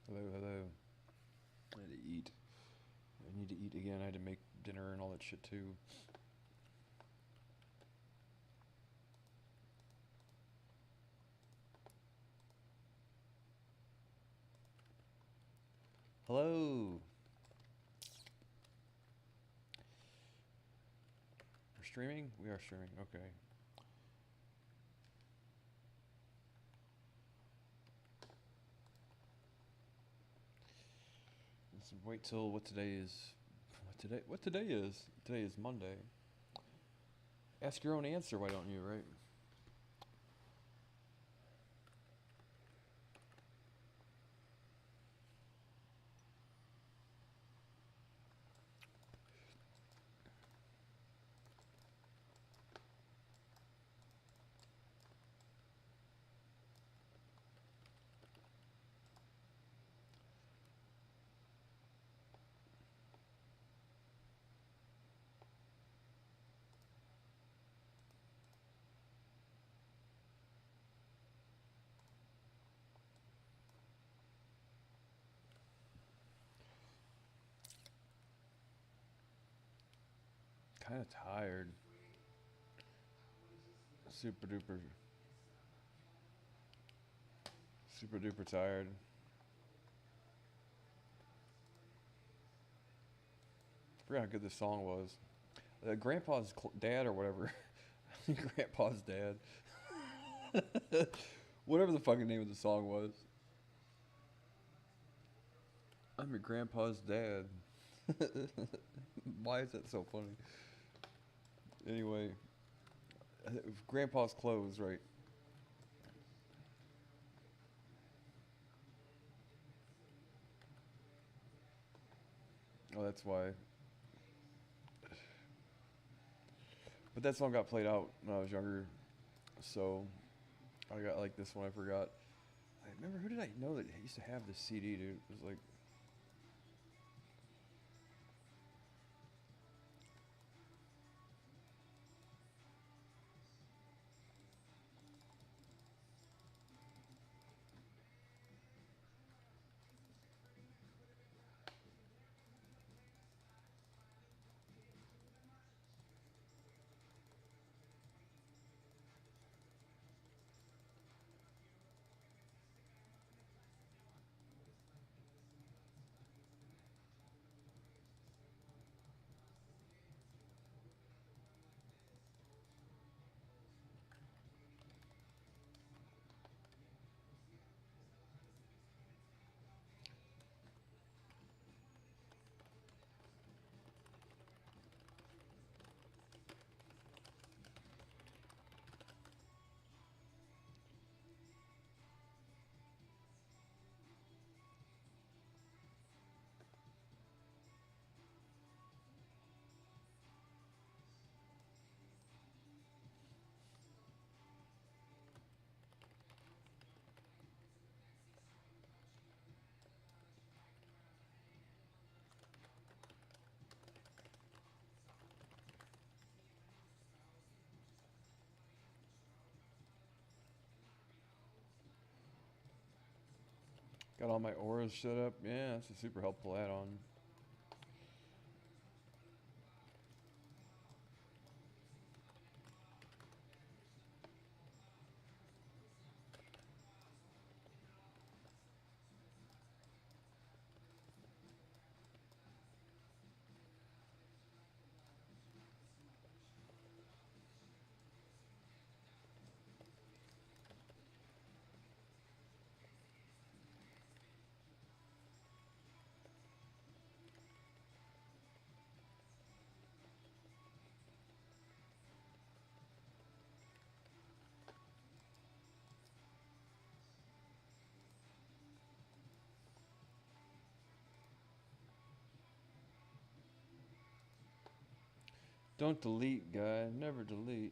Hello, hello. I had to eat. I need to eat again. I had to make dinner and all that shit too. Hello. We're streaming? We are streaming. Okay. Let's wait till what today is. What today is? Today is Monday. Ask your own answer, why don't you, right? Kind of tired. Super duper. Super duper tired. Forgot how good this song was. Grandpa's dad or whatever. Grandpa's dad. Whatever the fucking name of the song was. I'm your grandpa's dad. Why is that so funny? Anyway, grandpa's clothes, right? Oh, that's why. But that song got played out when I was younger, so I got like this one. I forgot. I remember, who did I know that used to have this CD, dude? It was like, got all my auras set up. Yeah, that's a super helpful add-on. Don't delete, guy. Never delete.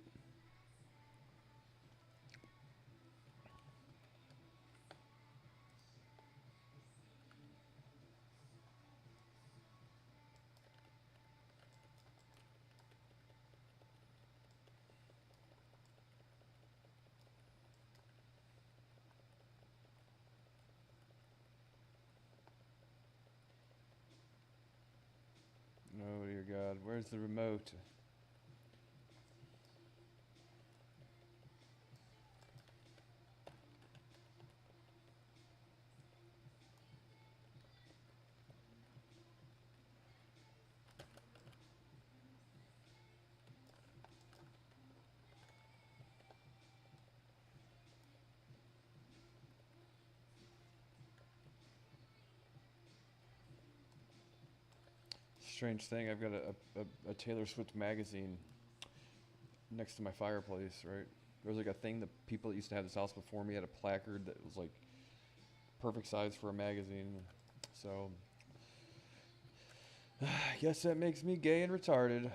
God, where's the remote? Strange thing, I've got a Taylor Swift magazine next to my fireplace, right? There was like a thing that people that used to have this house before me had a placard that was like perfect size for a magazine. So, I guess that makes me gay and retarded.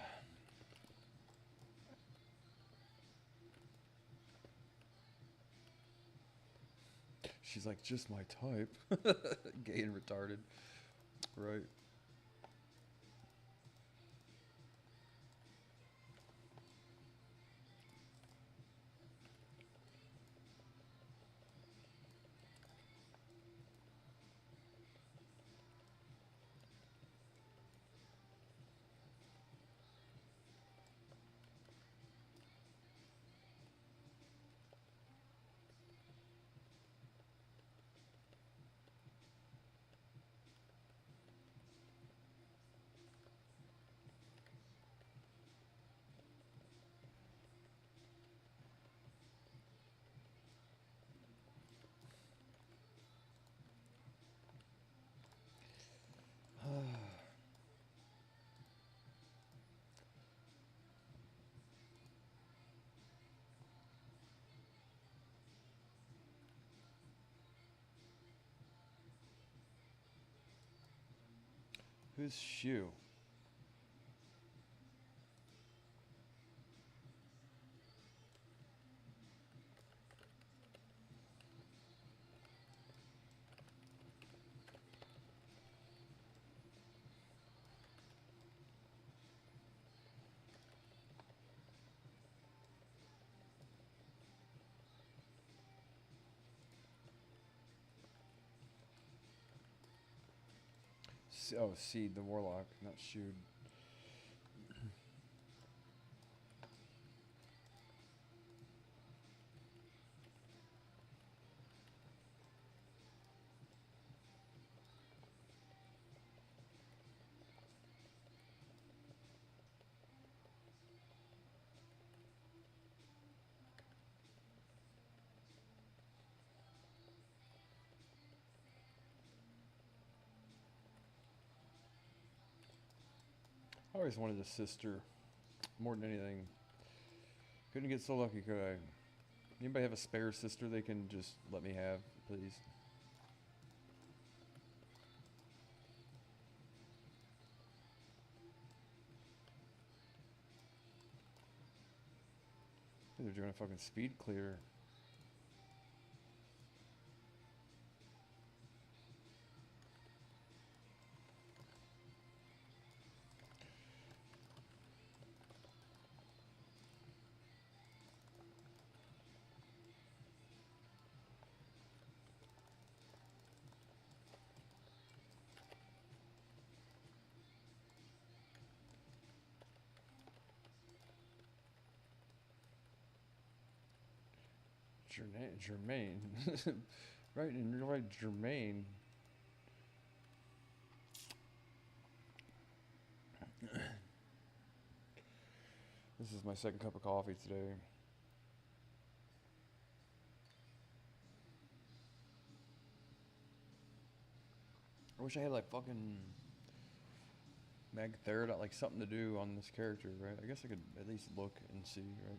She's like, just my type. Gay and retarded. Right. Who's Shu? Oh, Seed, the warlock, not Shu. I always wanted a sister, more than anything. Couldn't get so lucky, could I? Anybody have a spare sister they can just let me have, please? They're doing a fucking speed clear. Germaine. Right, and you're right, Germaine. This is my second cup of coffee today. I wish I had like fucking Mag Third, like something to do on this character, right? I guess I could at least look and see, right?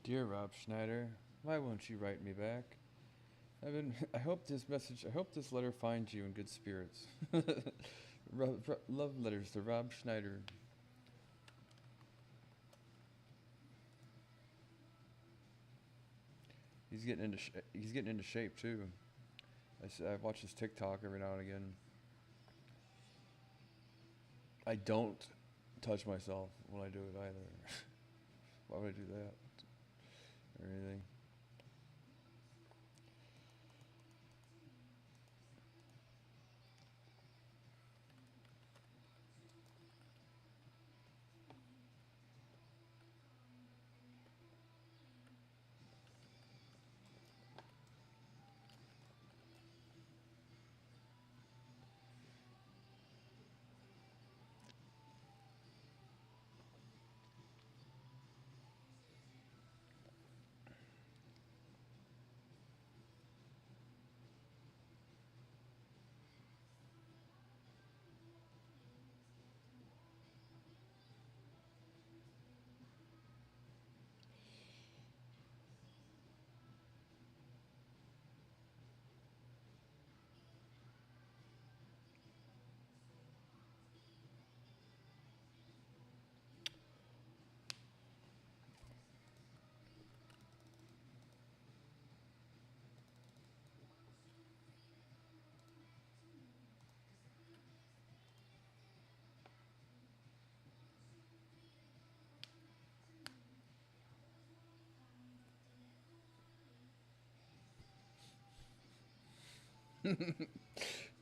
Dear Rob Schneider, why won't you write me back? I hope this letter finds you in good spirits. Love letters to Rob Schneider. He's getting into shape too. I watch his TikTok every now and again. I don't touch myself when I do it either. Why would I do that? Or anything.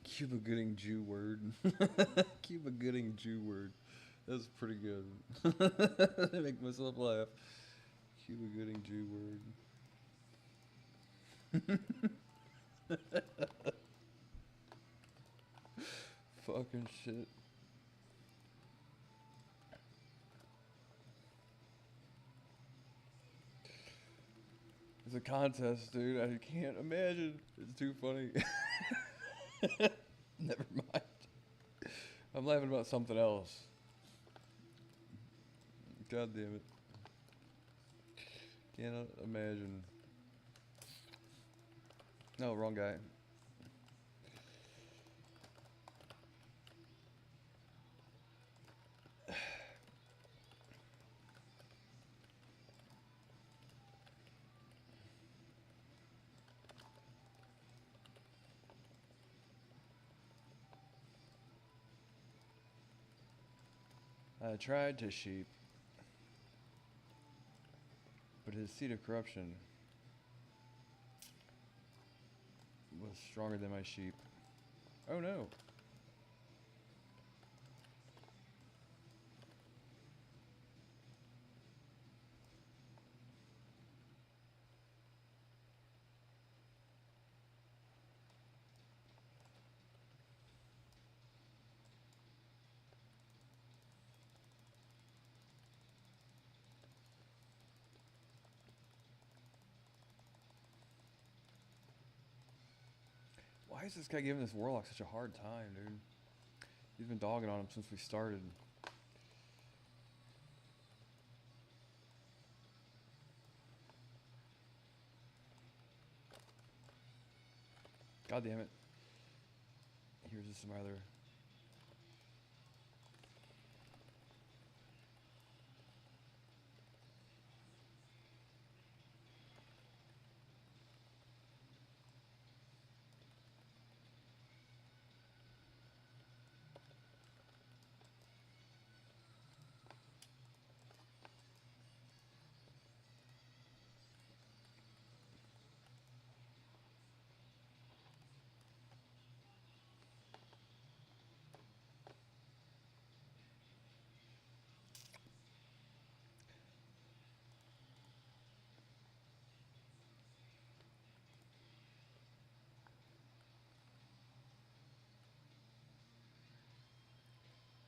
Cuba Gooding Jew word. Cuba Gooding Jew word. That's pretty good. I make myself laugh. Cuba Gooding Jew word. Fucking shit. It's a contest, dude. I can't imagine. It's too funny. Never mind. I'm laughing about something else. God damn it. Cannot imagine. No, wrong guy. I tried to sheep, but his seed of corruption was stronger than my sheep. Oh no. Why is this guy giving this warlock such a hard time, dude? He's been dogging on him since we started. God damn it. Here's just some other.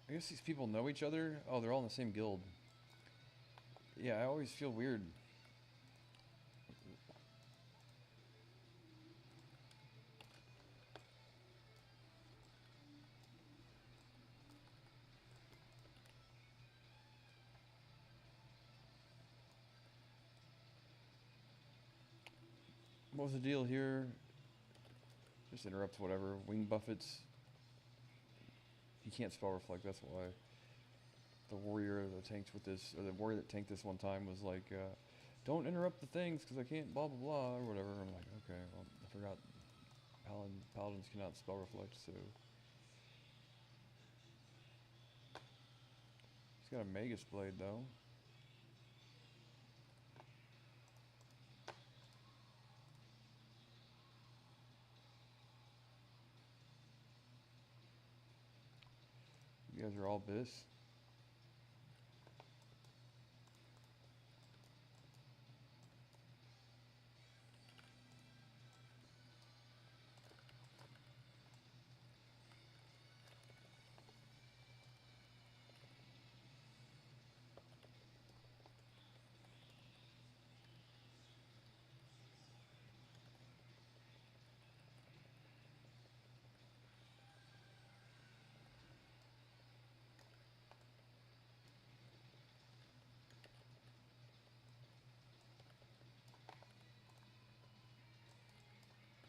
I guess these people know each other. Oh, they're all in the same guild. Yeah, I always feel weird. What was the deal here? Just interrupts whatever. Wing buffets. He can't spell reflect, that's why. The warrior that tanked with this, or the warrior that tanked this one time was like, don't interrupt the things because I can't blah blah blah or whatever. I'm like, okay, well, I forgot paladins cannot spell reflect, so. He's got a magus blade though. You guys are all bis.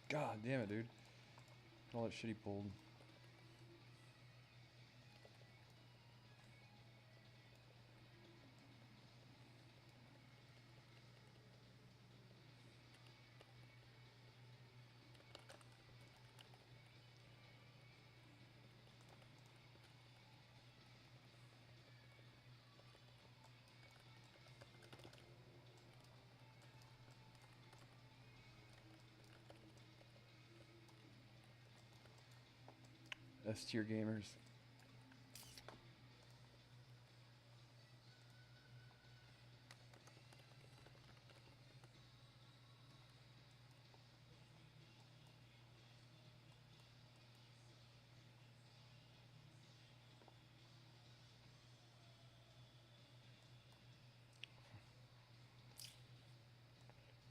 God damn it, dude. All that shit he pulled. S tier gamers.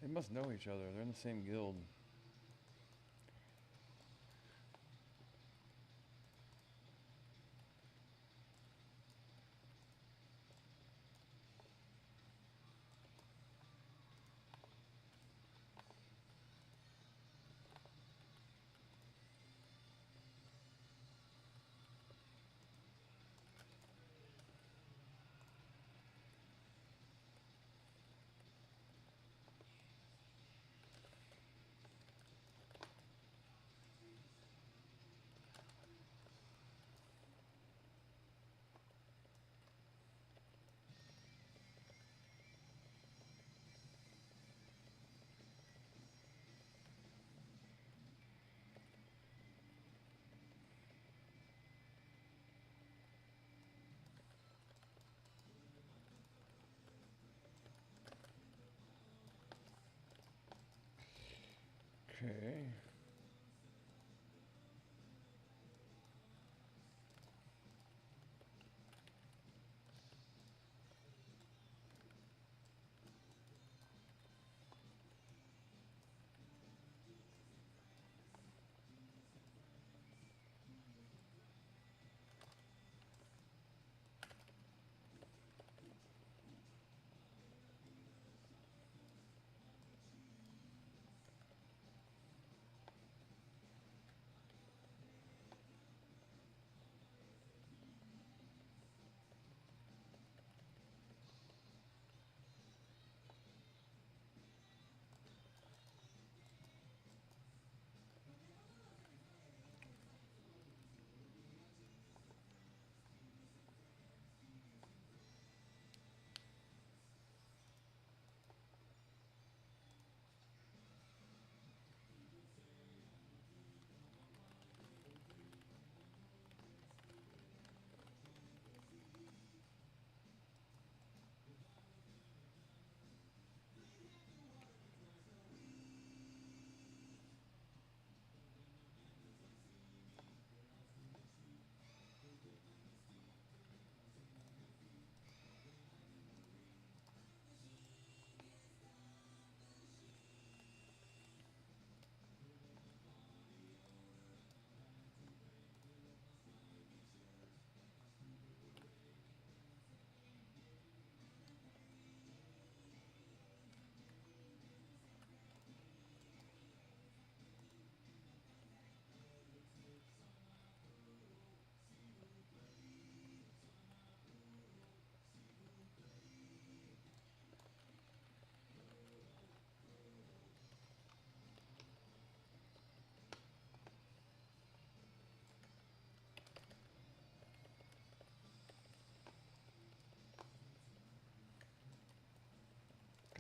They must know each other. They're in the same guild. Okay.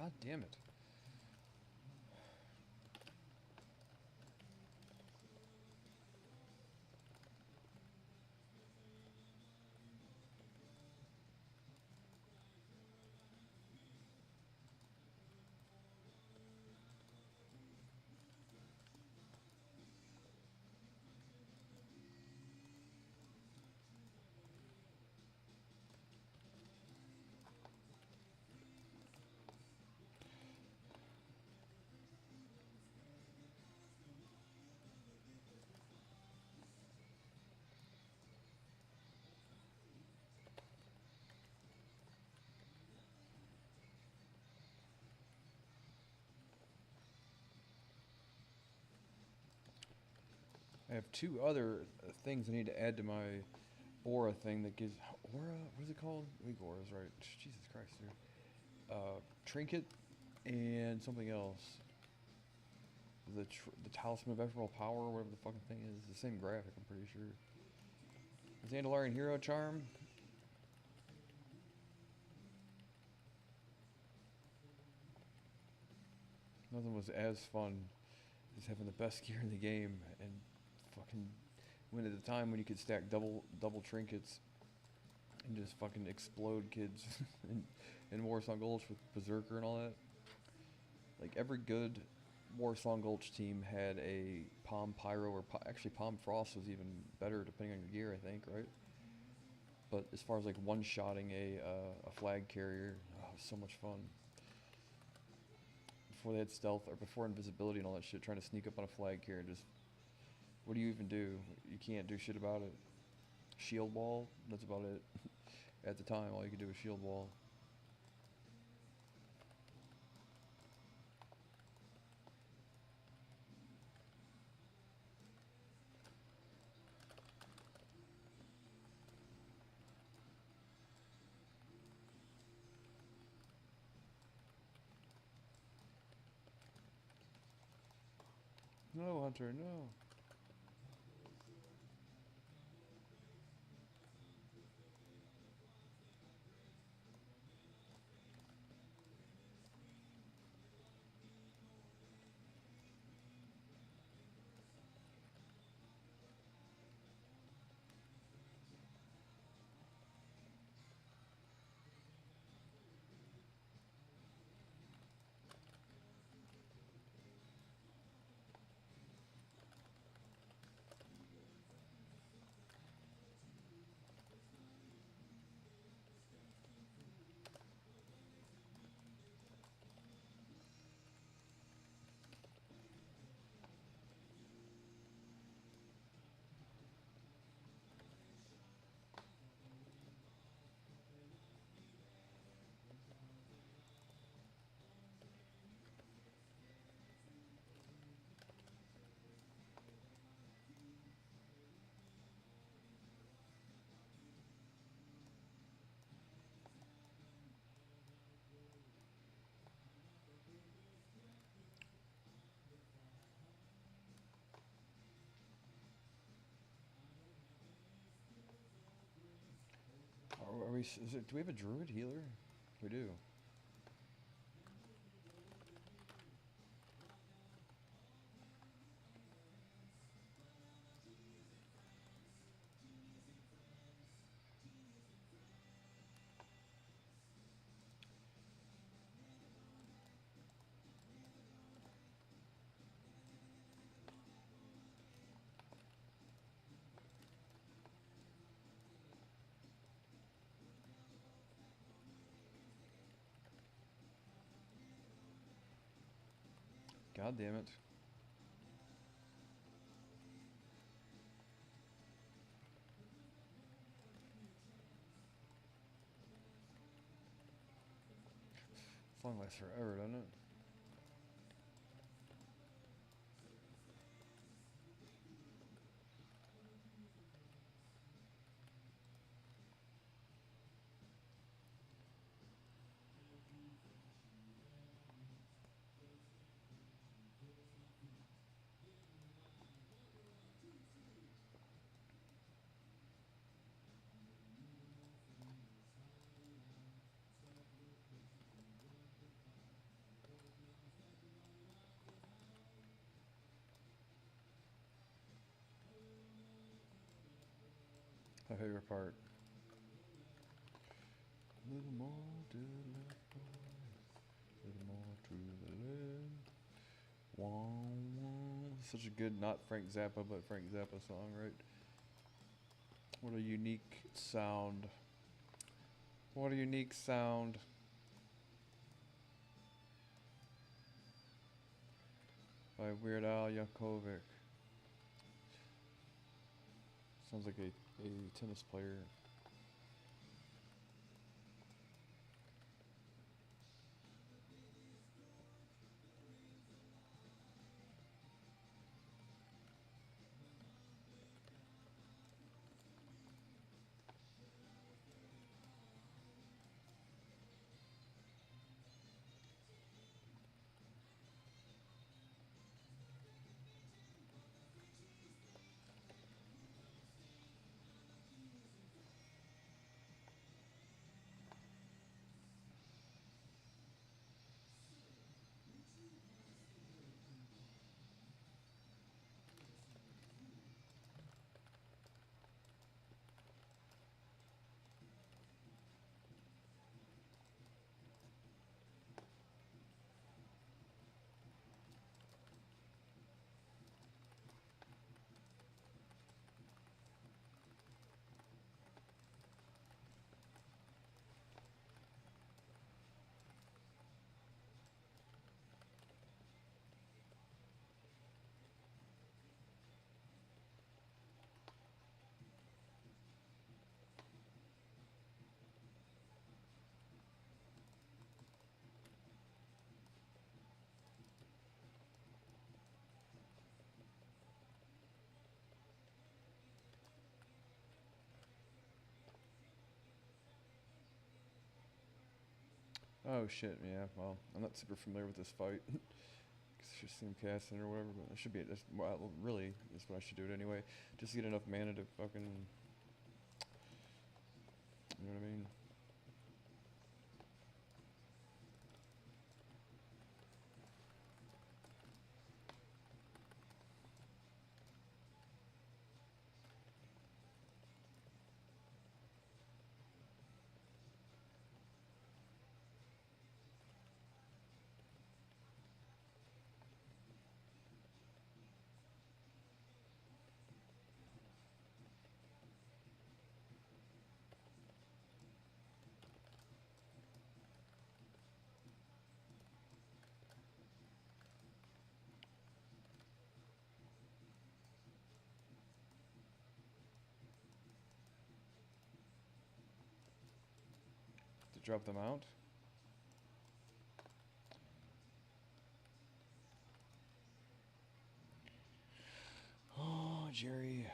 God damn it. I have two other things I need to add to my aura thing that gives aura. What is it called? I think aura is right. Jesus Christ, dude. Trinket and something else. The talisman of ephemeral power, or whatever the fucking thing is. The same graphic, I'm pretty sure. Is Andalarian hero charm? Nothing was as fun as having the best gear in the game and fucking when at the time when you could stack double trinkets and just fucking explode kids in Warsong Gulch with Berserker and all that. Like every good Warsong Gulch team had a Palm Pyro or actually Palm Frost was even better depending on your gear, I think, right? But as far as like one-shotting a flag carrier, oh, it was so much fun. Before they had stealth or before invisibility and all that shit, trying to sneak up on a flag carrier, just what do you even do? You can't do shit about it. Shield wall, that's about it. At the time, all you could do was shield wall. No, Hunter, no. Are we? Do we have a druid healer? We do. God damn it. This long lasts forever, doesn't it? My favorite part. A little more to the left, boys. A little more to the left. Wah, wah. Such a good, not Frank Zappa, but Frank Zappa song, right? What a unique sound. What a unique sound. By Weird Al Yankovic. Sounds like a tennis player. Oh shit, yeah, well, I'm not super familiar with this fight. Cause I just seen him casting or whatever, but it should be, well, really, that's what I should do it anyway. Just get enough mana to fucking, you know what I mean? To drop them out. Oh, Jerry.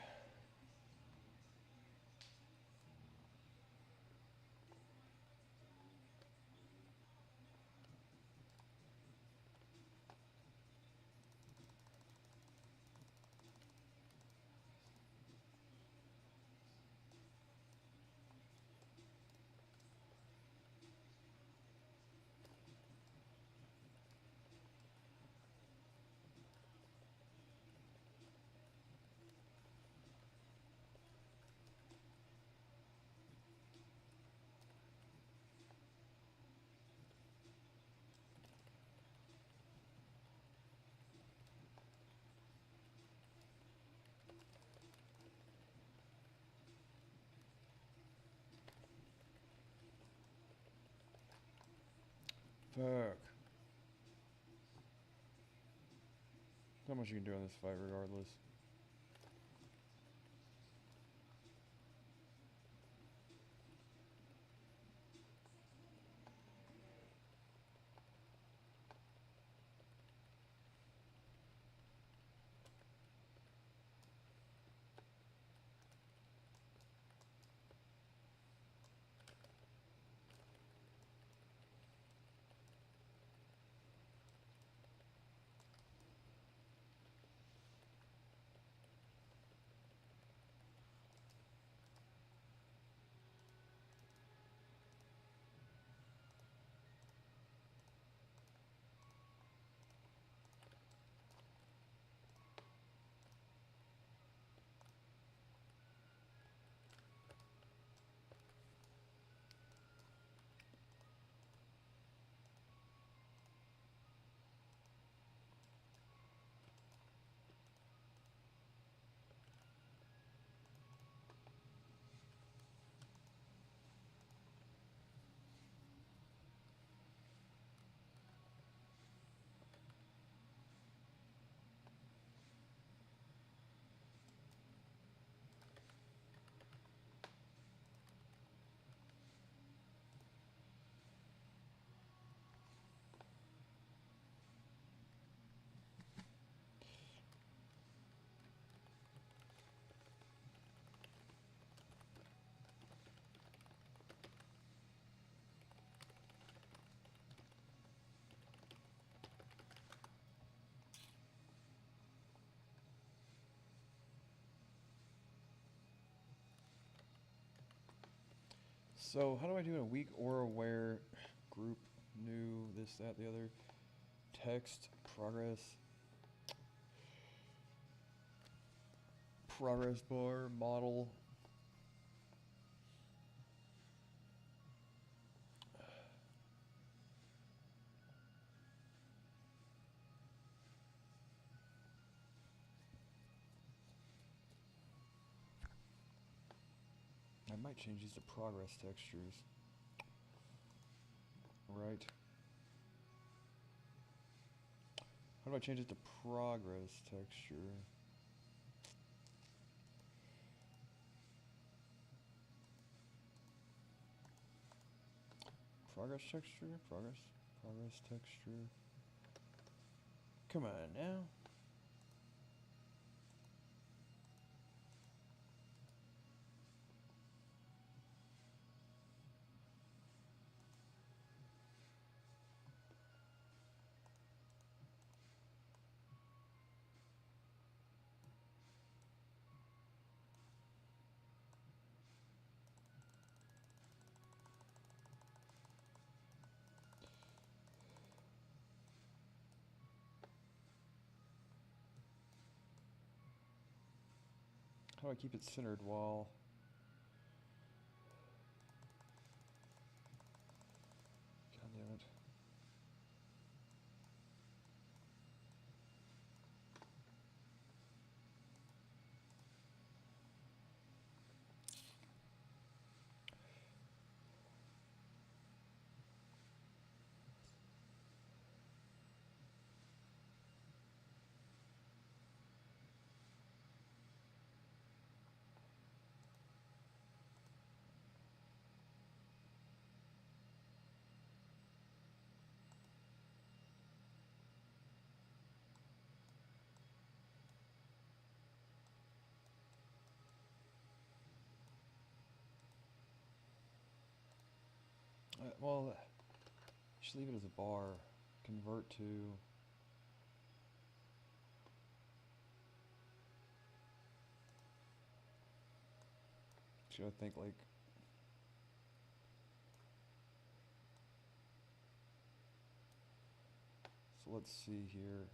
Fuck. Not much you can do in this fight regardless. So how do I do in a weak aura aware group, new, this, that, the other, text, progress bar, model. I might change these to progress textures. Right. How do I change it to progress texture? Progress texture? Progress texture. Come on now. How do I keep it centered while... God damn it. Well, just leave it as a bar. Convert to... Should I think like... So let's see here.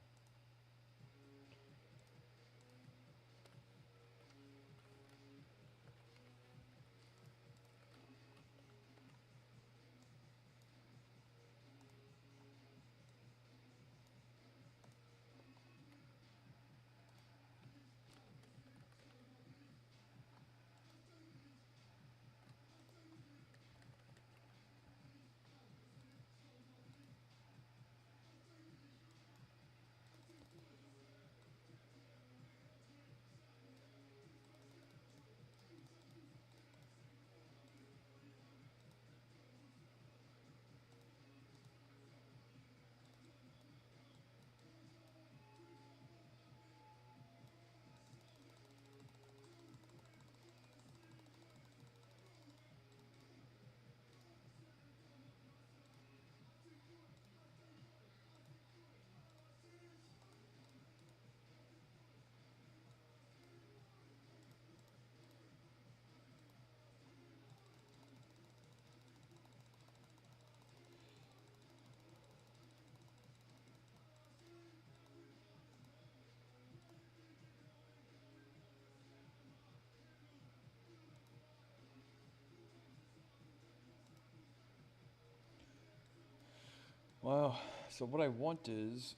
Wow. So what I want is...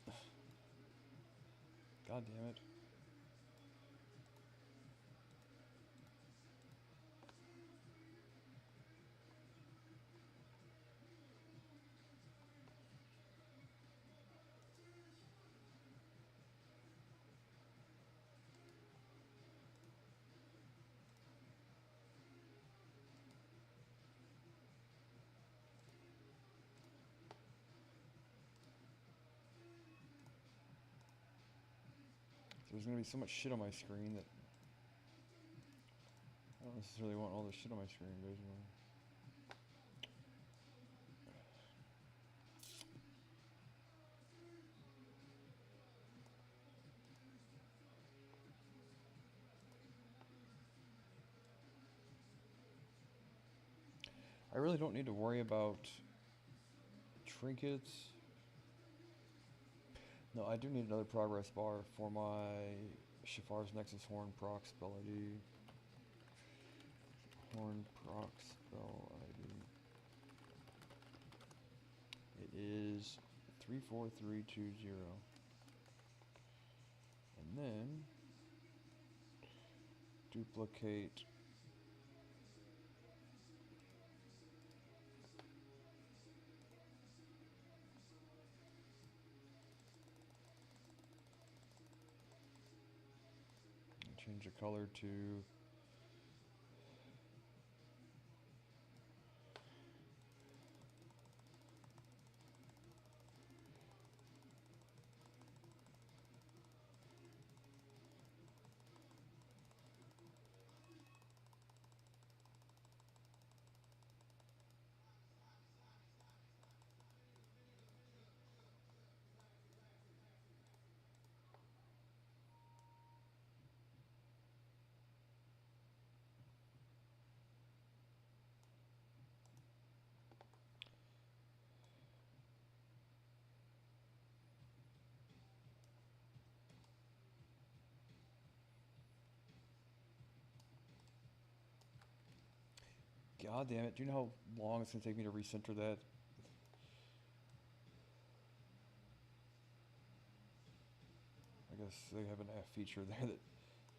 God damn it. There's gonna be so much shit on my screen that I don't necessarily want all this shit on my screen, basically. I really don't need to worry about trinkets. No, I do need another progress bar for my Shafar's Nexus Horn proc spell ID. Horn proc spell ID. It is 34320. And then duplicate and change the color to God damn it, do you know how long it's gonna take me to recenter that? I guess they have an F feature there that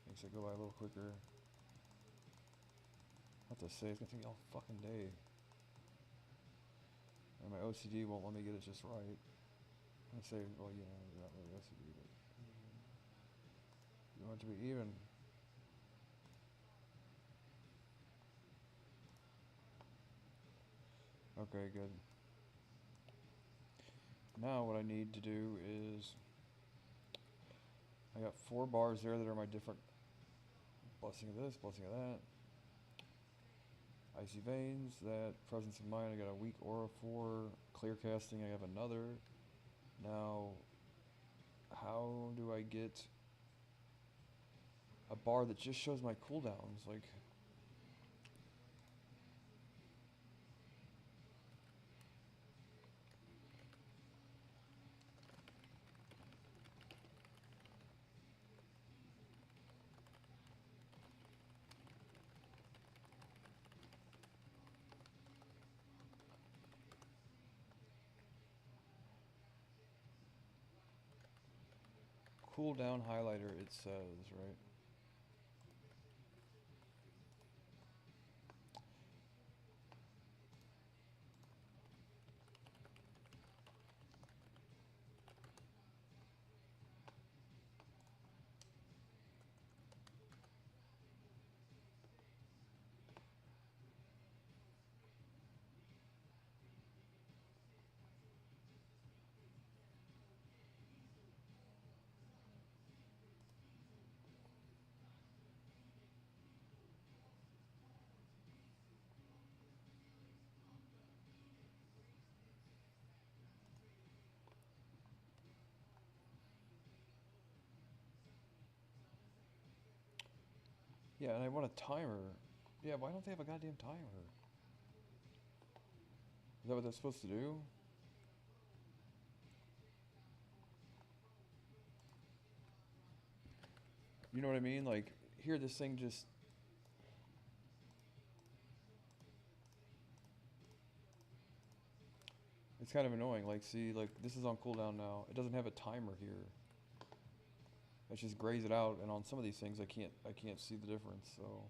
makes it go by a little quicker. I have to say, it's gonna take me all fucking day. And my OCD won't let me get it just right. I'm gonna say, well, you know, not really OCD, but you want it to be even. Okay, good. Now what I need to do is, I got 4 bars there that are my different blessing of this, blessing of that. Icy Veins, that Presence of Mind, I got a weak aura for. Clear casting, I have another. Now, how do I get a bar that just shows my cooldowns? Like, cooldown highlighter, it says, right? Yeah, and I want a timer. Yeah, why don't they have a goddamn timer? Is that what that's supposed to do? You know what I mean? Like, here this thing just... It's kind of annoying. Like, see, like, this is on cooldown now. It doesn't have a timer here. It just grays it out, and on some of these things I can't see the difference, so...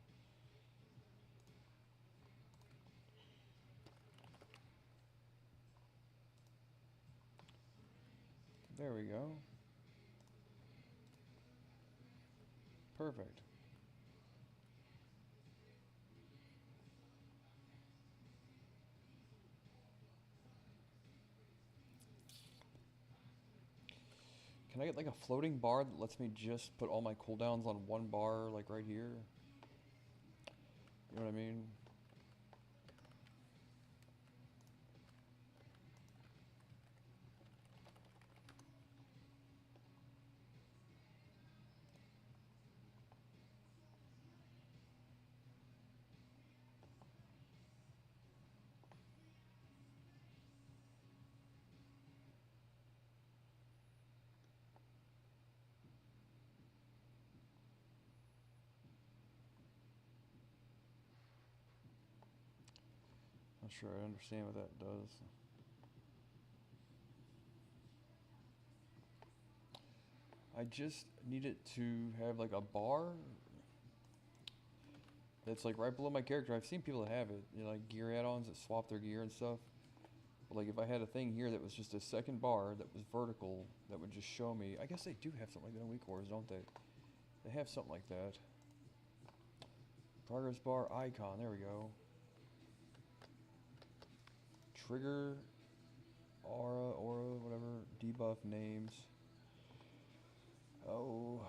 There we go. Perfect. Can I get like a floating bar that lets me just put all my cooldowns on one bar, like right here? You know what I mean? sure I understand what that does. I just need it to have like a bar that's like right below my character. I've seen people that have it, you know, like gear add-ons that swap their gear and stuff. But like if I had a thing here that was just a second bar that was vertical, that would just show me. I guess they do have something like that on Weak Wars, don't they? They have something like that. Progress bar icon. There we go. Trigger, aura, whatever. Debuff names. Oh.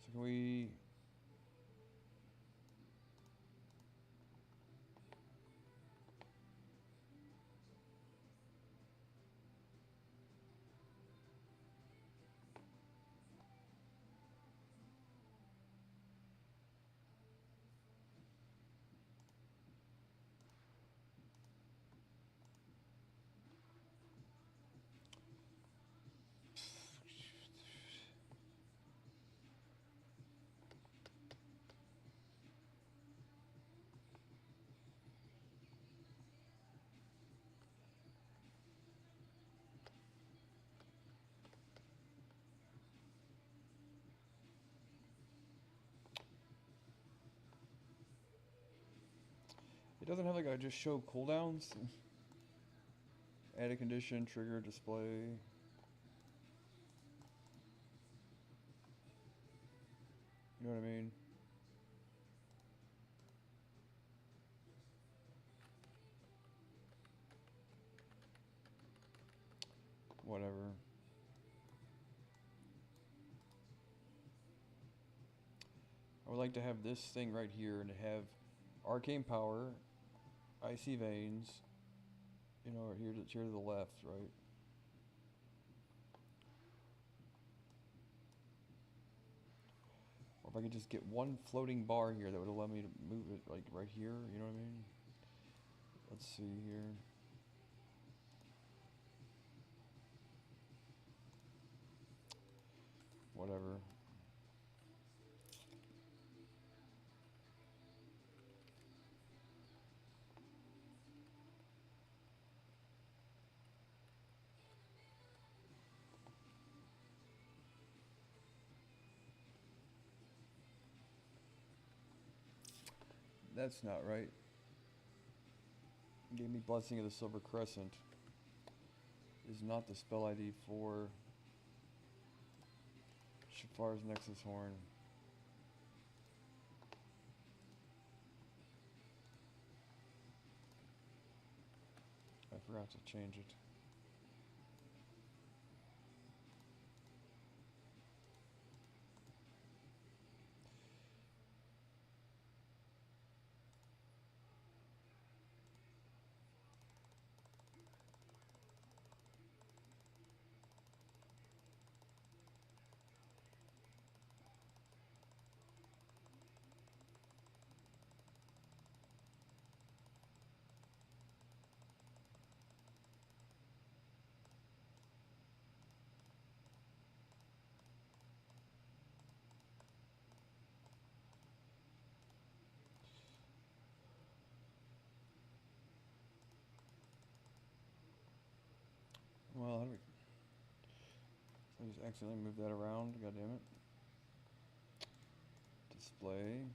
So can we... It doesn't have like a just show cooldowns. Add a condition, trigger, display. You know what I mean? Whatever. I would like to have this thing right here and have arcane power, icy veins, you know, here to the left, right? Or if I could just get one floating bar here that would allow me to move it like right here, you know what I mean? Let's see here. Whatever. That's not right. Gave me Blessing of the Silver Crescent. Is not the spell ID for Shafar's Nexus Horn. I forgot to change it. Well, how do we... I just accidentally moved that around, god damn it. Display.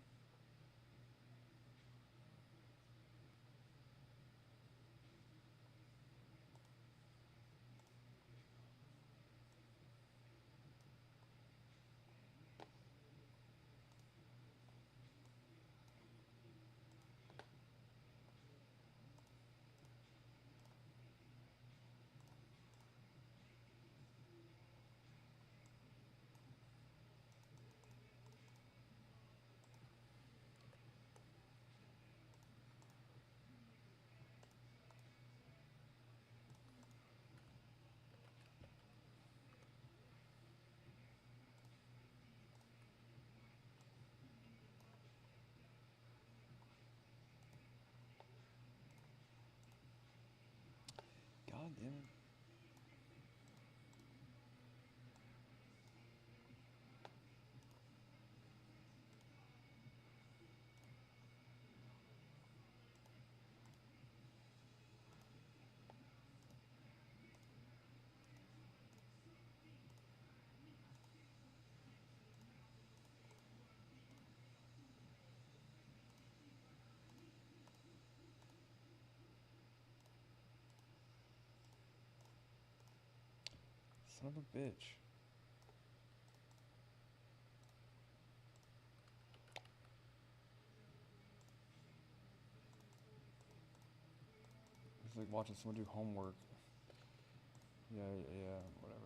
God damn it. Son of a bitch. It's like watching someone do homework. Yeah, yeah, whatever.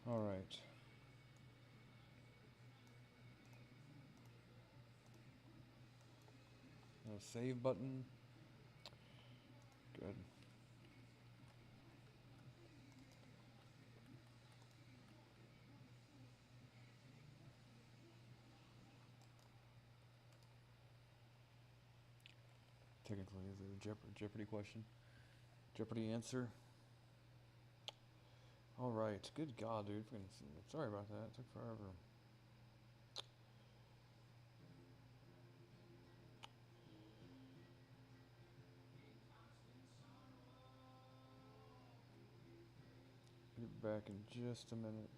Alright. Save button. Good. Technically, is it a Jeopardy question? Jeopardy answer? Alright. Good God, dude. Sorry about that. It took forever. Get back in just a minute.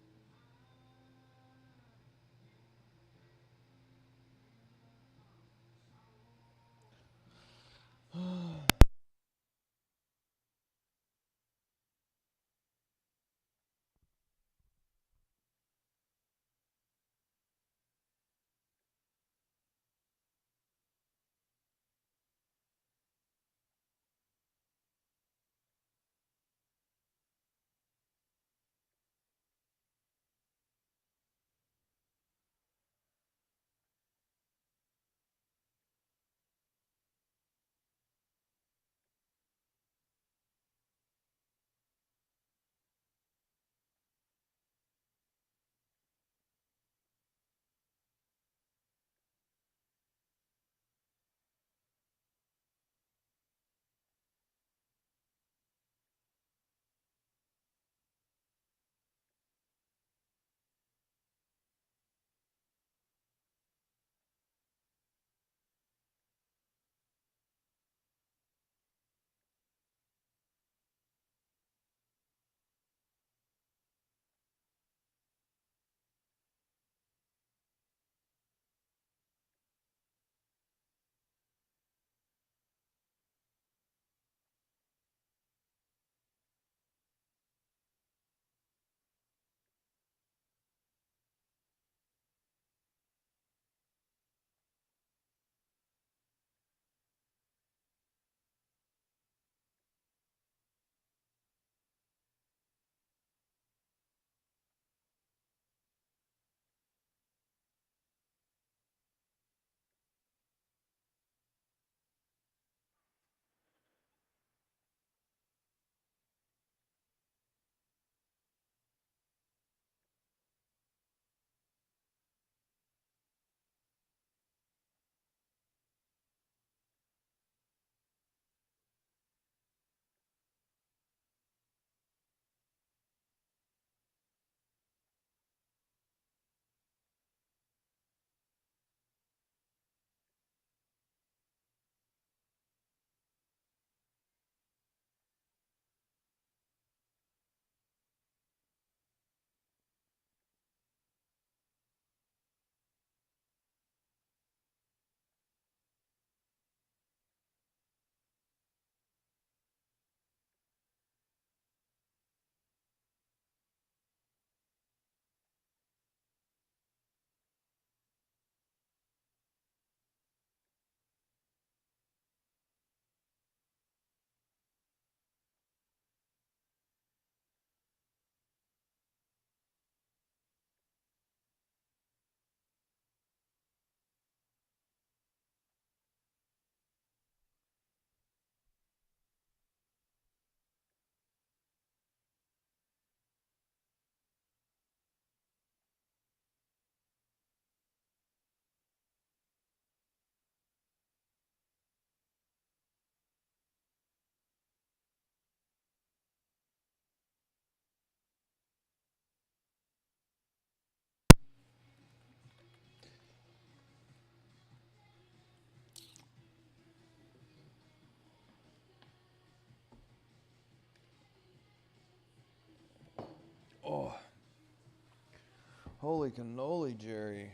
Holy cannoli, Jerry.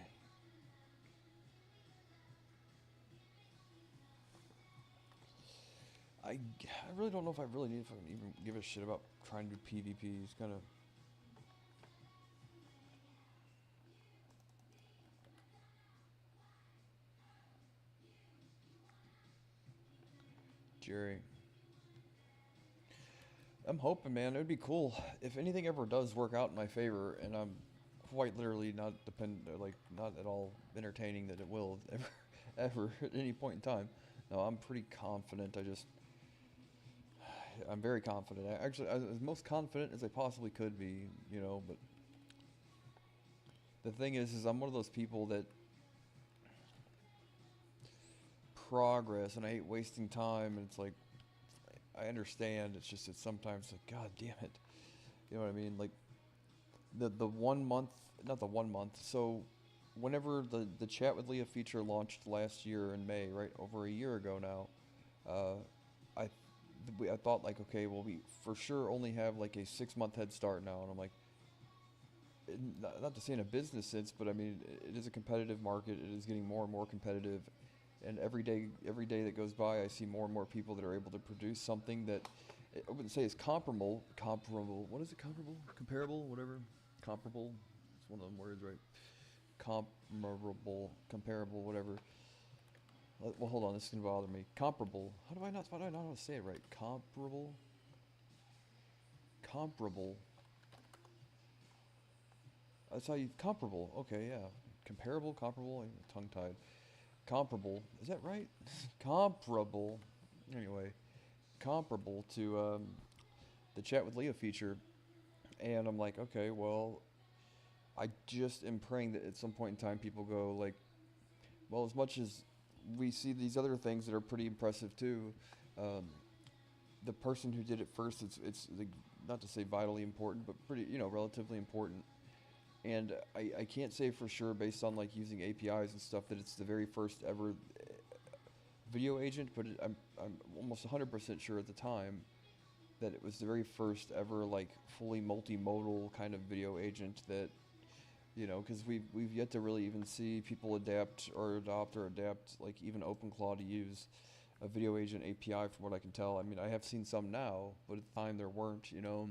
I really don't know if I really need to even give a shit about trying to do PvP. It's kind of... Jerry. I'm hoping, man. It would be cool if anything ever does work out in my favor, and I'm quite literally not at all entertaining that it will ever at any point in time. No, I'm pretty confident. I'm very confident. I was as most confident as I possibly could be, you know. But the thing is I'm one of those people that progress, and I hate wasting time. And it's like, I understand. It's just it's sometimes like, God damn it, you know what I mean? Like the 1 month, not the 1 month. So whenever the chat with Leah feature launched last year in May, right, over a year ago now, I I thought like, okay, well, we for sure only have like a 6 month head start now, and I'm like, not to say in a business sense, but I mean, it is a competitive market. It is getting more and more competitive, and every day that goes by, I see more and more people that are able to produce something that I wouldn't say is comparable. What is it? Comparable, whatever. Comparable. It's one of them words, right? Comparable, whatever. Well, hold on, this is gonna bother me. Comparable. How do I not know how to say it right? Comparable. That's how you comparable. Okay, yeah. Comparable, I'm tongue-tied. Comparable. Is that right? Comparable. Anyway, comparable to the chat with Leah feature, and I'm like, okay, well, I just am praying that at some point in time people go like, well, as much as we see these other things that are pretty impressive too, the person who did it first, it's like, not to say vitally important, but pretty, you know, relatively important. And I can't say for sure based on like using APIs and stuff that it's the very first ever video agent, but I'm almost 100% sure at the time that it was the very first ever like fully multimodal kind of video agent that, you know, because we've yet to really even see people adopt like even OpenClaw to use a video agent API from what I can tell. I mean, I have seen some now, but at the time there weren't, you know.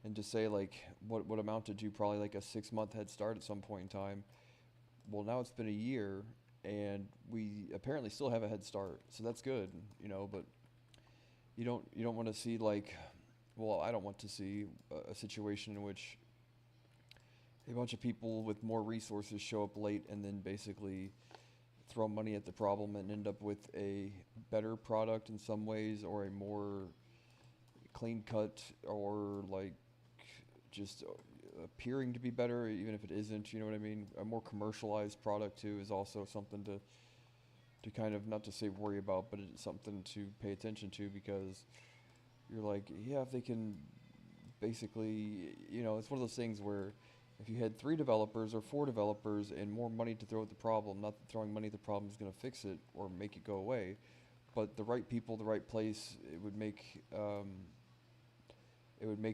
And to say like what amounted to probably like a 6 month head start at some point in time. Well, now it's been a year, and we apparently still have a head start, so that's good, you know. But you don't want to see like, well, I don't want to see a situation in which a bunch of people with more resources show up late and then basically throw money at the problem and end up with a better product in some ways, or a more clean cut, or like just appearing to be better even if it isn't, you know what I mean? A more commercialized product too is also something to kind of, not to say worry about, but it's something to pay attention to, because you're like, yeah, if they can basically, you know, it's one of those things where if you had 3 developers or 4 developers and more money to throw at the problem, not that throwing money at the problem is going to fix it or make it go away, but the right people, the right place, it would make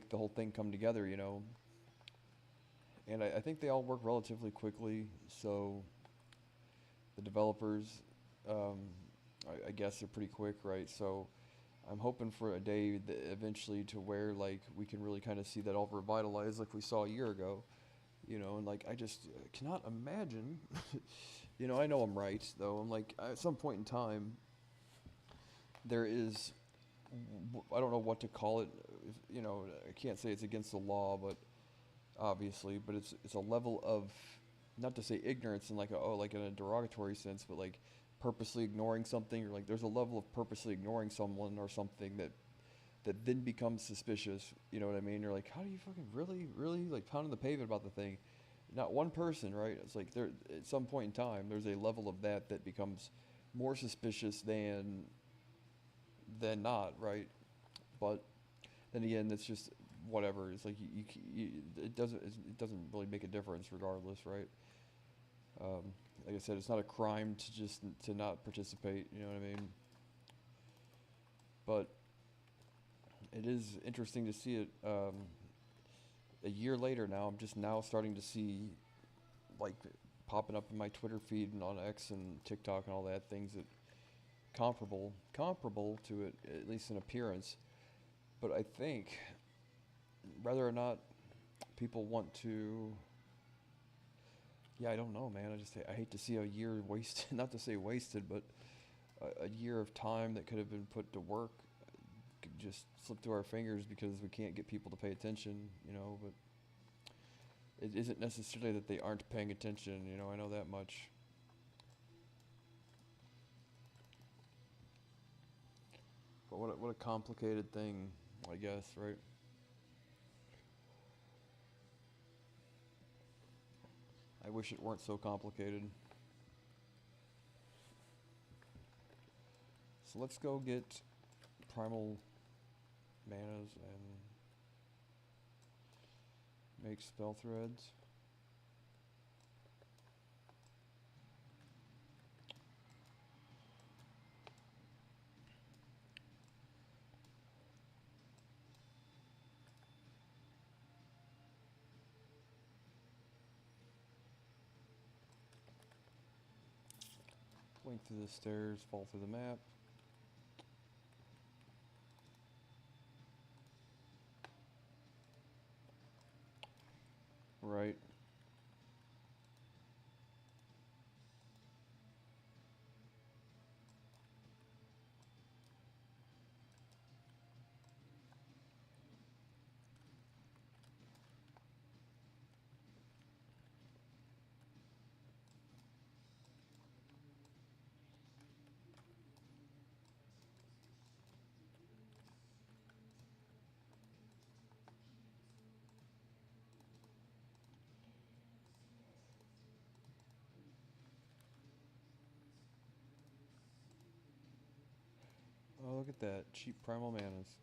the whole thing come together, you know. And I think they all work relatively quickly, so the developers, I guess they're pretty quick, right? So I'm hoping for a day that eventually to where like we can really kind of see that all revitalized like we saw a year ago, you know. And like, I just cannot imagine, you know, I know I'm right though. I'm like, at some point in time, there is, I don't know what to call it, you know, I can't say it's against the law, but obviously, but it's a level of, not to say ignorance in like like in a derogatory sense, but like purposely ignoring something, or like there's a level of purposely ignoring someone or something that then becomes suspicious, you know what I mean? You're like, how do you fucking really like pounding the pavement about the thing? Not one person, right? It's like there, at some point in time, there's a level of that becomes more suspicious than not, right? But then again, it's just whatever. It's like it doesn't really make a difference regardless, right? Like I said, it's not a crime to not participate. You know what I mean? But it is interesting to see it. a year later now, I'm just now starting to see, like, popping up in my Twitter feed and on X and TikTok and all that, things that comparable to it, at least in appearance. But I think whether or not people want to, yeah, I don't know, man. I hate to see a year wasted. Not to say wasted, but a year of time that could have been put to work could just slip through our fingers because we can't get people to pay attention, you know. But it isn't necessarily that they aren't paying attention, you know. I know that much. But what a complicated thing, I guess, right? I wish it weren't so complicated. So let's go get primal manas and make spell threads. Blink through the stairs, fall through the map. Right. Oh, look at that. Cheap primal manas.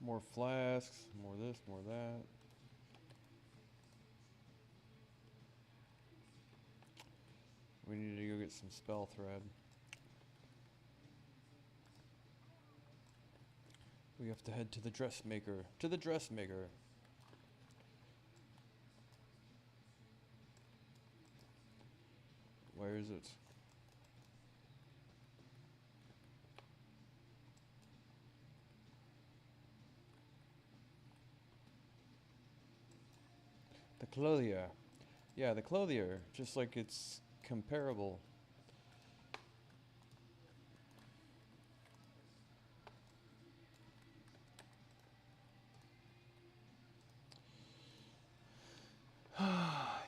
More flasks, more this, more that. We need to go get some spell thread. We have to head to the dressmaker. To the dressmaker. Where is it? The clothier. Yeah, the clothier. Just like it's comparable.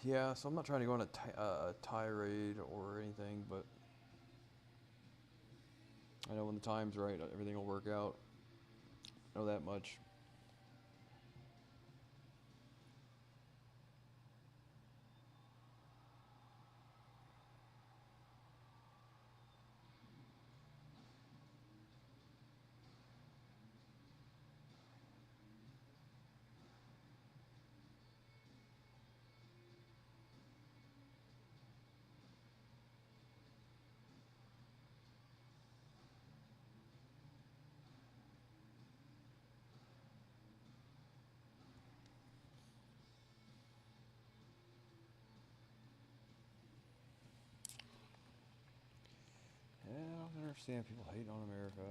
Yeah, so I'm not trying to go on a tirade or anything, but I know when the time's right, everything will work out. I know that much. Yeah, I don't understand people hating on America.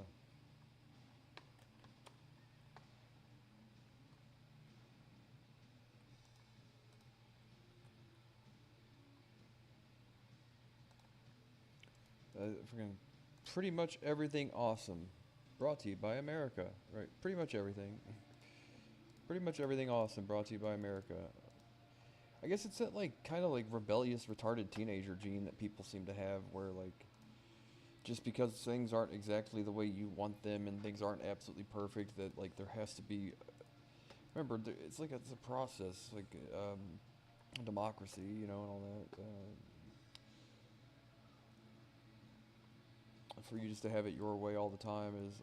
Freaking pretty much everything awesome. Brought to you by America, right? Pretty much everything. Pretty much everything awesome brought to you by America. I guess it's that like kind of like rebellious, retarded teenager gene that people seem to have, where like just because things aren't exactly the way you want them and things aren't absolutely perfect, that like there has to be. Remember, it's like it's a process, like democracy, you know, and all that. For you just to have it your way all the time is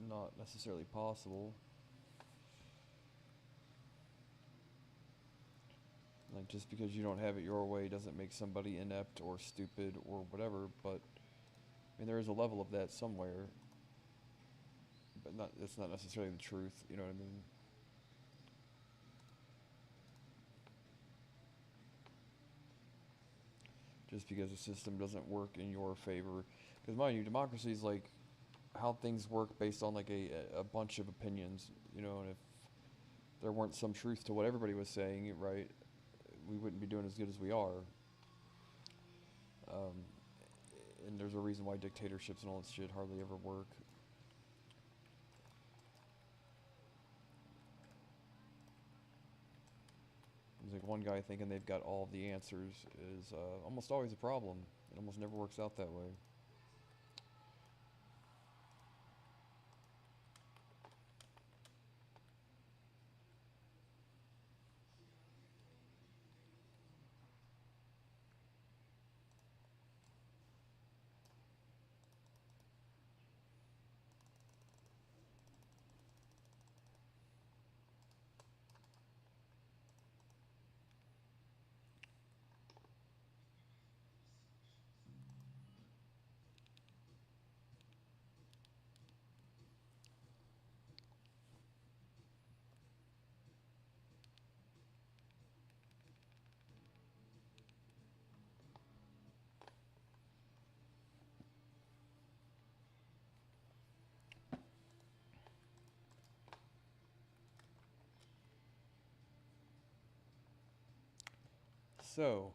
not necessarily possible. Like, just because you don't have it your way doesn't make somebody inept or stupid or whatever, but I mean, there is a level of that somewhere, but it's not necessarily the truth, you know what I mean? Just because the system doesn't work in your favor. Because mind you, democracy is like how things work based on like a bunch of opinions, you know, and if there weren't some truth to what everybody was saying, right, we wouldn't be doing as good as we are. Um, and there's a reason why dictatorships and all this shit hardly ever work. There's like one guy thinking they've got all the answers is almost always a problem. It almost never works out that way. So,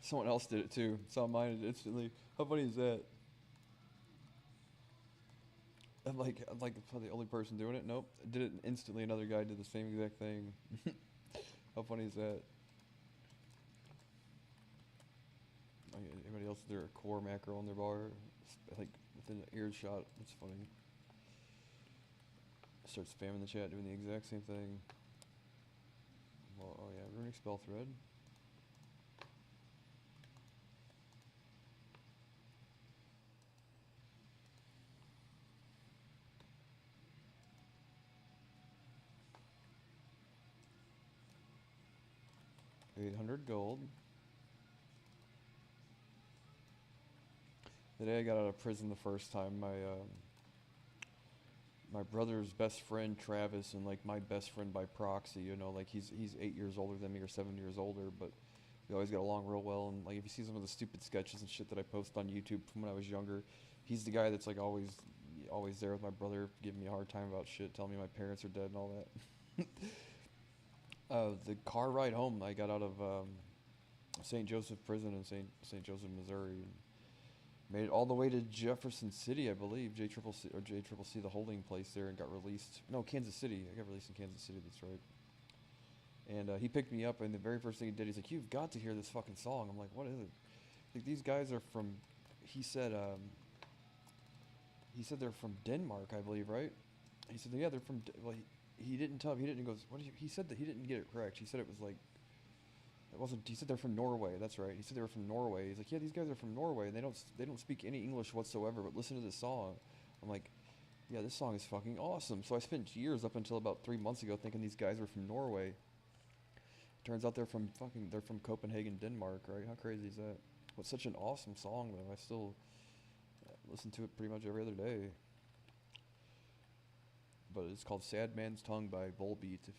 someone else did it too. Saw mine instantly. How funny is that? I'm like the only person doing it. Nope, did it instantly. Another guy did the same exact thing. How funny is that? Like, anybody else there a core macro on their bar? Like within earshot. It's funny. Start spamming the chat, doing the exact same thing. Well, oh yeah, runic spell thread. $800 gold. The day I got out of prison the first time, my brother's best friend Travis and like my best friend by proxy, you know, like he's 8 years older than me or 7 years older, but we always got along real well. And like if you see some of the stupid sketches and shit that I post on YouTube from when I was younger, he's the guy that's like always there with my brother, giving me a hard time about shit, telling me my parents are dead and all that. The car ride home, I got out of St. Joseph Prison in St. Joseph, Missouri. And made it all the way to Jefferson City, I believe, JCCC, the holding place there, and got released. No, Kansas City. I got released in Kansas City. That's right. And he picked me up, and the very first thing he did, he's like, "You've got to hear this fucking song." I'm like, "What is it?" Like these guys are from. He said. He said they're from Denmark, I believe, right? He said, "Yeah, they're from." Well, he didn't tell me. He didn't. He goes, "What?" He said that he didn't get it correct. He said it was like It wasn't. He said they're from Norway. That's right. He said they were from Norway. He's like, yeah, these guys are from Norway, and they don't speak any English whatsoever. But listen to this song. I'm like, yeah, this song is fucking awesome. So I spent years up until about 3 months ago thinking these guys were from Norway. Turns out they're from Copenhagen, Denmark, right? How crazy is that? What's such an awesome song though. I still listen to it pretty much every other day. But it's called "Sad Man's Tongue" by Volbeat. If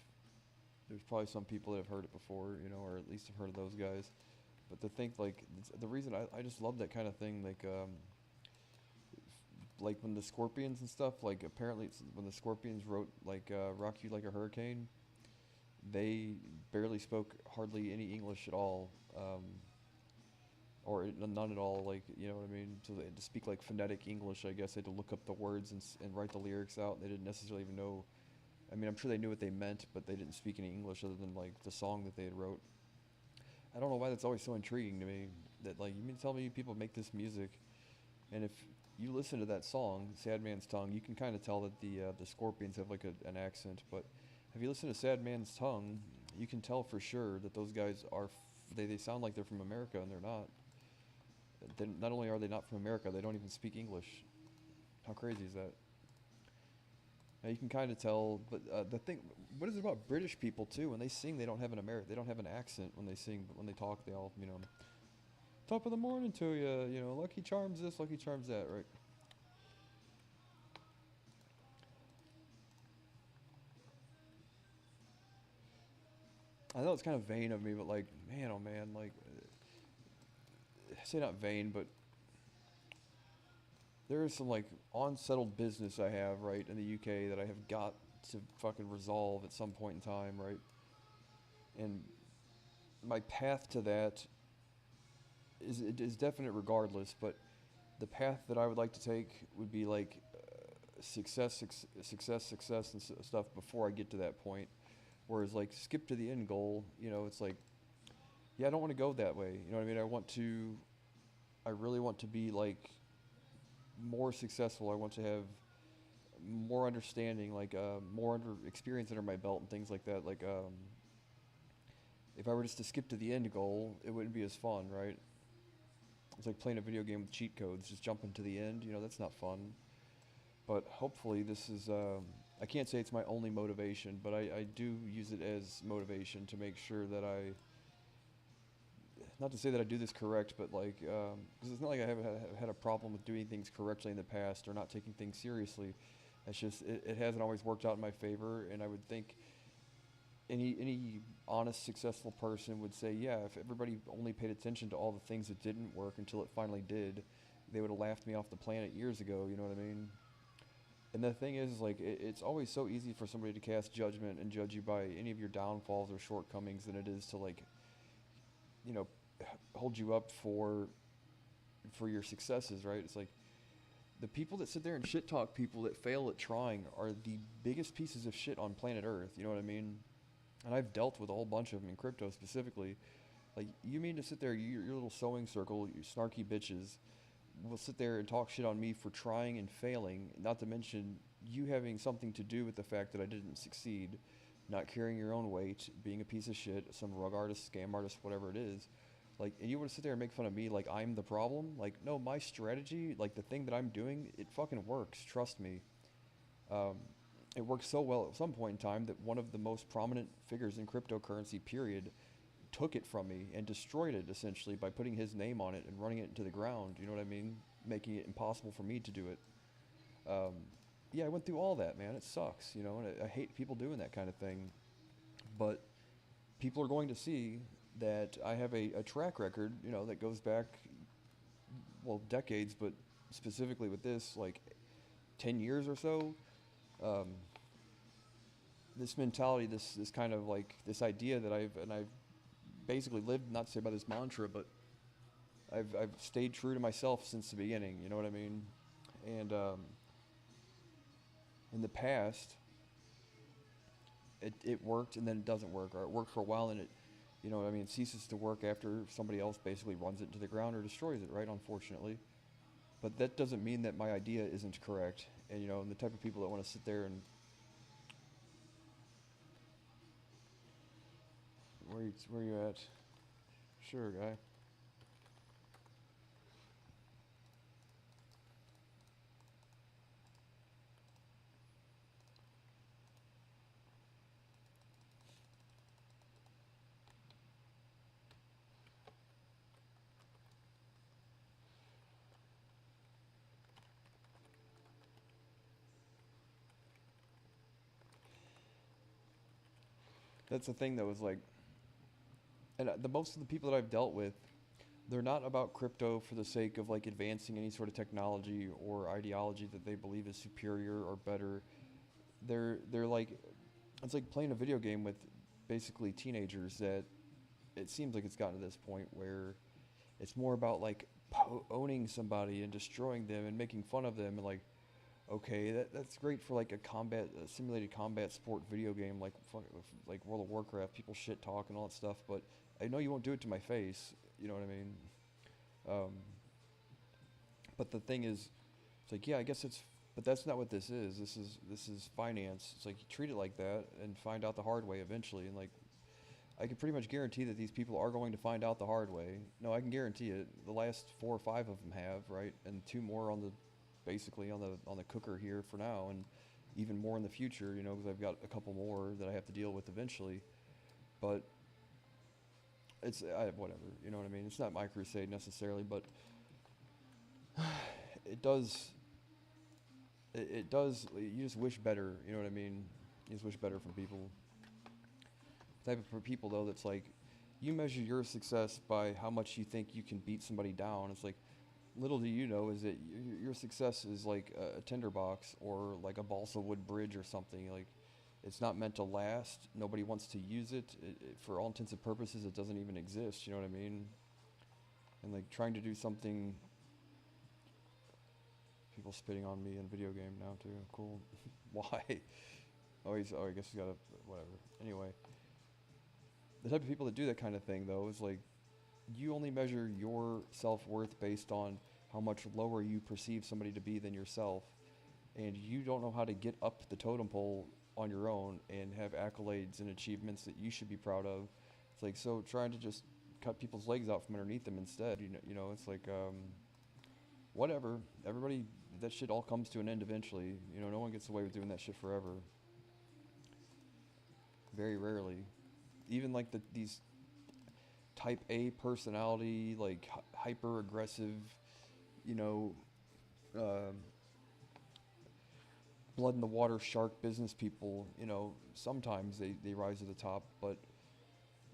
there's probably some people that have heard it before, or at least have heard of those guys. But to think like the reason I just love that kind of thing, like when the Scorpions and stuff, like apparently when the Scorpions wrote like "Rock You Like a Hurricane," they barely spoke hardly any English at all, or none at all. Like you know what I mean. So they had to speak like phonetic English. I guess they had to look up the words and write the lyrics out. They didn't necessarily even know. I mean, I'm sure they knew what they meant, but they didn't speak any English other than like the song that they had wrote. I don't know why that's always so intriguing to me. That like you mean to tell me people make this music, and if you listen to that song, "Sad Man's Tongue," you can kind of tell that the Scorpions have like an accent. But if you listen to "Sad Man's Tongue," you can tell for sure that those guys they sound like they're from America, and they're not. Not only are they not from America, they don't even speak English. How crazy is that? Now you can kind of tell, but the thing, what is it about British people too? When they sing, they don't have they don't have an accent when they sing, but when they talk, they all, top of the morning to you, Lucky Charms this, Lucky Charms that, right? I know it's kind of vain of me, but like, man, oh man, like, I say not vain, but there is some like unsettled business I have, right, in the UK that I have got to fucking resolve at some point in time, right? And my path to that is definite regardless, but the path that I would like to take would be like success, and stuff before I get to that point. Whereas like skip to the end goal, it's like, yeah, I don't want to go that way. You know what I mean? I really want to be like more successful. I want to have more understanding, like more experience under my belt and things like that. Like if I were just to skip to the end goal, it wouldn't be as fun, right? It's like playing a video game with cheat codes, just jumping to the end. That's not fun. But hopefully this is. I can't say it's my only motivation, but I do use it as motivation to make sure that not to say that I do this correct, but like, because it's not like I have had a problem with doing things correctly in the past or not taking things seriously. It's just it hasn't always worked out in my favor, and I would think any honest, successful person would say, yeah, if everybody only paid attention to all the things that didn't work until it finally did, they would have laughed me off the planet years ago. You know what I mean? And the thing is, like, it's always so easy for somebody to cast judgment and judge you by any of your downfalls or shortcomings than it is to like, you know, hold you up for your successes, right? It's like the people that sit there and shit talk people that fail at trying are the biggest pieces of shit on planet Earth. You know what I mean? And I've dealt with a whole bunch of them in crypto specifically. Like, you mean to sit there, your little sewing circle, you snarky bitches, will sit there and talk shit on me for trying and failing, not to mention you having something to do with the fact that I didn't succeed, not carrying your own weight, being a piece of shit, some rug artist, scam artist, whatever it is. Like, and you want to sit there and make fun of me like I'm the problem? Like, no, my strategy, like the thing that I'm doing, it fucking works. Trust me. It worked so well at some point in time that one of the most prominent figures in cryptocurrency, period, took it from me and destroyed it essentially by putting his name on it and running it into the ground. You know what I mean? Making it impossible for me to do it. Yeah, I went through all that, man. It sucks, and I hate people doing that kind of thing. But people are going to see that I have a track record, that goes back, well, decades, but specifically with this, like 10 years or so. This mentality, this kind of like this idea that I've basically lived, not to say by this mantra, but I've stayed true to myself since the beginning. You know what I mean? And in the past, it worked, and then it doesn't work, or it worked for a while, and it ceases to work after somebody else basically runs it into the ground or destroys it, right? Unfortunately. But that doesn't mean that my idea isn't correct. And, and the type of people that want to sit there and where are you at? Sure, guy. That's the thing, though, is like, and the most of the people that I've dealt with, they're not about crypto for the sake of like advancing any sort of technology or ideology that they believe is superior or better. They're like, it's like playing a video game with basically teenagers that it seems like it's gotten to this point where it's more about like owning somebody and destroying them and making fun of them and like, okay, that's great for like a simulated combat sport video game like World of Warcraft. People shit talk and all that stuff, but I know you won't do it to my face. You know what I mean? Um, but the thing is, it's like, yeah, I guess it's, but that's not what this is. This is finance. It's like you treat it like that and find out the hard way eventually. And like, I can pretty much guarantee that these people are going to find out the hard way. No, I can guarantee it. The last 4 or 5 of them have, right, and 2 more on the, basically on the cooker here for now, and even more in the future. You know, because I've got a couple more that I have to deal with eventually. But it's whatever. You know what I mean? It's not my crusade necessarily, but it does. It does. You just wish better. You know what I mean? You just wish better for people. The type of people though that's like, you measure your success by how much you think you can beat somebody down. It's like, little do you know is that your success is like a tinderbox or like a balsa wood bridge or something. Like, it's not meant to last. Nobody wants to use it. For all intents and purposes, it doesn't even exist. You know what I mean? And like trying to do something. People spitting on me in video game now too. Cool. Why? Oh, I guess he's got a whatever. Anyway, the type of people that do that kind of thing though is like, you only measure your self-worth based on how much lower you perceive somebody to be than yourself, and you don't know how to get up the totem pole on your own and have accolades and achievements that you should be proud of. It's like, so trying to just cut people's legs out from underneath them instead. You know, it's like, whatever. Everybody, that shit all comes to an end eventually. You know, no one gets away with doing that shit forever. Very rarely. Even like these type A personality, like hyper aggressive, you know, um blood in the water shark business people, you know, sometimes they rise to the top, but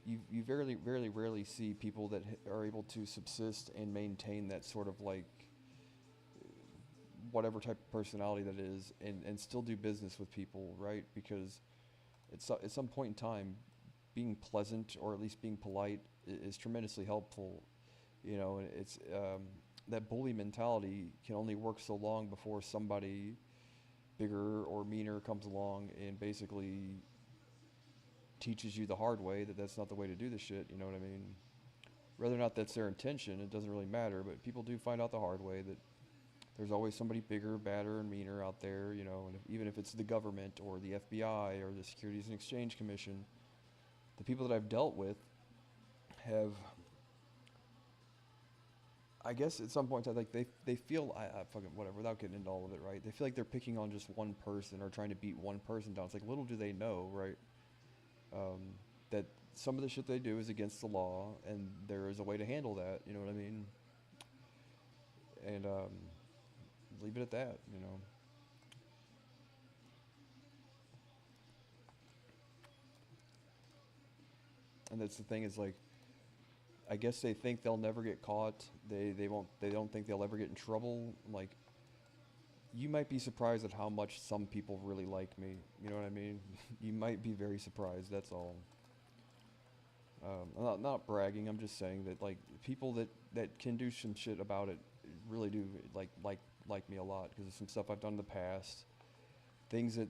you rarely see people that are able to subsist and maintain that sort of like whatever type of personality that is, and still do business with people, right? Because at some point in time, being pleasant or at least being polite is tremendously helpful. You know, and it's that bully mentality can only work so long before somebody bigger or meaner comes along and basically teaches you the hard way that that's not the way to do the shit. You know what I mean? Whether or not that's their intention, it doesn't really matter. But people do find out the hard way that there's always somebody bigger, badder, and meaner out there. You know, and even if it's the government or the FBI or the Securities and Exchange Commission, the people that I've dealt with have, I guess at some point, like they feel, I fucking whatever, without getting into all of it, right? They feel like they're picking on just one person or trying to beat one person down. It's like, little do they know, right? That some of the shit they do is against the law, and there is a way to handle that. You know what I mean? And leave it at that. You know. And that's the thing is like, I guess they think they'll never get caught. They don't think they'll ever get in trouble. Like, you might be surprised at how much some people really like me. You know what I mean? You might be very surprised. That's all. I'm not bragging. I'm just saying that like people that can do some shit about it really do like me a lot because of some stuff I've done in the past. Things that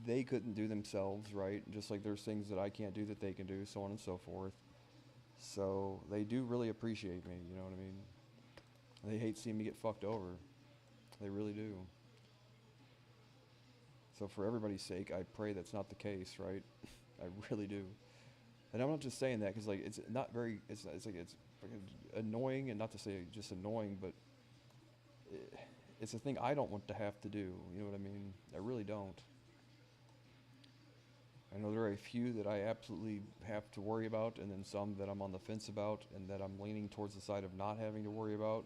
they couldn't do themselves, right? Just like there's things that I can't do that they can do, so on and so forth. So they do really appreciate me, you know what I mean? They hate seeing me get fucked over. They really do. So for everybody's sake, I pray that's not the case, right? I really do. And I'm not just saying that because like it's not very. It's like it's fucking annoying, and not to say just annoying, but it's a thing I don't want to have to do. You know what I mean? I really don't. I know there are a few that I absolutely have to worry about, and then some that I'm on the fence about, and that I'm leaning towards the side of not having to worry about.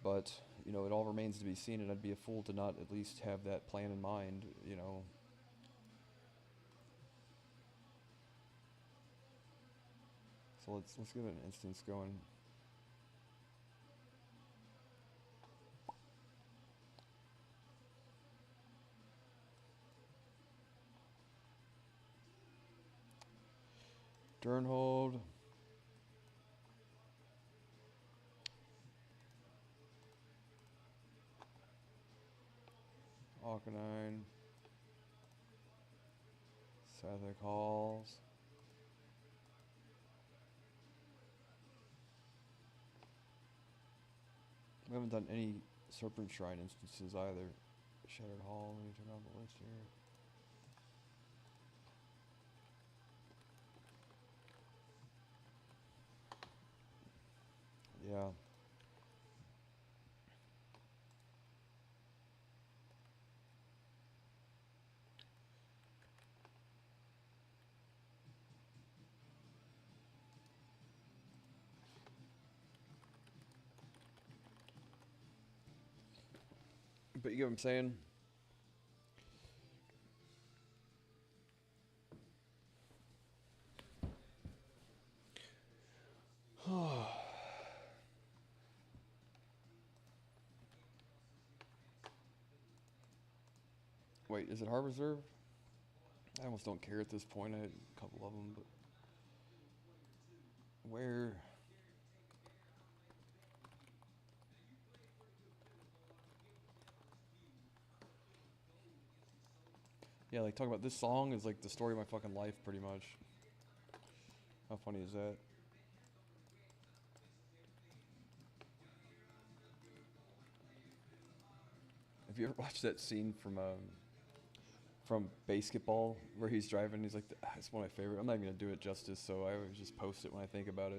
But, you know, it all remains to be seen, and I'd be a fool to not at least have that plan in mind, you know. So let's give it an instance going. Durnhold. Arcanine. Sathak Halls. We haven't done any Serpent Shrine instances either. Shattered Hall, let me turn on the list here. Yeah. But you get what I'm saying? Wait, is it Harbor Reserve? I almost don't care at this point. I had a couple of them, but where? Yeah, like talking about this song is like the story of my fucking life, pretty much. How funny is that? Have you ever watched that scene from Basketball where he's driving? He's like, it's one of my favorite. I'm not even gonna do it justice, so I always just post it when I think about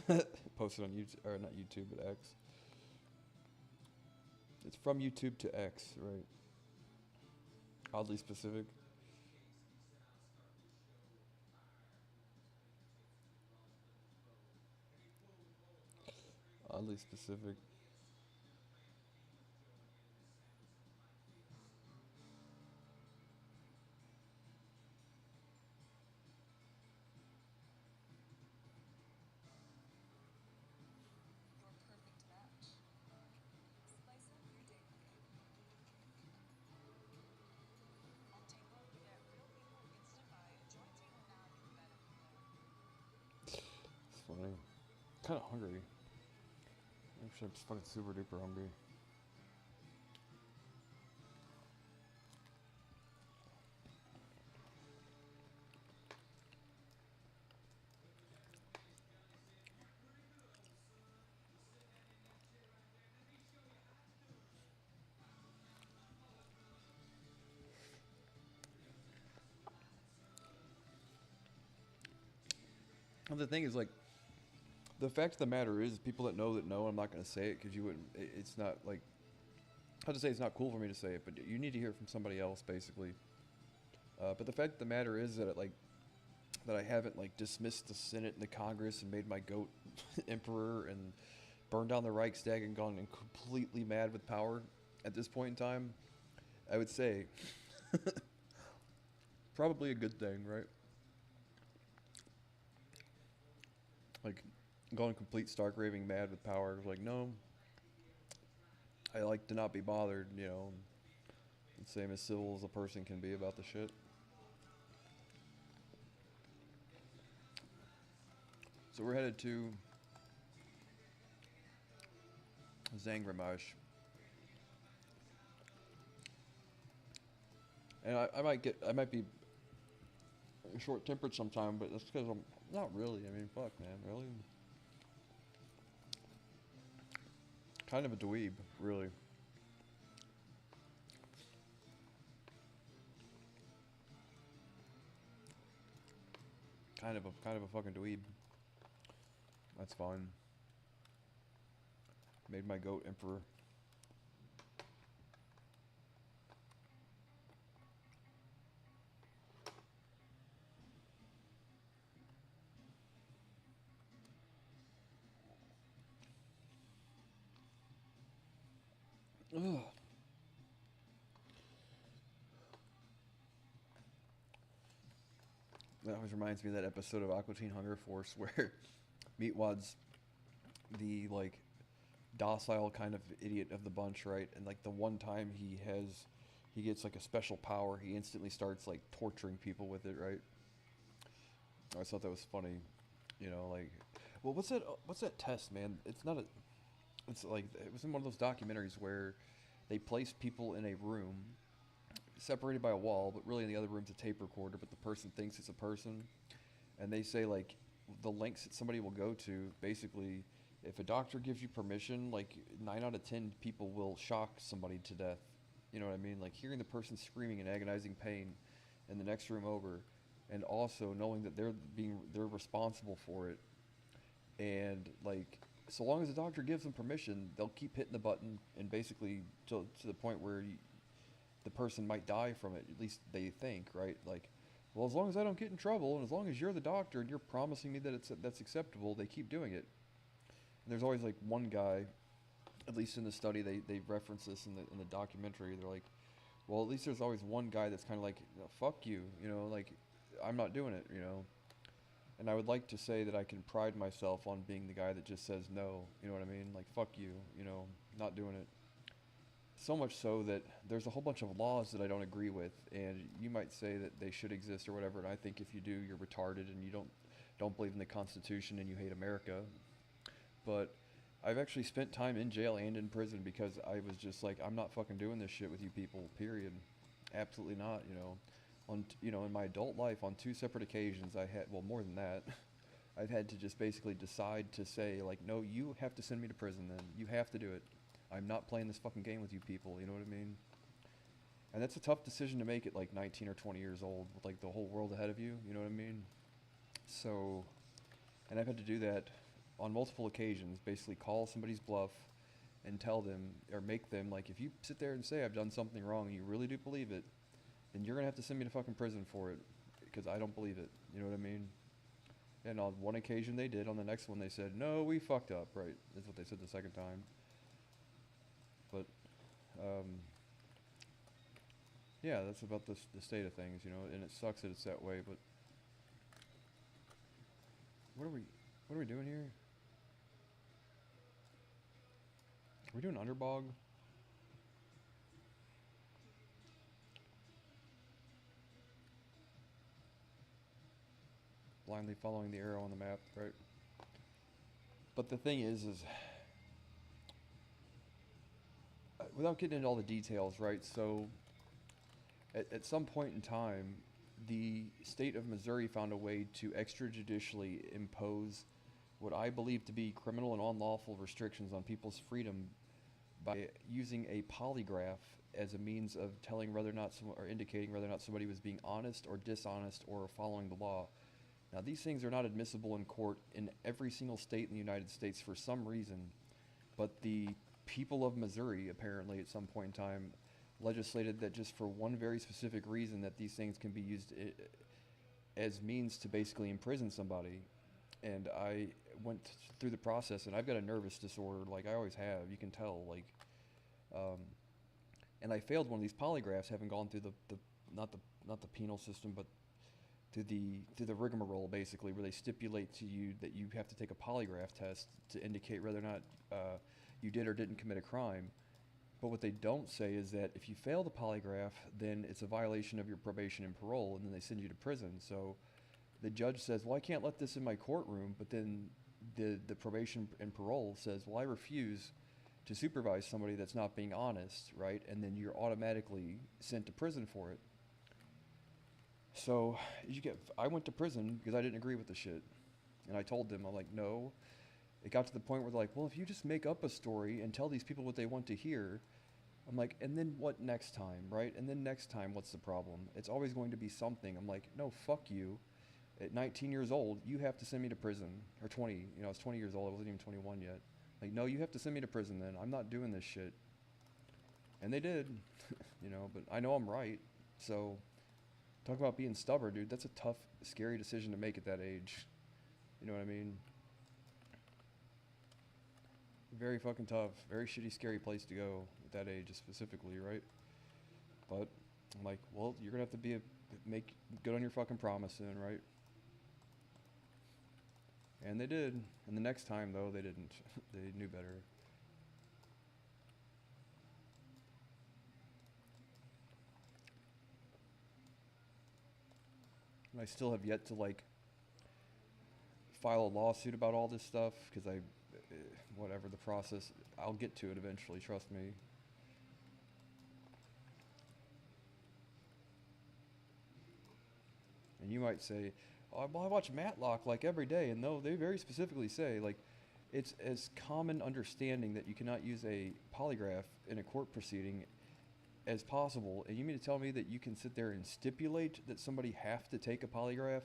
it. Post it on YouTube, or not YouTube, but X. It's from YouTube to X, right? Oddly specific. Oddly specific. It's funny. Kind of hungry. Actually, I'm just fucking super duper hungry. And the thing is, like, the fact of the matter is, people that know, I'm not going to say it because you wouldn't, it's not like, how to say it's not cool for me to say it, but you need to hear it from somebody else, basically. But the fact of the matter is that, that I haven't, like, dismissed the Senate and the Congress and made my goat emperor and burned down the Reichstag and gone and completely mad with power at this point in time, I would say, probably a good thing, right? Like, going complete stark raving mad with power. Like, no, I like to not be bothered, you know. The same as civil as a person can be about the shit. So we're headed to Zangramaj. And I might be short-tempered sometime, but that's because I'm not really. I mean, fuck, man, really. Kind of a dweeb, really. kind of a fucking dweeb. That's fine. Made my goat emperor. Ugh. That always reminds me of that episode of Aqua Teen Hunger Force where Meatwad's the like docile kind of idiot of the bunch, right? And like the one time he gets like a special power, he instantly starts like torturing people with it, right? I always thought that was funny, you know, like, well, what's that test, man? It's not a, it's like it was in one of those documentaries where they place people in a room separated by a wall, but really in the other room's a tape recorder, but the person thinks it's a person, and they say like the lengths that somebody will go to, basically, if a doctor gives you permission, like 9 out of 10 people will shock somebody to death. You know what I mean? Like hearing the person screaming in agonizing pain in the next room over, and also knowing that they're responsible for it, and like so long as the doctor gives them permission, they'll keep hitting the button, and basically to the point where the person might die from it. At least they think, right? Like, well, as long as I don't get in trouble, and as long as you're the doctor and you're promising me that that's acceptable, they keep doing it. And there's always like one guy, at least in the study, they reference this in the documentary. They're like, well, at least there's always one guy that's kind of like, fuck you, you know, like I'm not doing it, you know. And I would like to say that I can pride myself on being the guy that just says no, you know what I mean? Like, fuck you, you know, not doing it. So much so that there's a whole bunch of laws that I don't agree with, and you might say that they should exist or whatever, and I think if you do, you're retarded and you don't believe in the Constitution and you hate America. But I've actually spent time in jail and in prison because I was just like, I'm not fucking doing this shit with you people, period. Absolutely not, you know. In my adult life, on 2 separate occasions, I had, well, more than that, I've had to just basically decide to say, like, no, you have to send me to prison then. You have to do it. I'm not playing this fucking game with you people, you know what I mean? And that's a tough decision to make at like 19 or 20 years old with like the whole world ahead of you, you know what I mean? So, and I've had to do that on multiple occasions, basically call somebody's bluff and tell them or make them like, if you sit there and say I've done something wrong and you really do believe it, then you're gonna have to send me to fucking prison for it because I don't believe it, you know what I mean? And on one occasion they did, on the next one they said, no, we fucked up, right? That's what they said the second time. But, yeah, that's about the state of things, you know, and it sucks that it's that way, but what are we doing here? Are we doing Underbog? Blindly following the arrow on the map, right? But the thing is without getting into all the details, right? So, at some point in time, the state of Missouri found a way to extrajudicially impose what I believe to be criminal and unlawful restrictions on people's freedom by using a polygraph as a means of telling whether or not or indicating whether or not somebody was being honest or dishonest or following the law. Now, these things are not admissible in court in every single state in the United States for some reason, but the people of Missouri, apparently, at some point in time, legislated that just for one very specific reason that these things can be used as means to basically imprison somebody. And I went through the process, and I've got a nervous disorder, like I always have, you can tell, like, and I failed one of these polygraphs, having gone through the not the penal system, but through the rigmarole, basically, where they stipulate to you that you have to take a polygraph test to indicate whether or not you did or didn't commit a crime. But what they don't say is that if you fail the polygraph, then it's a violation of your probation and parole, and then they send you to prison. So the judge says, well, I can't let this in my courtroom, but then the probation and parole says, well, I refuse to supervise somebody that's not being honest, right? And then you're automatically sent to prison for it. So I went to prison because I didn't agree with the shit. And I told them, I'm like, no. It got to the point where they're like, well, if you just make up a story and tell these people what they want to hear, I'm like, and then what next time, right? And then next time, what's the problem? It's always going to be something. I'm like, no, fuck you. At 19 years old, you have to send me to prison. Or 20, you know, I was 20 years old. I wasn't even 21 yet. Like, no, you have to send me to prison then. I'm not doing this shit. And they did, you know, but I know I'm right. So, talk about being stubborn, dude. That's a tough, scary decision to make at that age. You know what I mean? Very fucking tough. Very shitty, scary place to go at that age, specifically, right? But I'm like, well, you're gonna have to make good on your fucking promise soon, right? And they did. And the next time, though, they didn't. They knew better. And I still have yet to, like, file a lawsuit about all this stuff, because whatever the process, I'll get to it eventually, trust me. And you might say, oh, well, I watch Matlock like every day, and no, they very specifically say, like, it's as common understanding that you cannot use a polygraph in a court proceeding as possible, and you mean to tell me that you can sit there and stipulate that somebody have to take a polygraph,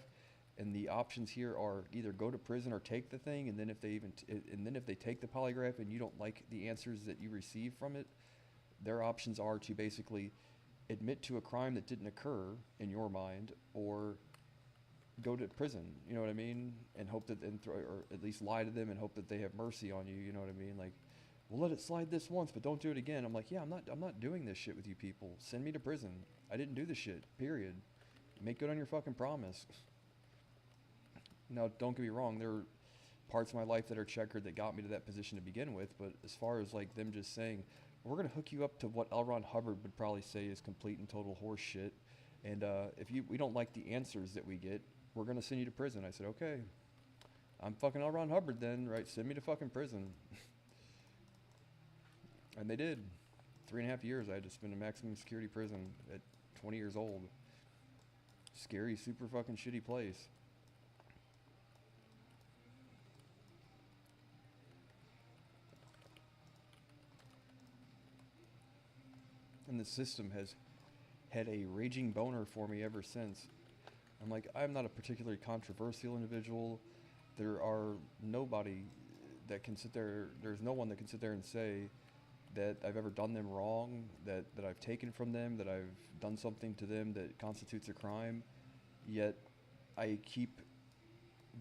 and the options here are either go to prison or take the thing, and then if they take the polygraph and you don't like the answers that you receive from it, their options are to basically admit to a crime that didn't occur in your mind, or go to prison, you know what I mean, and hope that, or at least lie to them and hope that they have mercy on you, you know what I mean, like, we'll let it slide this once, but don't do it again. I'm like, yeah, I'm not doing this shit with you people. Send me to prison. I didn't do this shit, period. Make good on your fucking promise. Now, don't get me wrong, there are parts of my life that are checkered that got me to that position to begin with, but as far as, like, them just saying, we're going to hook you up to what L. Ron Hubbard would probably say is complete and total horse shit, and if we don't like the answers that we get, we're going to send you to prison. I said, okay, I'm fucking L. Ron Hubbard then, right? Send me to fucking prison. And they did. 3.5 years I had to spend in maximum security prison at 20 years old. Scary, super fucking shitty place. And the system has had a raging boner for me ever since. I'm like, I'm not a particularly controversial individual. There's no one that can sit there and say that I've ever done them wrong, that I've taken from them, that I've done something to them that constitutes a crime, yet I keep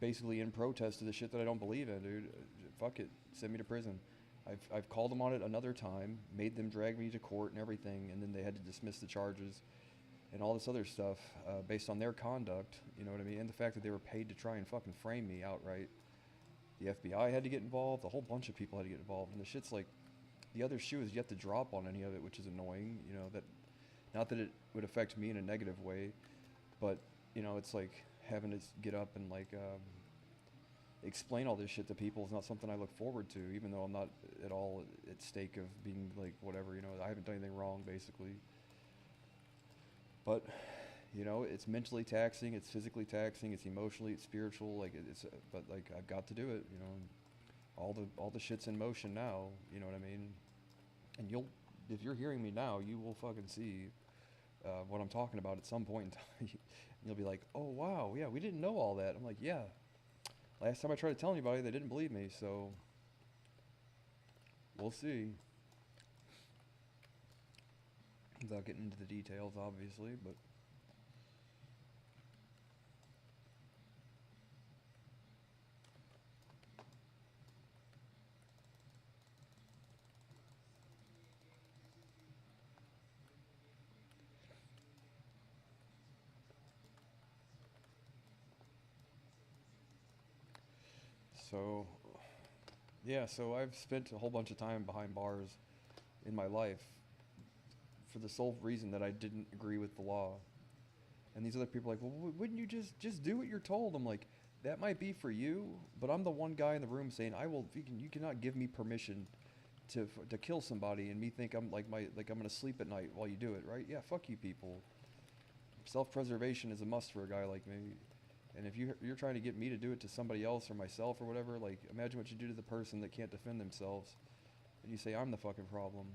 basically in protest to the shit that I don't believe in, dude. Fuck it, send me to prison. I've called them on it another time, made them drag me to court and everything, and then they had to dismiss the charges and all this other stuff based on their conduct, you know what I mean, and the fact that they were paid to try and fucking frame me outright. The FBI had to get involved, a whole bunch of people had to get involved, and the shit's like, the other shoe is yet to drop on any of it, which is annoying, you know, that, not that it would affect me in a negative way, but, you know, it's like having to get up and, like, explain all this shit to people is not something I look forward to, even though I'm not at all at stake of being, like, whatever, you know, I haven't done anything wrong, basically. But, you know, it's mentally taxing, it's physically taxing, it's emotionally, it's spiritual, like, but, like, I've got to do it, you know, all the shit's in motion now, you know what I mean? And if you're hearing me now, you will fucking see what I'm talking about at some point in time. You'll be like, oh wow, yeah, we didn't know all that. I'm like, yeah. Last time I tried to tell anybody, they didn't believe me, so we'll see. Without getting into the details, obviously, but so yeah, so I've spent a whole bunch of time behind bars in my life for the sole reason that I didn't agree with the law. And these other people are like, well, wouldn't you just do what you're told? I'm like, that might be for you, but I'm the one guy in the room saying, you cannot give me permission to kill somebody and me think I'm I'm gonna sleep at night while you do it, right? Yeah, fuck you people. Self-preservation is a must for a guy like me. And if you're trying to get me to do it to somebody else or myself or whatever, like, imagine what you do to the person that can't defend themselves. And you say, I'm the fucking problem.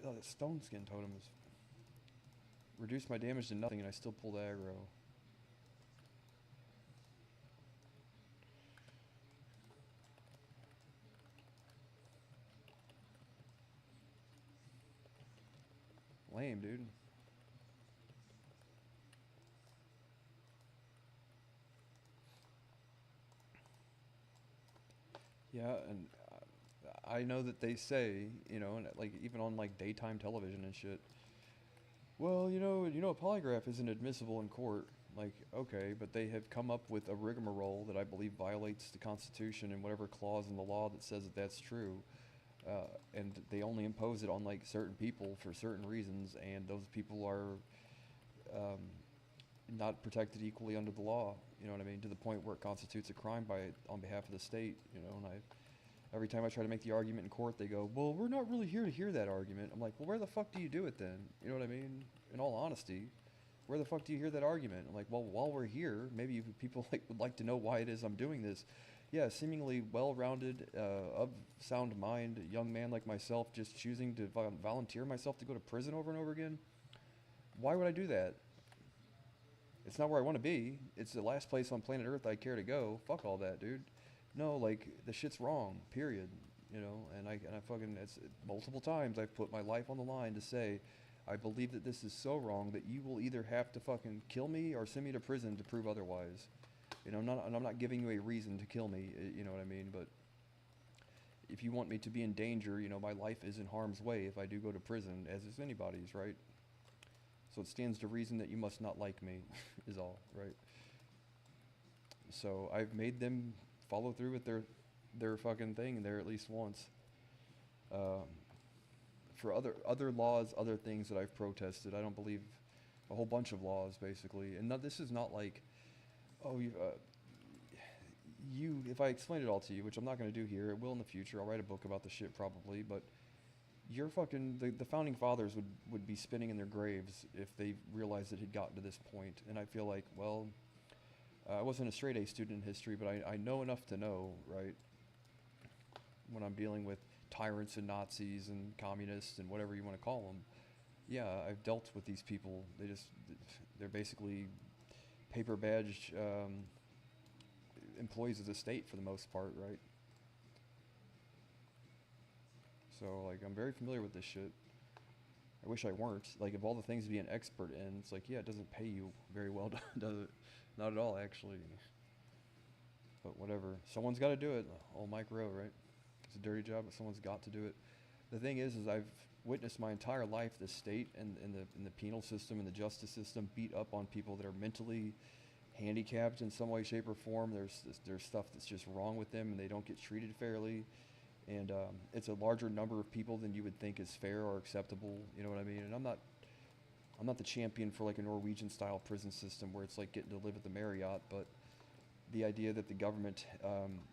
Oh, the stone skin totem is... Reduce my damage to nothing and I still pulled aggro. Lame, dude. Yeah, and I know that they say, you know, and like even on like daytime television and shit. Well, a polygraph isn't admissible in court. Like, okay, but they have come up with a rigmarole that I believe violates the Constitution and whatever clause in the law that says that that's true. And they only impose it on like certain people for certain reasons, and those people are um, not protected equally under the law. You know what I mean? To the point where it constitutes a crime on behalf of the state. You know, and every time I try to make the argument in court, they go, "Well, we're not really here to hear that argument." I'm like, "Well, where the fuck do you do it then?" You know what I mean? In all honesty, where the fuck do you hear that argument? I'm like, "Well, while we're here, maybe you people would like to know why it is I'm doing this." Yeah, seemingly well-rounded, of sound mind, young man like myself, just choosing to volunteer myself to go to prison over and over again. Why would I do that? It's not where I want to be. It's the last place on planet Earth I care to go. Fuck all that, dude. No, like the shit's wrong. Period. You know, and I fucking it's multiple times I've put my life on the line to say I believe that this is so wrong that you will either have to fucking kill me or send me to prison to prove otherwise. You know, I'm not giving you a reason to kill me. You know what I mean? But if you want me to be in danger, you know, my life is in harm's way if I do go to prison, as is anybody's, right? So it stands to reason that you must not like me, is all, right? So I've made them follow through with their fucking thing there at least once. Um, for other laws, other things that I've protested, I don't believe a whole bunch of laws basically. And this is not like, oh, if I explain it all to you, which I'm not going to do here, it will in the future. I'll write a book about the shit probably, but you're fucking the founding fathers would be spinning in their graves if they realized it had gotten to this point. And I feel like, well, I wasn't a straight A student in history, but I know enough to know, right? When I'm dealing with tyrants and Nazis and communists and whatever you want to call them, yeah, I've dealt with these people. They're basically paper badge employees of the state for the most part, right? So like I'm very familiar with this shit. I wish I weren't. Like of all the things to be an expert in, it's like, yeah, it doesn't pay you very well, does it? Not at all, actually. But whatever. Someone's got to do it. Old Mike Rowe, right? It's a dirty job, but someone's got to do it. The thing is I've witnessed my entire life the state and in the penal system and the justice system beat up on people that are mentally handicapped in some way, shape, or form. There's stuff that's just wrong with them, and they don't get treated fairly. And it's a larger number of people than you would think is fair or acceptable. You know what I mean? And I'm not the champion for like a Norwegian style prison system where it's like getting to live at the Marriott, but the idea that the government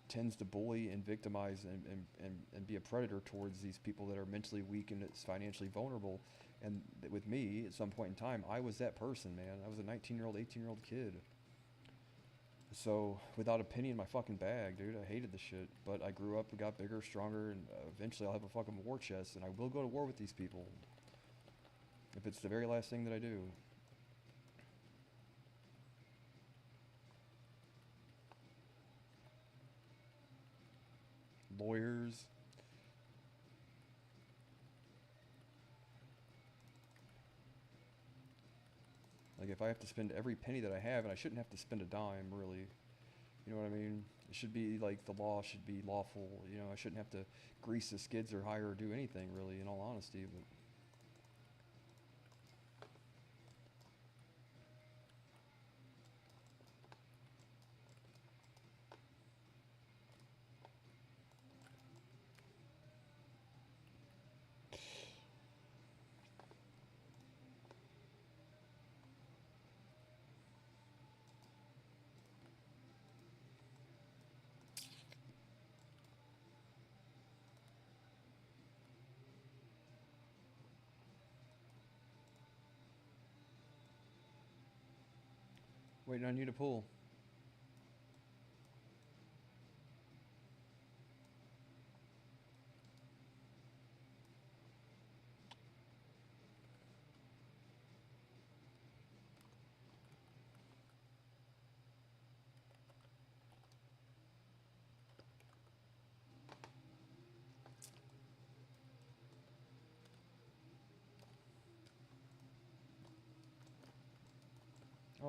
tends to bully and victimize and be a predator towards these people that are mentally weak and it's financially vulnerable. And with me, at some point in time, I was that person, man. I was a 19-year-old, 18-year-old kid. So without a penny in my fucking bag, dude, I hated the shit. But I grew up and got bigger, stronger, and eventually I'll have a fucking war chest, and I will go to war with these people if it's the very last thing that I do. Lawyers. Like if I have to spend every penny that I have, and I shouldn't have to spend a dime, really. You know what I mean? It should be like the law should be lawful. You know, I shouldn't have to grease the skids or hire or do anything, really, in all honesty. But waiting on you to pull.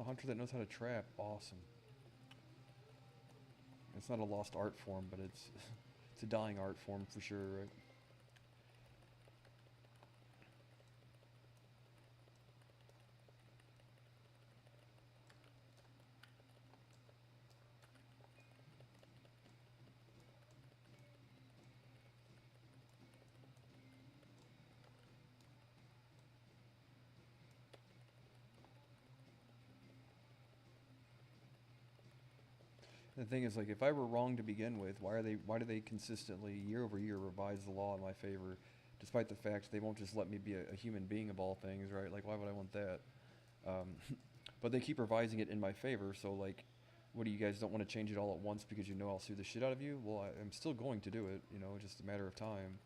Oh, a hunter that knows how to trap. Awesome. It's not a lost art form, but it's it's a dying art form for sure, right? The thing is, like, if I were wrong to begin with, why do they consistently, year over year, revise the law in my favor, despite the fact they won't just let me be a human being of all things, right? Like, why would I want that? Um, but they keep revising it in my favor, so, like, what do you guys don't want to change it all at once because you know I'll sue the shit out of you? Well, I'm still going to do it, you know, just a matter of time.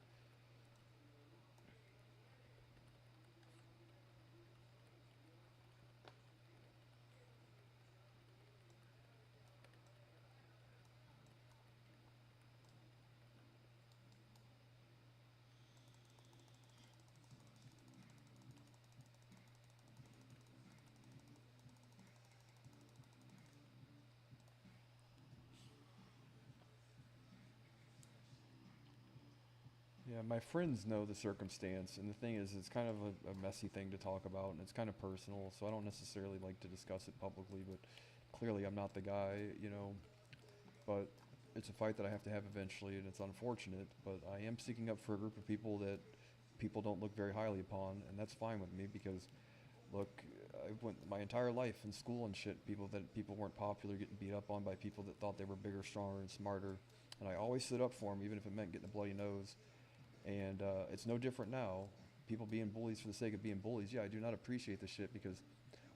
Yeah, my friends know the circumstance, and the thing is, it's kind of a messy thing to talk about, and it's kind of personal, so I don't necessarily like to discuss it publicly, but clearly I'm not the guy, you know, but it's a fight that I have to have eventually, and it's unfortunate, but I am sticking up for a group of people that people don't look very highly upon, and that's fine with me because, look, I went my entire life in school and shit, people weren't popular, getting beat up on by people that thought they were bigger, stronger, and smarter, and I always stood up for them, even if it meant getting a bloody nose. And it's no different now. People being bullies for the sake of being bullies. Yeah, I do not appreciate this shit because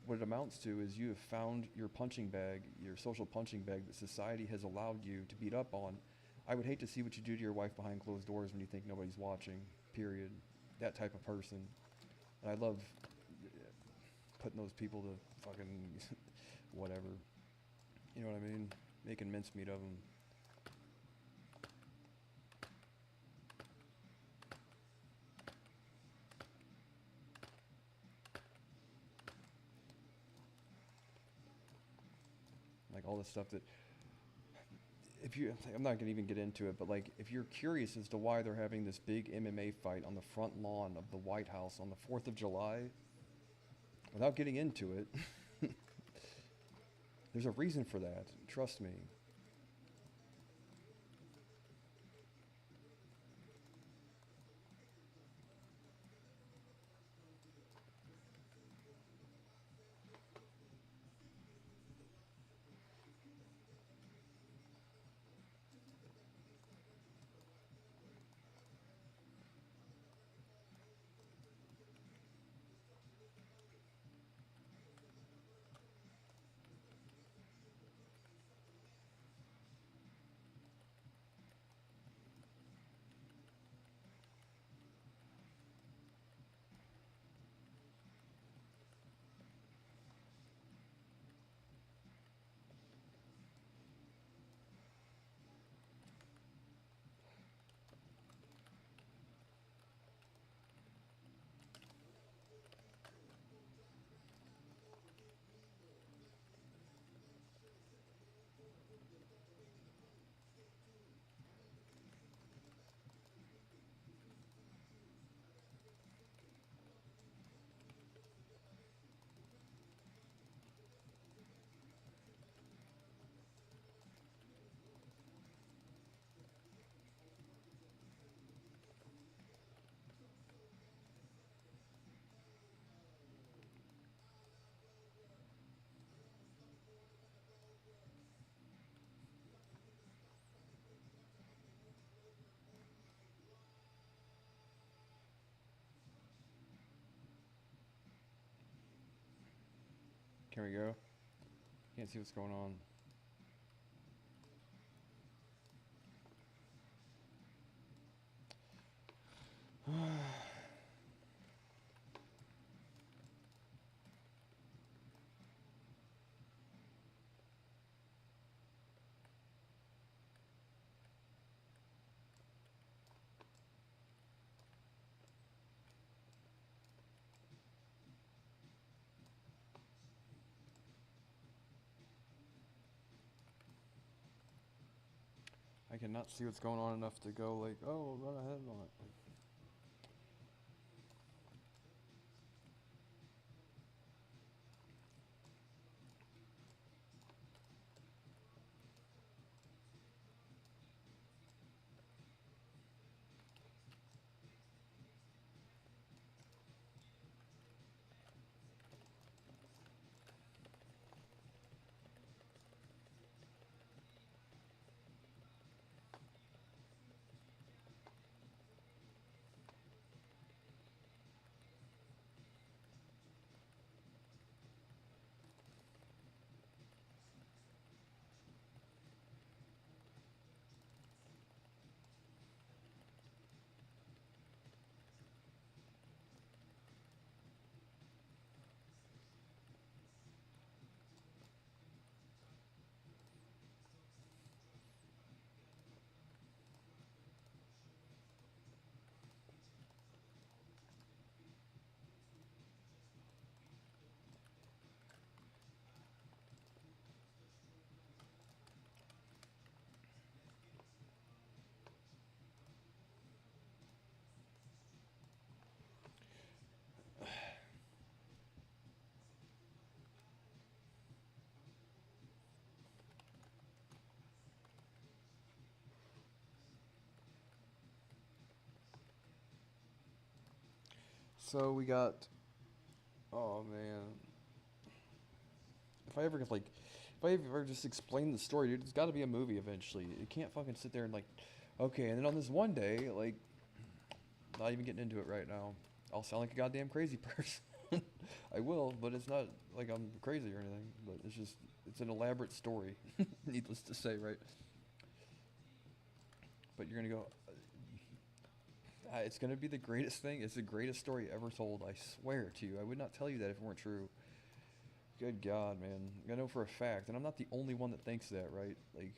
what it amounts to is you have found your punching bag, your social punching bag that society has allowed you to beat up on. I would hate to see what you do to your wife behind closed doors when you think nobody's watching, period. That type of person. And I love putting those people to fucking whatever. You know what I mean? Making mincemeat of them. Like all the stuff that if you, I'm not gonna even get into it, but like if you're curious as to why they're having this big MMA fight on the front lawn of the White House on the 4th of July, without getting into it, there's a reason for that. Trust me. Can we go? Can't see what's going on. I cannot see what's going on enough to go like, oh, run ahead on it. So we got, oh man, if I ever could, like, if I ever just explain the story, dude, it's got to be a movie eventually. You can't fucking sit there and like, okay, and then on this one day, like, not even getting into it right now. I'll sound like a goddamn crazy person. I will, but it's not like I'm crazy or anything. But it's just, it's an elaborate story, needless to say, right? But you're gonna go, it's gonna be the greatest thing. It's the greatest story ever told. I swear to you. I would not tell you that if it weren't true. Good God, man. I know for a fact, and I'm not the only one that thinks that, right? Like,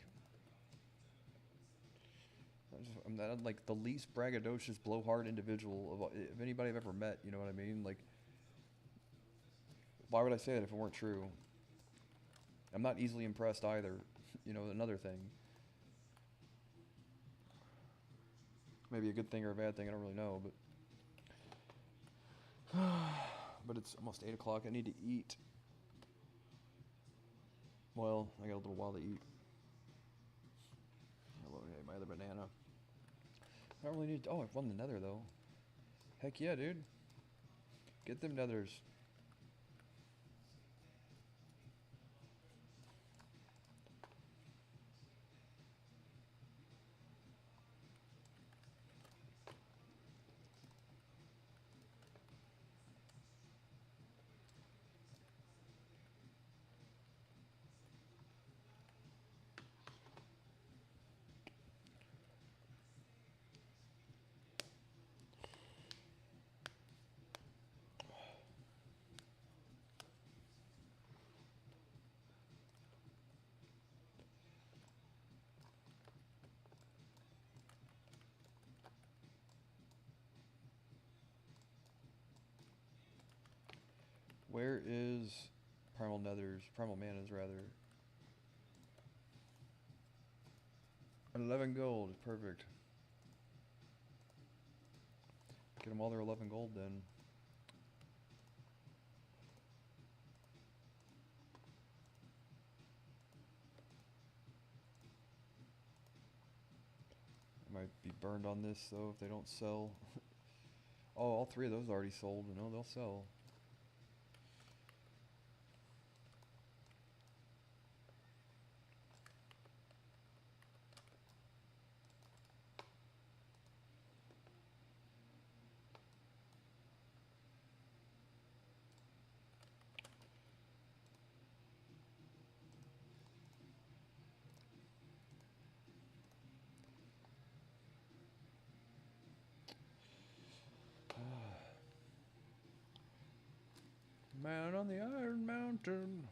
I'm not like the least braggadocious, blowhard individual of anybody I've ever met. You know what I mean? Like, why would I say that if it weren't true? I'm not easily impressed either. You know, another thing. Maybe a good thing or a bad thing. I don't really know, but but it's almost 8 o'clock. I need to eat. Well, I got a little while to eat. Okay, my other banana. I don't really need. Oh, I've won the nether though. Heck yeah, dude. Get them nethers. Where is primal nethers? Primal manas rather. 11 gold. Perfect. Get them all their 11 gold then. I might be burned on this though if they don't sell. Oh, all three of those already sold. No, they'll sell. Man on the Iron Mountain.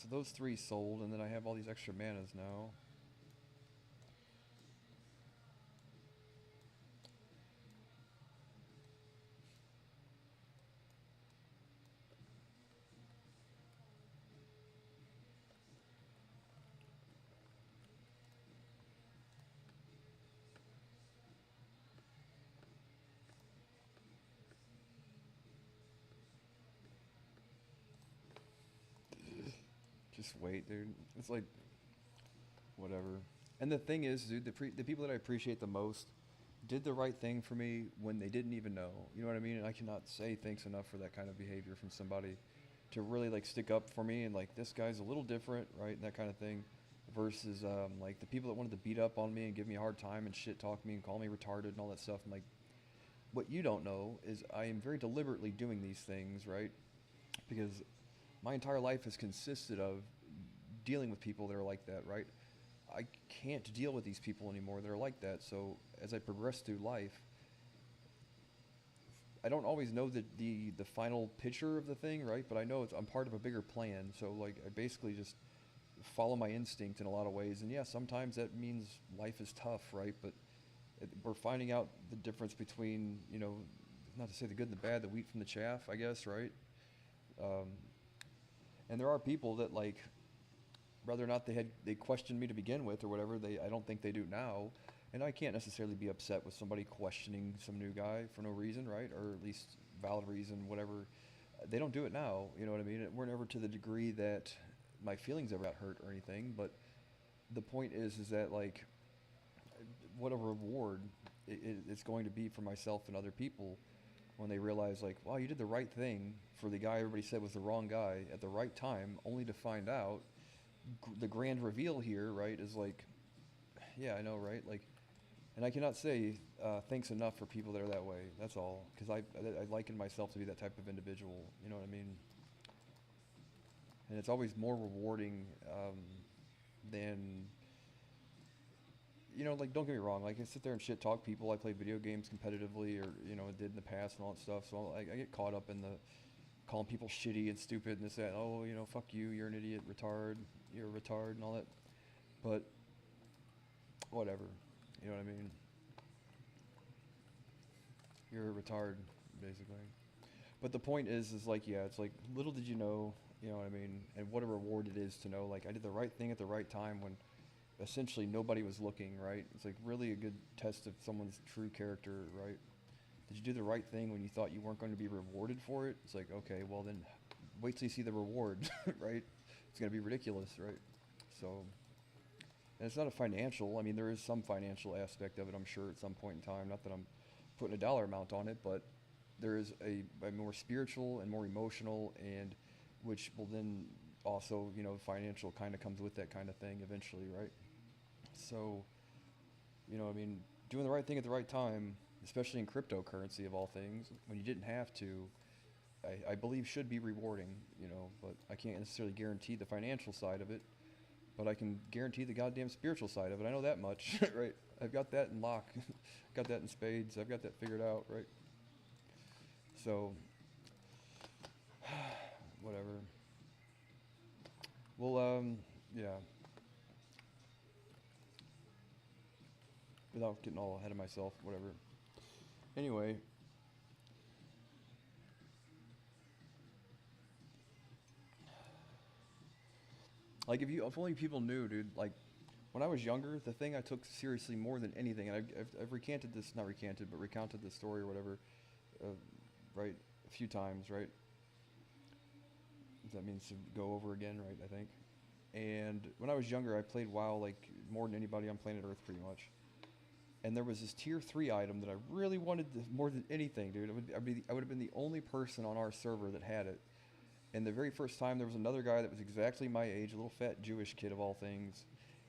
So those three sold, and then I have all these extra manas now. Just wait, dude. It's like, whatever. And the thing is, dude, the people that I appreciate the most did the right thing for me when they didn't even know. You know what I mean? And I cannot say thanks enough for that kind of behavior from somebody to really like stick up for me and like this guy's a little different, right? And that kind of thing. Versus like the people that wanted to beat up on me and give me a hard time and shit talk me and call me retarded and all that stuff. I'm like, what you don't know is I am very deliberately doing these things, right? Because my entire life has consisted of dealing with people that are like that, right? I can't deal with these people anymore that are like that. So as I progress through life, I don't always know the final picture of the thing, right? But I know I'm part of a bigger plan. So like I basically just follow my instinct in a lot of ways. And yeah, sometimes that means life is tough, right? But we're finding out the difference between, you know, not to say the good and the bad, the wheat from the chaff, I guess, right? Um, and there are people that like, whether or not they questioned me to begin with or whatever, I don't think they do now. And I can't necessarily be upset with somebody questioning some new guy for no reason, right? Or at least valid reason, whatever. They don't do it now, you know what I mean? We're never to the degree that my feelings ever got hurt or anything, but the point is that like, what a reward it's going to be for myself and other people when they realize like, wow, you did the right thing for the guy everybody said was the wrong guy at the right time, only to find out the grand reveal here, right, is like, yeah, I know, right? Like, and I cannot say thanks enough for people that are that way. That's all, because I liken myself to be that type of individual. You know what I mean? And it's always more rewarding than, you know, like, don't get me wrong. Like, I sit there and shit talk people. I play video games competitively, or you know, did in the past and all that stuff. So I get caught up in the calling people shitty and stupid and this that. Oh, you know, fuck you. You're an idiot, retard. You're a retard and all that. But whatever. You know what I mean? You're a retard, basically. But the point is like, yeah, it's like, little did you know, you know what I mean? And what a reward it is to know, like, I did the right thing at the right time when essentially nobody was looking, right? It's like really a good test of someone's true character, right? Did you do the right thing when you thought you weren't going to be rewarded for it? It's like, okay, well then wait till you see the reward, right? It's going to be ridiculous, right? So, and it's not a financial, I mean, there is some financial aspect of it, I'm sure, at some point in time. Not that I'm putting a dollar amount on it, but there is a more spiritual and more emotional, and which will then also, you know, financial kind of comes with that kind of thing eventually, right? So, you know, I mean, doing the right thing at the right time, especially in cryptocurrency of all things, when you didn't have to, I believe should be rewarding, you know, but I can't necessarily guarantee the financial side of it, but I can guarantee the goddamn spiritual side of it. I know that much, right? I've got that in lock, got that in spades, I've got that figured out, right? So, whatever. Well, yeah. Without getting all ahead of myself, whatever. Anyway, like if only people knew, dude. Like when I was younger, the thing I took seriously more than anything, and I've recanted this, not recanted, but recounted this story or whatever, uh, right, a few times, right? That means to go over again, right? I think. And when I was younger, I played WoW like more than anybody on planet Earth, pretty much. And there was this tier 3 item that I really wanted more than anything, dude. I would have been the only person on our server that had it. And the very first time, there was another guy that was exactly my age, a little fat Jewish kid of all things.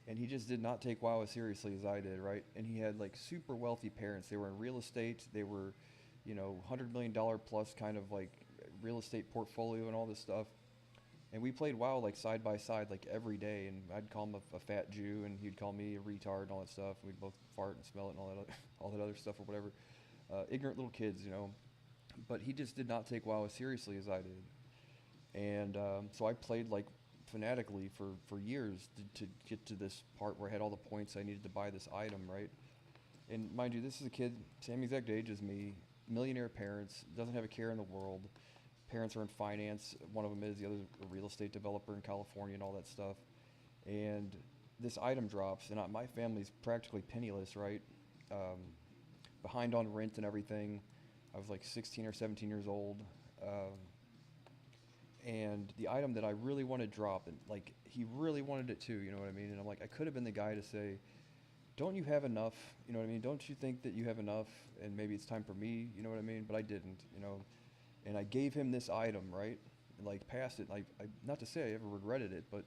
And he just did not take WoW as seriously as I did, right? And he had like super wealthy parents. They were in real estate. They were, you know, $100 million plus kind of like real estate portfolio and all this stuff. And we played WoW like side by side like every day, and I'd call him a fat Jew, and he'd call me a retard and all that stuff. And we'd both fart and smell it and all that all that other stuff or whatever. Ignorant little kids, you know. But he just did not take WoW as seriously as I did. And so I played like fanatically for years to get to this part where I had all the points I needed to buy this item, right? And mind you, this is a kid, same exact age as me, millionaire parents, doesn't have a care in the world. Parents are in finance. One of them is, the other a real estate developer in California and all that stuff. And this item drops, and my family's practically penniless, right? Um, Behind on rent and everything. I was like 16 or 17 years old. And the item that I really wanted dropped, and like he really wanted it too, you know what I mean? And I'm like, I could have been the guy to say, don't you have enough? You know what I mean? Don't you think that you have enough and maybe it's time for me? You know what I mean? But I didn't, you know. And I gave him this item, right? And like passed it. Like, not to say I ever regretted it, but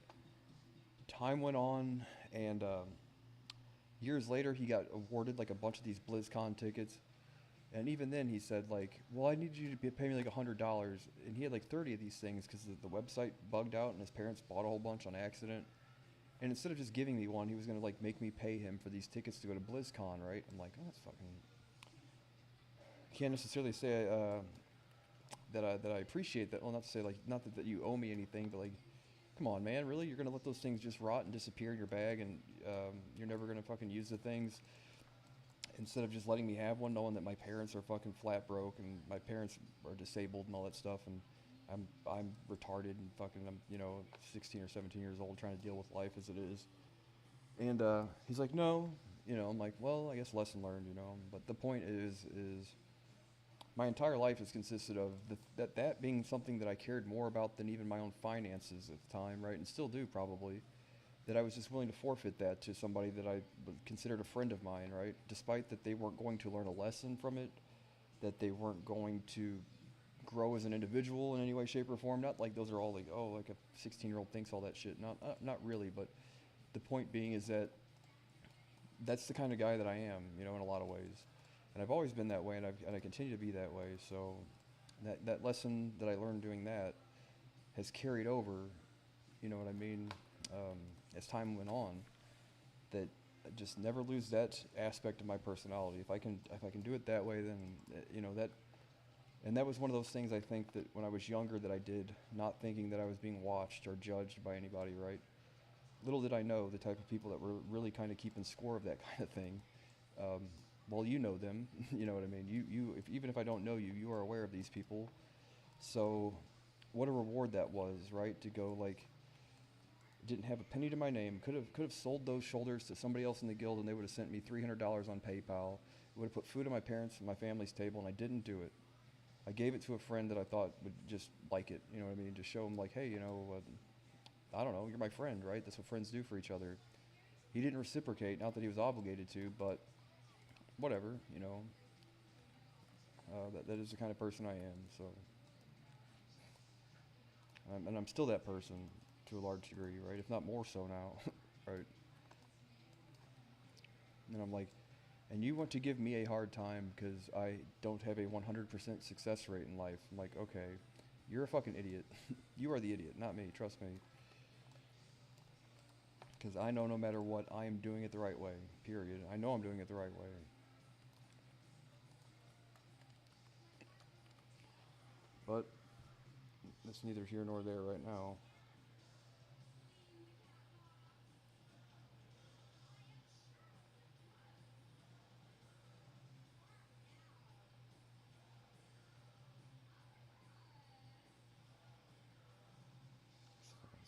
time went on, and years later he got awarded like a bunch of these BlizzCon tickets. And even then he said like, well, I need you to pay me like $100. And he had like 30 of these things because the website bugged out and his parents bought a whole bunch on accident. And instead of just giving me one, he was gonna like make me pay him for these tickets to go to BlizzCon, right? I'm like, oh, that's fucking. Can't necessarily say that I appreciate that. Well, not to say like, not that you owe me anything, but like, come on, man, really? You're gonna let those things just rot and disappear in your bag, and you're never gonna fucking use the things? Instead of just letting me have one, knowing that my parents are fucking flat broke and my parents are disabled and all that stuff, and I'm retarded and fucking I'm 16 or 17 years old trying to deal with life as it is. And he's like, no, I'm like, well, I guess lesson learned, But the point is my entire life has consisted of that being something that I cared more about than even my own finances at the time, right? And still do probably. That I was just willing to forfeit that to somebody that I considered a friend of mine, right? Despite that they weren't going to learn a lesson from it, that they weren't going to grow as an individual in any way, shape, or form. Not like those are all like, oh, like a 16-year-old thinks all that shit. Not really, but the point being is that that's the kind of guy that I am, in a lot of ways. And I've always been that way, and I continue to be that way. So that lesson that I learned doing that has carried over, you know what I mean, as time went on, that I just never lose that aspect of my personality. If I can do it that way, then that. And that was one of those things I think that when I was younger that I did, not thinking that I was being watched or judged by anybody, right? Little did I know the type of people that were really kind of keeping score of that kind of thing. Well, you know them, you know what I mean? Even if I don't know you, you are aware of these people. So what a reward that was, right? To go like, didn't have a penny to my name, could have sold those shoulders to somebody else in the guild and they would have sent me $300 on PayPal. It would have put food on my parents and my family's table, and I didn't do it. I gave it to a friend that I thought would just like it, you know what I mean? Just show him like, hey, I don't know, you're my friend, right? That's what friends do for each other. He didn't reciprocate, not that he was obligated to, but whatever, that is the kind of person I am, so. And I'm still that person to a large degree, right? If not more so now, right? And I'm like, and you want to give me a hard time because I don't have a 100% success rate in life. I'm like, okay, you're a fucking idiot. You are the idiot, not me, trust me. Because I know no matter what, I am doing it the right way, period. I know I'm doing it the right way. But that's neither here nor there right now.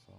So.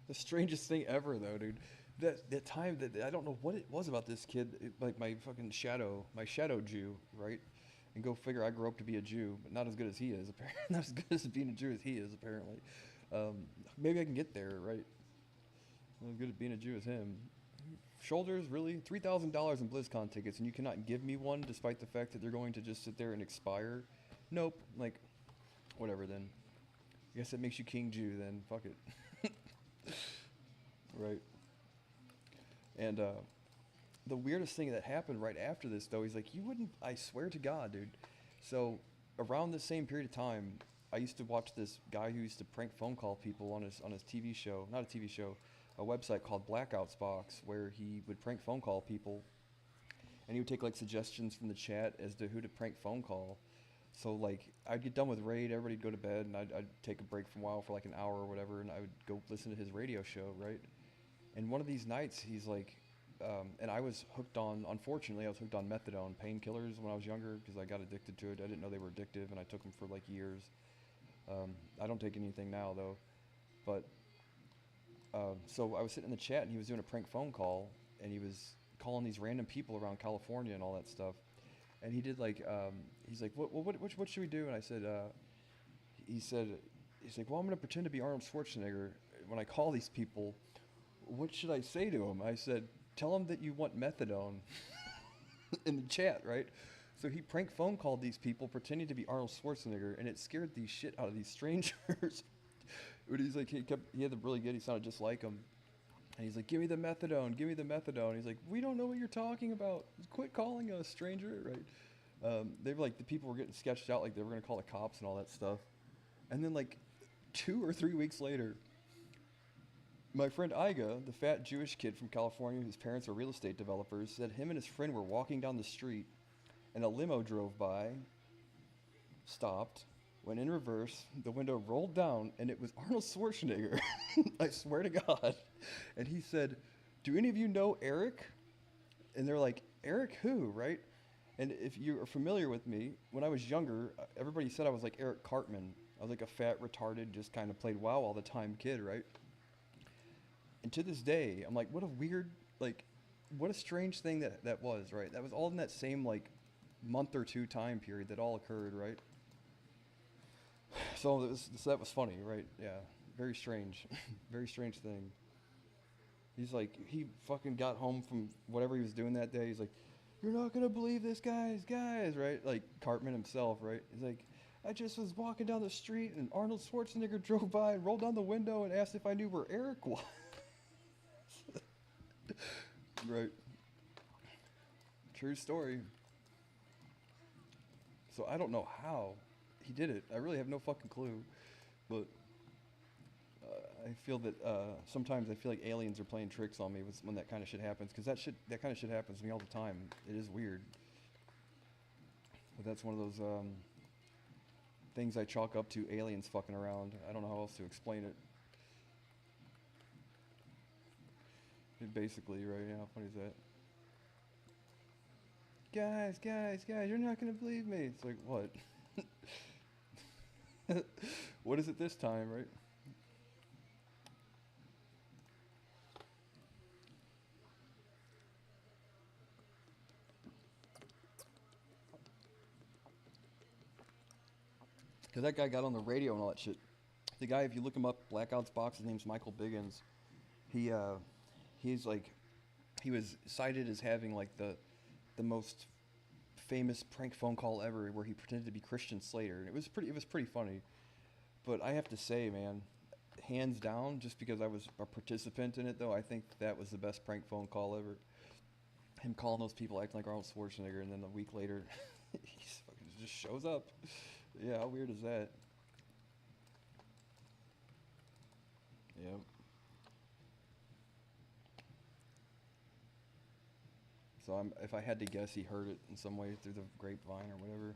The strangest thing ever, though, dude. That time that I don't know what it was about this kid, like my fucking my shadow Jew, right? And go figure, I grew up to be a Jew, but not as good as he is. Apparently, not as good as being a Jew as he is, apparently. Um, Maybe I can get there, right? I'm good at being a Jew as him. Shoulders, really? $3,000 in BlizzCon tickets, and you cannot give me one despite the fact that they're going to just sit there and expire? Nope. Like, whatever then. I guess that makes you King Jew then. Fuck it. Right. And the weirdest thing that happened right after this, though, he's like, you wouldn't, I swear to God, dude. So, around the same period of time, I used to watch this guy who used to prank phone call people on his TV show, not a TV show, a website called Blackouts Box, where he would prank phone call people, and he would take like suggestions from the chat as to who to prank phone call. So like I'd get done with raid, everybody'd go to bed, and I'd take a break from WoW for like an hour or whatever, and I would go listen to his radio show, right? And one of these nights, he's like, and I was hooked on, unfortunately, I was hooked on methadone painkillers when I was younger because I got addicted to it. I didn't know they were addictive, and I took them for like years. I don't take anything now though, but so I was sitting in the chat, and he was doing a prank phone call, and he was calling these random people around California and all that stuff. And he did like, he's like, what should we do? And I said, he said, he's like, well, I'm gonna pretend to be Arnold Schwarzenegger when I call these people. What should I say to him? I said, tell him that you want methadone in the chat, right? So he prank phone called these people pretending to be Arnold Schwarzenegger, and it scared the shit out of these strangers. But he's like, he had the really good, he sounded just like him. And he's like, give me the methadone, give me the methadone. He's like, we don't know what you're talking about. Quit calling us, stranger, right? They were like, the people were getting sketched out like they were going to call the cops and all that stuff. And then like 2 or 3 weeks later, my friend Iga, the fat Jewish kid from California whose parents are real estate developers, said him and his friend were walking down the street, and a limo drove by, stopped, went in reverse, the window rolled down, and it was Arnold Schwarzenegger. I swear to God. And he said, do any of you know Eric? And they're like, Eric who, right? And if you are familiar with me, when I was younger, everybody said I was like Eric Cartman. I was like a fat, retarded, just kind of played WoW all the time kid, right? And to this day, I'm like, what a weird, like, what a strange thing that was, right? That was all in that same, like, month or two time period that all occurred, right? So that was funny, right? Yeah, very strange. Very strange thing. He's like, he fucking got home from whatever he was doing that day. He's like, you're not going to believe this, guys, right? Like, Cartman himself, right? He's like, I just was walking down the street, and Arnold Schwarzenegger drove by and rolled down the window and asked if I knew where Eric was. Right. True story. So I don't know how he did it. I really have no fucking clue. But I feel that sometimes I feel like aliens are playing tricks on me when that kind of shit happens. Because that kind of shit happens to me all the time. It is weird. But that's one of those things I chalk up to aliens fucking around. I don't know how else to explain it. Basically, right? Yeah, how funny is that? Guys, you're not gonna believe me. It's like, what? What is it this time, right? Because that guy got on the radio and all that shit. The guy, if you look him up, Blackouts Box, his name's Michael Biggins. He's like, he was cited as having like the most famous prank phone call ever, where he pretended to be Christian Slater. And it was pretty funny. But I have to say, man, hands down, just because I was a participant in it, though, I think that was the best prank phone call ever. Him calling those people acting like Arnold Schwarzenegger, and then a week later, he just shows up. Yeah, how weird is that? Yep. So if I had to guess, he heard it in some way through the grapevine or whatever.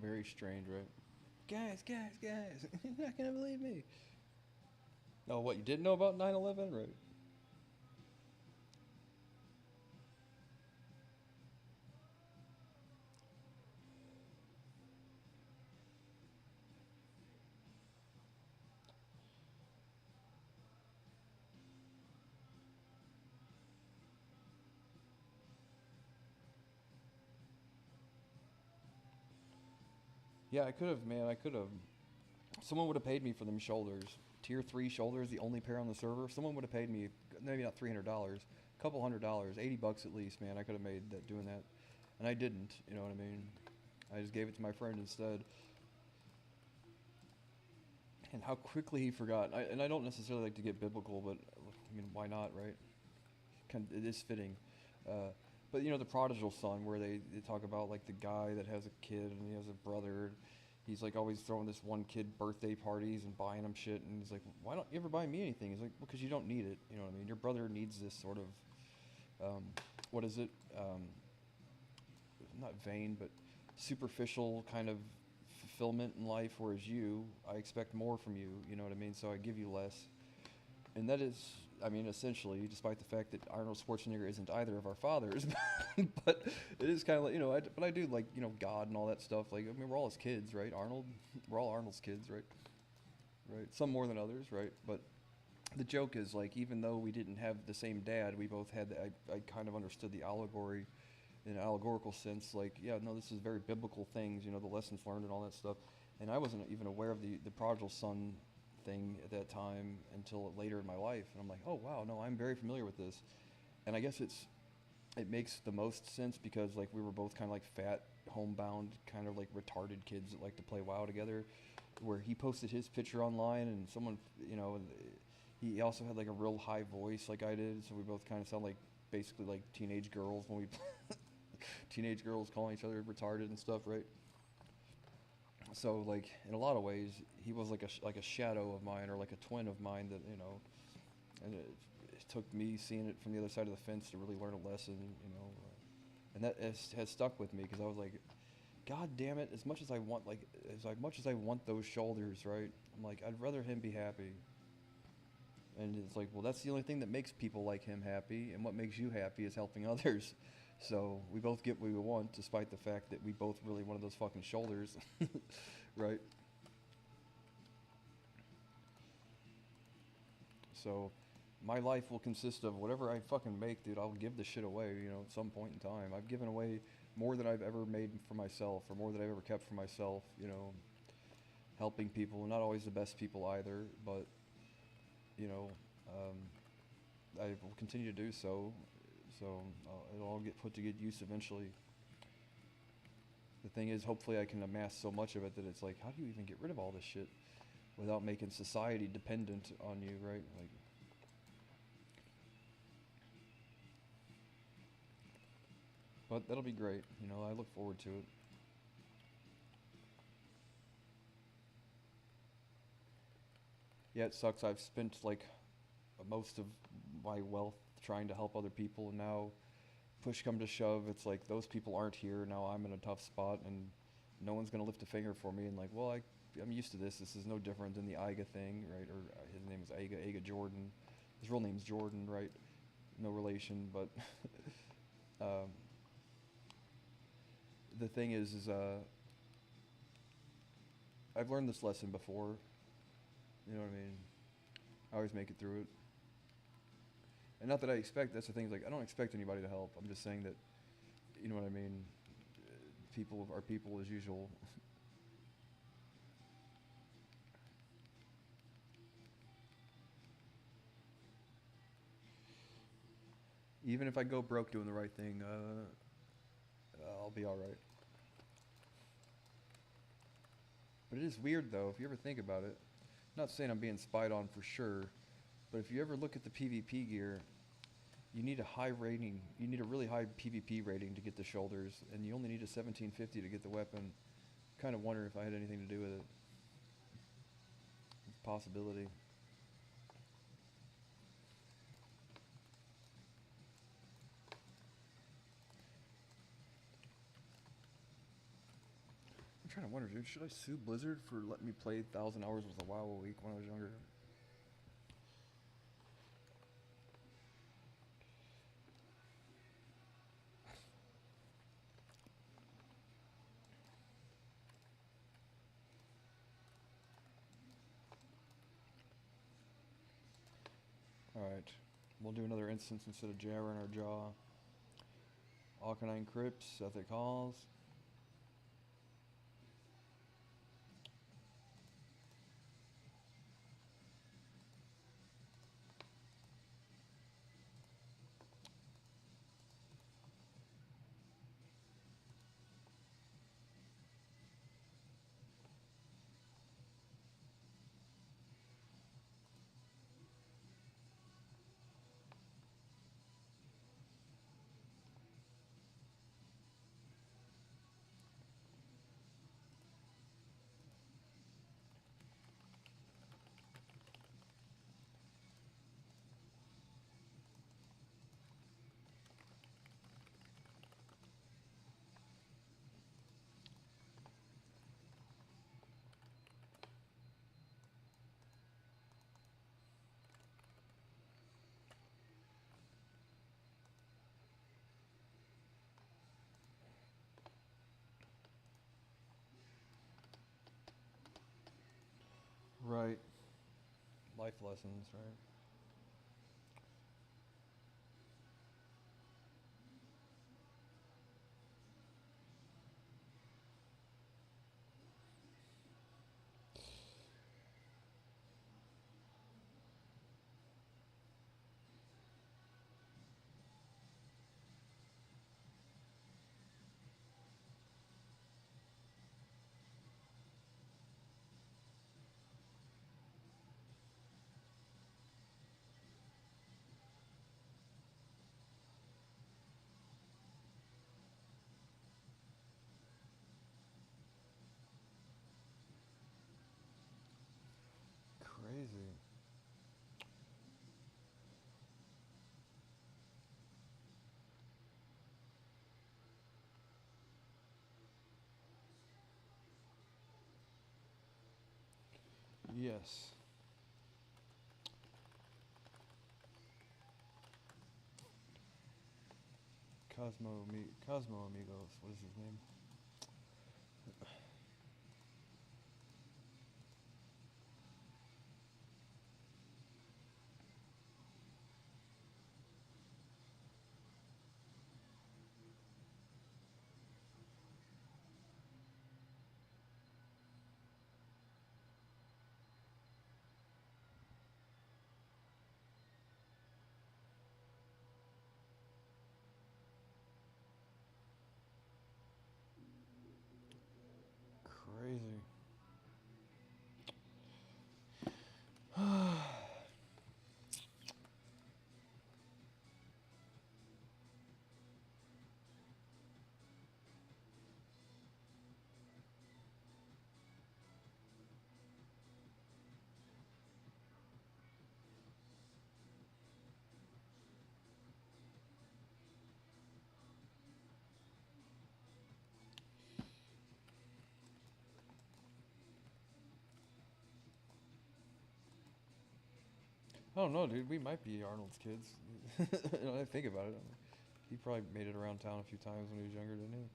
Very strange, right? Guys, you're not gonna believe me. Oh, what, you didn't know about 9/11? Right. Yeah, I could have, man. I could have. Someone would have paid me for them shoulders. Tier 3 shoulders, the only pair on the server. Someone would have paid me, maybe not $300, a couple $100, $80 at least, man. I could have made that doing that. And I didn't, you know what I mean? I just gave it to my friend instead. And how quickly he forgot. And I don't necessarily like to get biblical, but I mean, why not, right? It is fitting. But you know, the prodigal son, where they talk about like the guy that has a kid and he has a brother. He's like always throwing this one kid birthday parties and buying him shit. And he's like, why don't you ever buy me anything? He's like, well, because you don't need it. You know what I mean? Your brother needs this sort of, what is it? Not vain, but superficial kind of fulfillment in life, whereas you, I expect more from you, you know what I mean? So I give you less. And that is, I mean, essentially, despite the fact that Arnold Schwarzenegger isn't either of our fathers, but it is kind of like, you know, but I do like, you know, God and all that stuff. Like, I mean, we're all his kids, right? We're all Arnold's kids, right? Right? Some more than others, right? But the joke is, like, even though we didn't have the same dad, we both had, I kind of understood the allegory in an allegorical sense. Like, yeah, no, this is very biblical things, you know, the lessons learned and all that stuff. And I wasn't even aware of the prodigal son thing at that time until later in my life. And I'm like, oh, wow, no, I'm very familiar with this. And I guess it makes the most sense because, like, we were both kind of like fat, homebound, kind of like retarded kids that like to play WoW together, where he posted his picture online and someone, you know, he also had like a real high voice like I did. So we both kind of sound like basically like teenage girls when we teenage girls calling each other retarded and stuff, right? So, like, in a lot of ways, he was like a shadow of mine, or like a twin of mine that, you know, and it took me seeing it from the other side of the fence to really learn a lesson, you know, and that has stuck with me because I was like, God damn it, as much as I want, like, as much as I want those shoulders, right? I'm like, I'd rather him be happy. And it's like, well, that's the only thing that makes people like him happy, and what makes you happy is helping others. So we both get what we want, despite the fact that we both really wanted those fucking shoulders, right? So my life will consist of whatever I fucking make, dude. I'll give this shit away, you know, at some point in time. I've given away more than I've ever made for myself, or more than I've ever kept for myself, you know, helping people, not always the best people either, but, you know, I will continue to do so. So it'll all get put to good use eventually. The thing is, hopefully I can amass so much of it that it's like, how do you even get rid of all this shit without making society dependent on you, right? Like, but that'll be great. You know, I look forward to it. Yeah, it sucks. I've spent like most of my wealth trying to help other people, and now push come to shove, it's like those people aren't here. Now I'm in a tough spot, and no one's gonna lift a finger for me. And like, well, I'm used to this. This is no different than the Iga thing, right? Or his name is Iga Jordan. His real name's Jordan, right? No relation, but um, the thing is I've learned this lesson before. You know what I mean? I always make it through it. And not that I expect, that's the thing, is like, I don't expect anybody to help. I'm just saying that, you know what I mean? People are people as usual. Even if I go broke doing the right thing, I'll be alright. But it is weird, though, if you ever think about it. I'm not saying I'm being spied on for sure, but if you ever look at the PvP gear, you need a high rating. You need a really high PvP rating to get the shoulders, and you only need a 1750 to get the weapon. Kind of wonder if I had anything to do with it. It's a possibility. I'm trying to wonder, dude, should I sue Blizzard for letting me play 1,000 hours worth of WoW a week when I was younger? Alright, we'll do another instance instead of jabbering our jaw. Arcanine Crypts, Ethic Halls. life lessons, right? Crazy. Yes. Cosmo Amigos. What is his name? Crazy. I don't know, dude. We might be Arnold's kids. You know, I think about it. He probably made it around town a few times when he was younger, didn't he?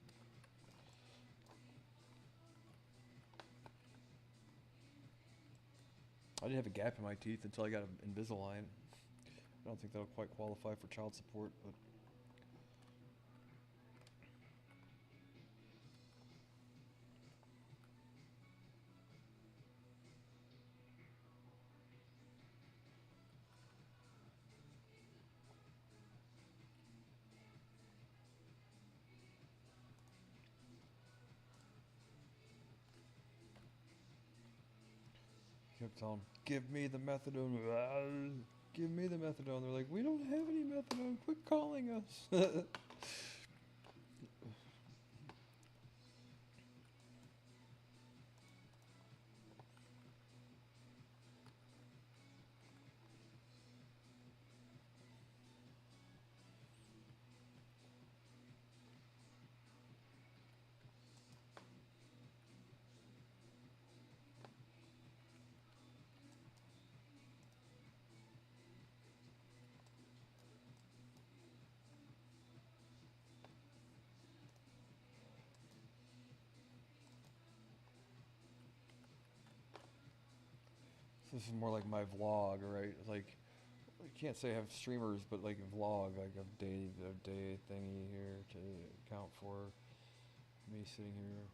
I didn't have a gap in my teeth until I got an Invisalign. I don't think that'll quite qualify for child support, but kept telling him, "Give me the methadone." Give me the methadone. They're like, "We don't have any methadone. Quit calling us." This is more like my vlog, right? Like, I can't say I have streamers, but like a vlog, like a day thingy here to account for me sitting here.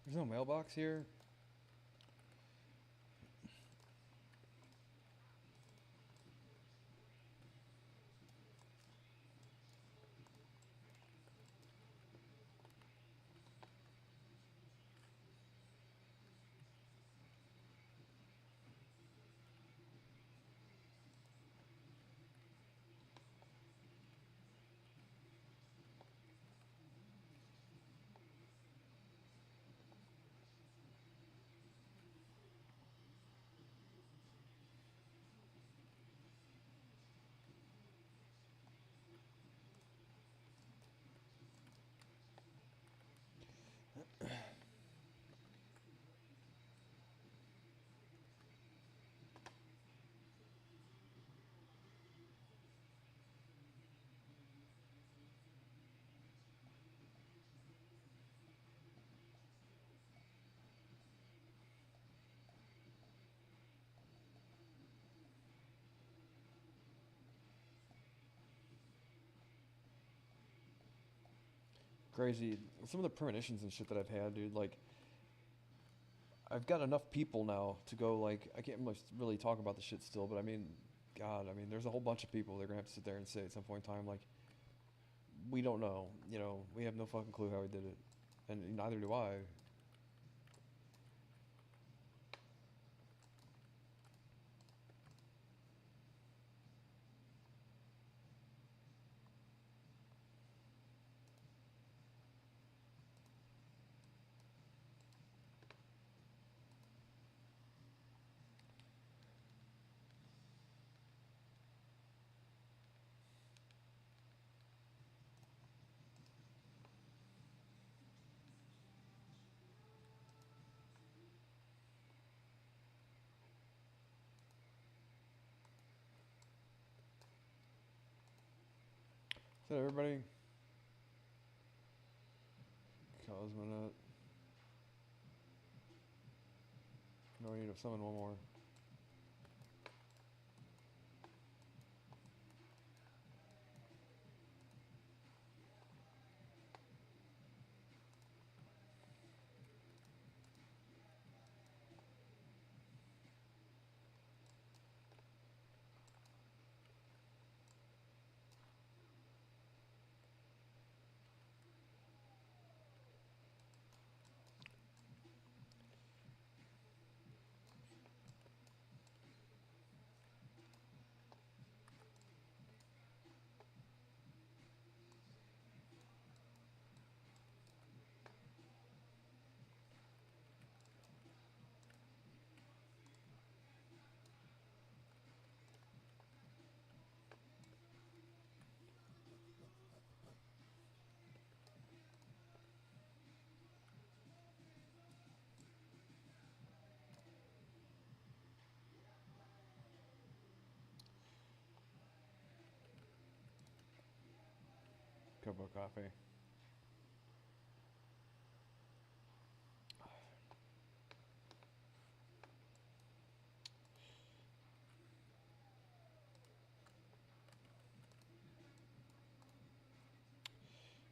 There's no mailbox here. crazy. Some of the premonitions and shit that I've had, dude. Like, I've got enough people now to go. Like, I can't really talk about the shit still, but I mean, God, I mean, there's a whole bunch of people they're gonna have to sit there and say at some point in time, like, we don't know. You know, we have no fucking clue how we did it, and neither do I. Is that everybody? Cosmonaut. No, we need to summon one more. Cup of coffee.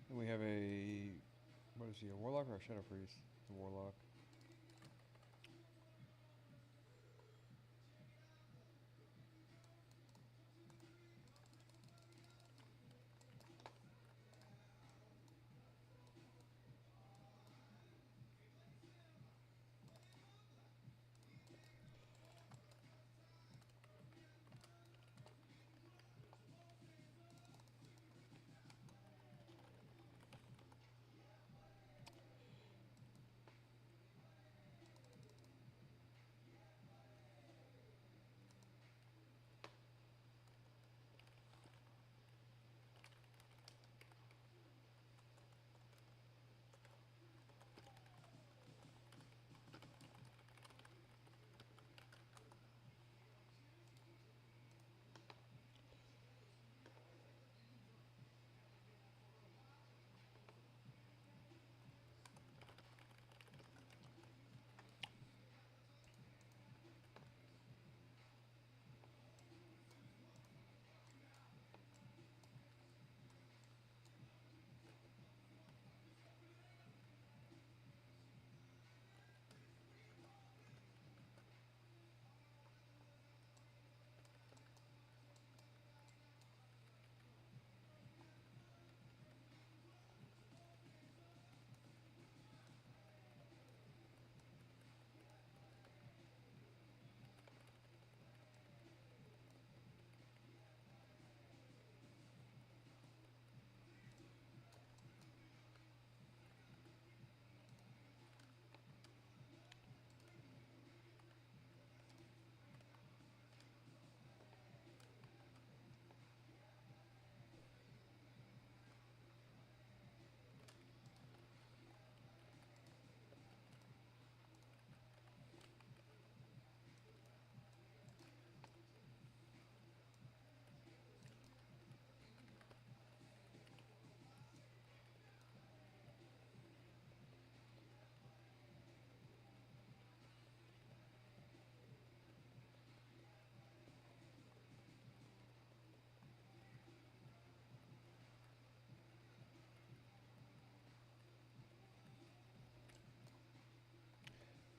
And we have a, what is he, a warlock or a shadow priest? A warlock.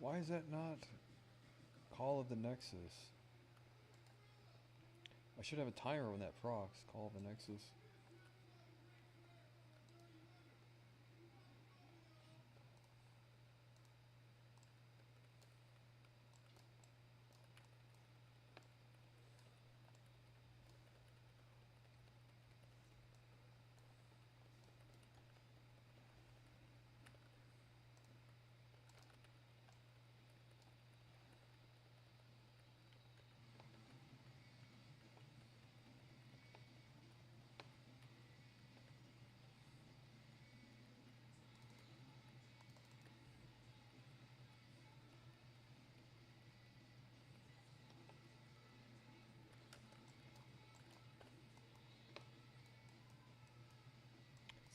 Why is that not Call of the Nexus? I should have a timer when that procs. Call of the Nexus.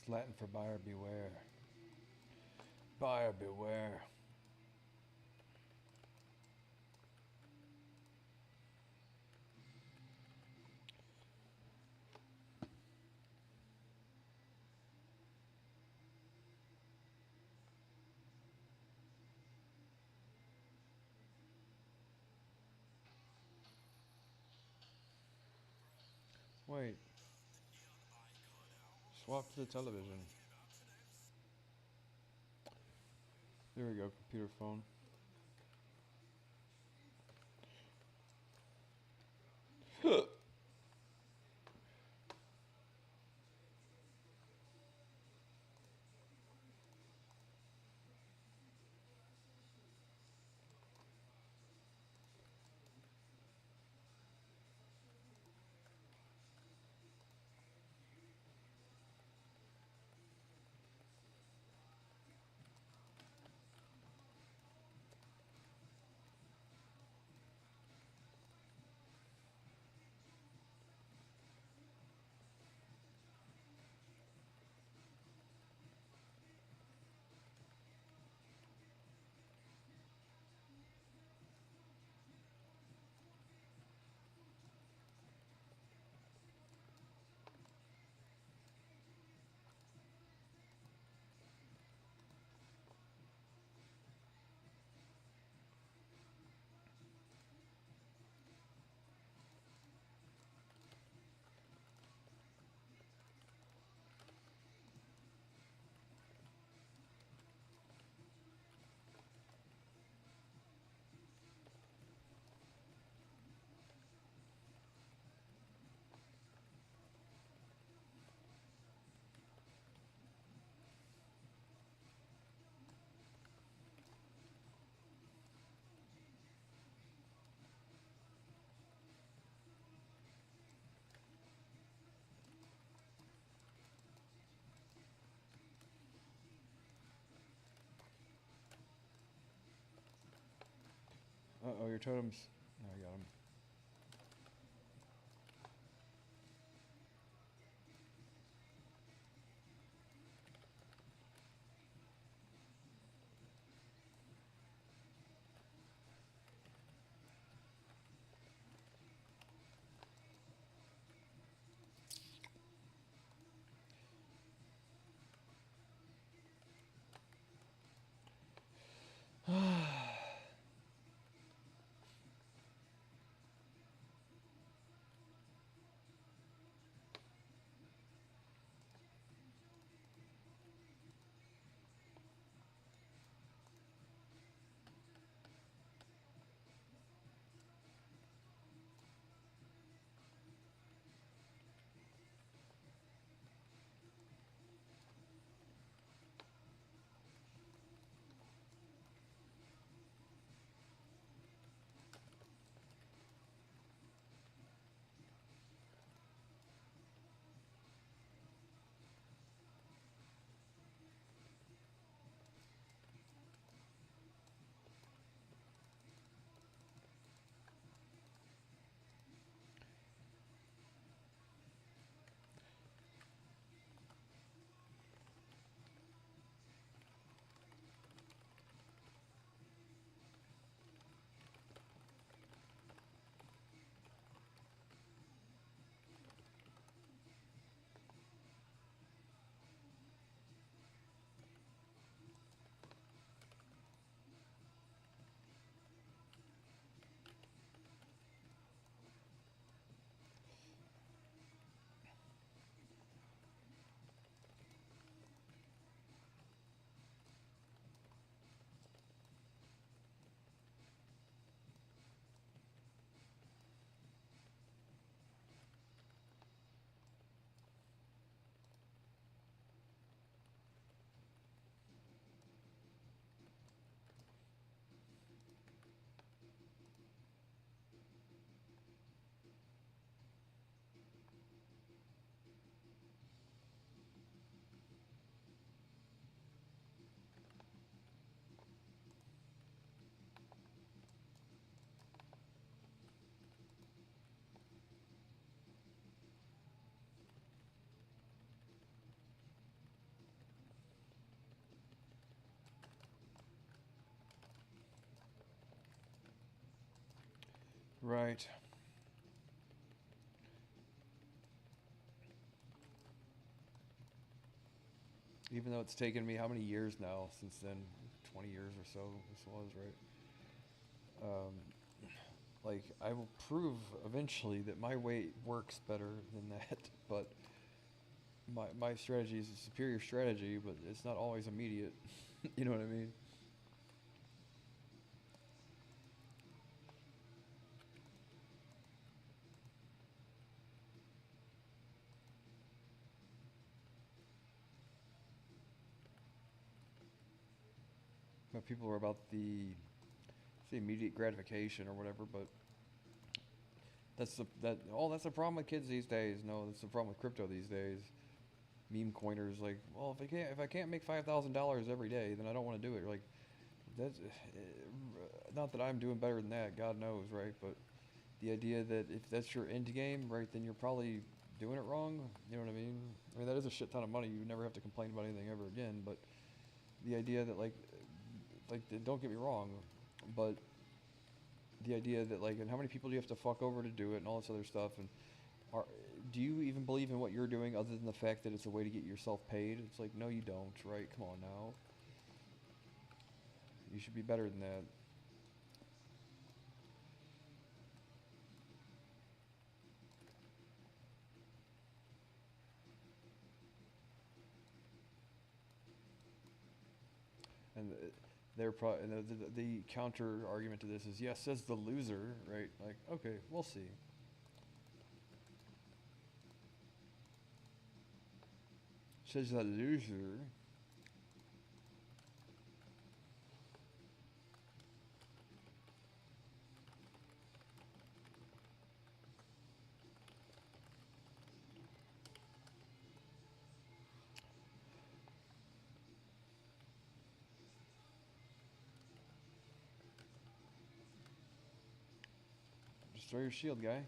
It's Latin for buyer beware. Buyer beware. Wait. Swap to the television. There we go, computer phone. Uh-oh, your totems. No, I got them. Right. Even though it's taken me how many years now since then? 20 years or so this was, right? Like, I will prove eventually that my way works better than that, but my strategy is a superior strategy, but it's not always immediate. You know what I mean? But people are about the immediate gratification or whatever, but that's the problem with kids these days. No, that's the problem with crypto these days. Meme coiners like, well, if I can't make $5,000 every day, then I don't want to do it. Like, that's not that I'm doing better than that. God knows, right? But the idea that if that's your end game, right, then you're probably doing it wrong. You know what I mean? I mean, that is a shit ton of money. You never have to complain about anything ever again. But the idea that like don't get me wrong, but the idea that like, and how many people do you have to fuck over to do it, and all this other stuff, and are do you even believe in what you're doing other than the fact that it's a way to get yourself paid? It's like, no, you don't, right? Come on now. You should be better than that. And they're probably, and the counter argument to this is, yes, says the loser, right? Like, okay, we'll see. Says the loser. Just throw your shield, guy.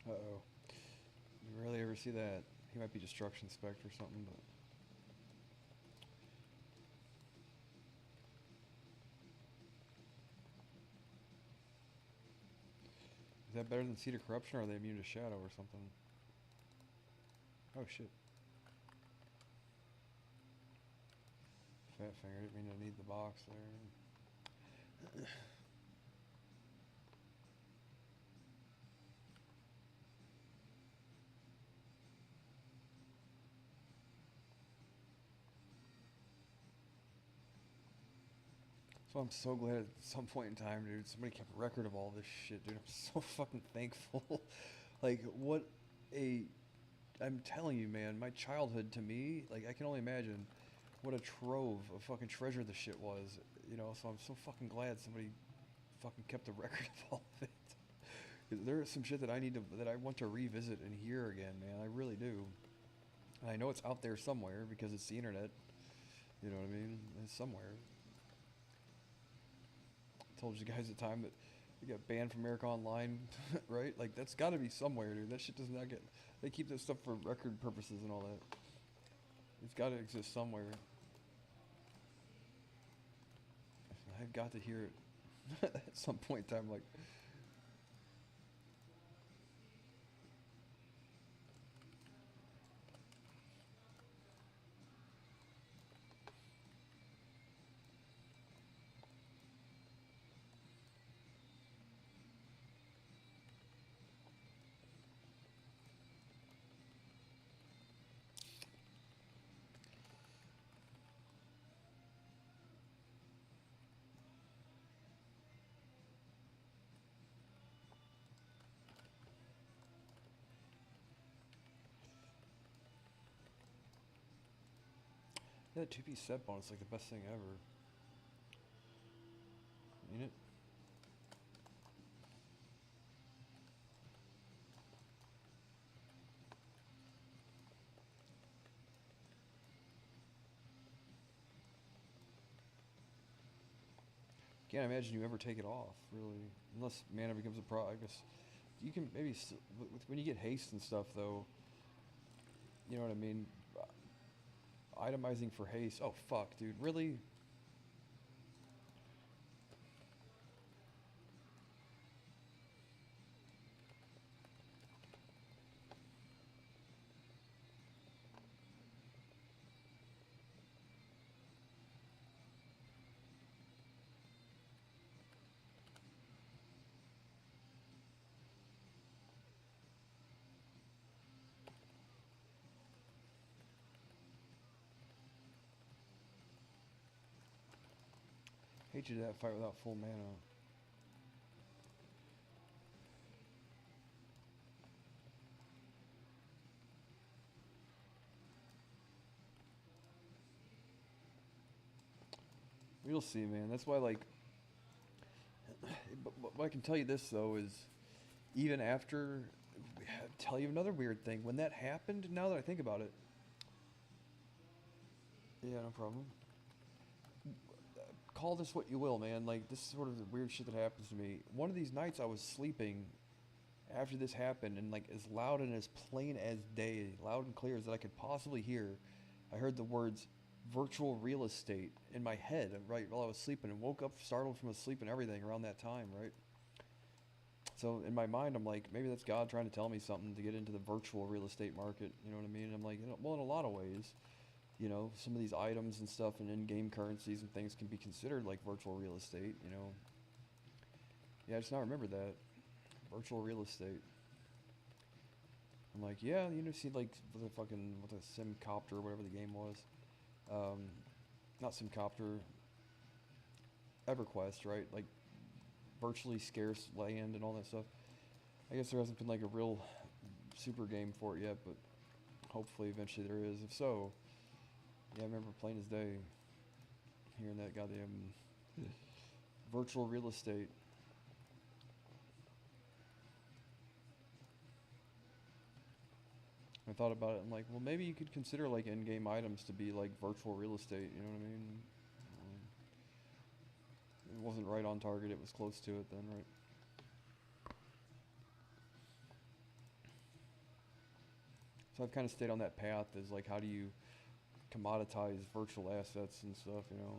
Uh-oh. You rarely ever see that. He might be Destruction Spectre or something, but... Is that better than Seed of Corruption, or are they immune to Shadow or something? Oh, shit. Fat finger, I didn't mean to need the box there. So I'm so glad at some point in time, dude, somebody kept record of all this shit, dude. I'm so fucking thankful. Like, what a... I'm telling you, man, my childhood to me, like, I can only imagine what a trove of fucking treasure this shit was, you know, so I'm so fucking glad somebody fucking kept a record of all of it. 'Cause there is some shit that that I want to revisit and hear again, man. I really do. And I know it's out there somewhere because it's the internet. You know what I mean? It's somewhere. I told you guys the time that we got banned from America Online, right? Like, that's got to be somewhere, dude. That shit does not get... They keep this stuff for record purposes and all that. It's got to exist somewhere. I've got to hear it at some point in time, like... That 2-piece set bonus like the best thing ever. Ain't it? Can't imagine you ever take it off, really. Unless mana becomes a pro. I guess you can maybe when you get haste and stuff, though. You know what I mean? Itemizing for haste. Oh fuck, dude, really? Hate you to that fight without full mana. We'll see, man. That's why, like, but I can tell you this though is, even after, tell you another weird thing. When that happened, now that I think about it, yeah, no problem. Call this what you will, man. Like, this is sort of the weird shit that happens to me. One of these nights I was sleeping after this happened, and like as loud and as plain as day, loud and clear as that I could possibly hear, I heard the words virtual real estate in my head, right, while I was sleeping, and woke up startled from sleep and everything around that time, right? So in my mind, I'm like, maybe that's God trying to tell me something to get into the virtual real estate market. You know what I mean? And I'm like, you know, well, in a lot of ways, you know, some of these items and stuff and in-game currencies and things can be considered like virtual real estate. You know, yeah, I just now remember that virtual real estate. I'm like, yeah, you know, see like the fucking what the Simcopter or whatever the game was, not Simcopter, EverQuest, right? Like virtually scarce land and all that stuff. I guess there hasn't been like a real super game for it yet, but hopefully eventually there is. If so, yeah, I remember plain as day hearing that goddamn virtual real estate. I thought about it. I'm like, well, maybe you could consider like in-game items to be like virtual real estate. You know what I mean? It wasn't right on target. It was close to it then, right? So I've kind of stayed on that path. Is like, how do you commoditize virtual assets and stuff? You know.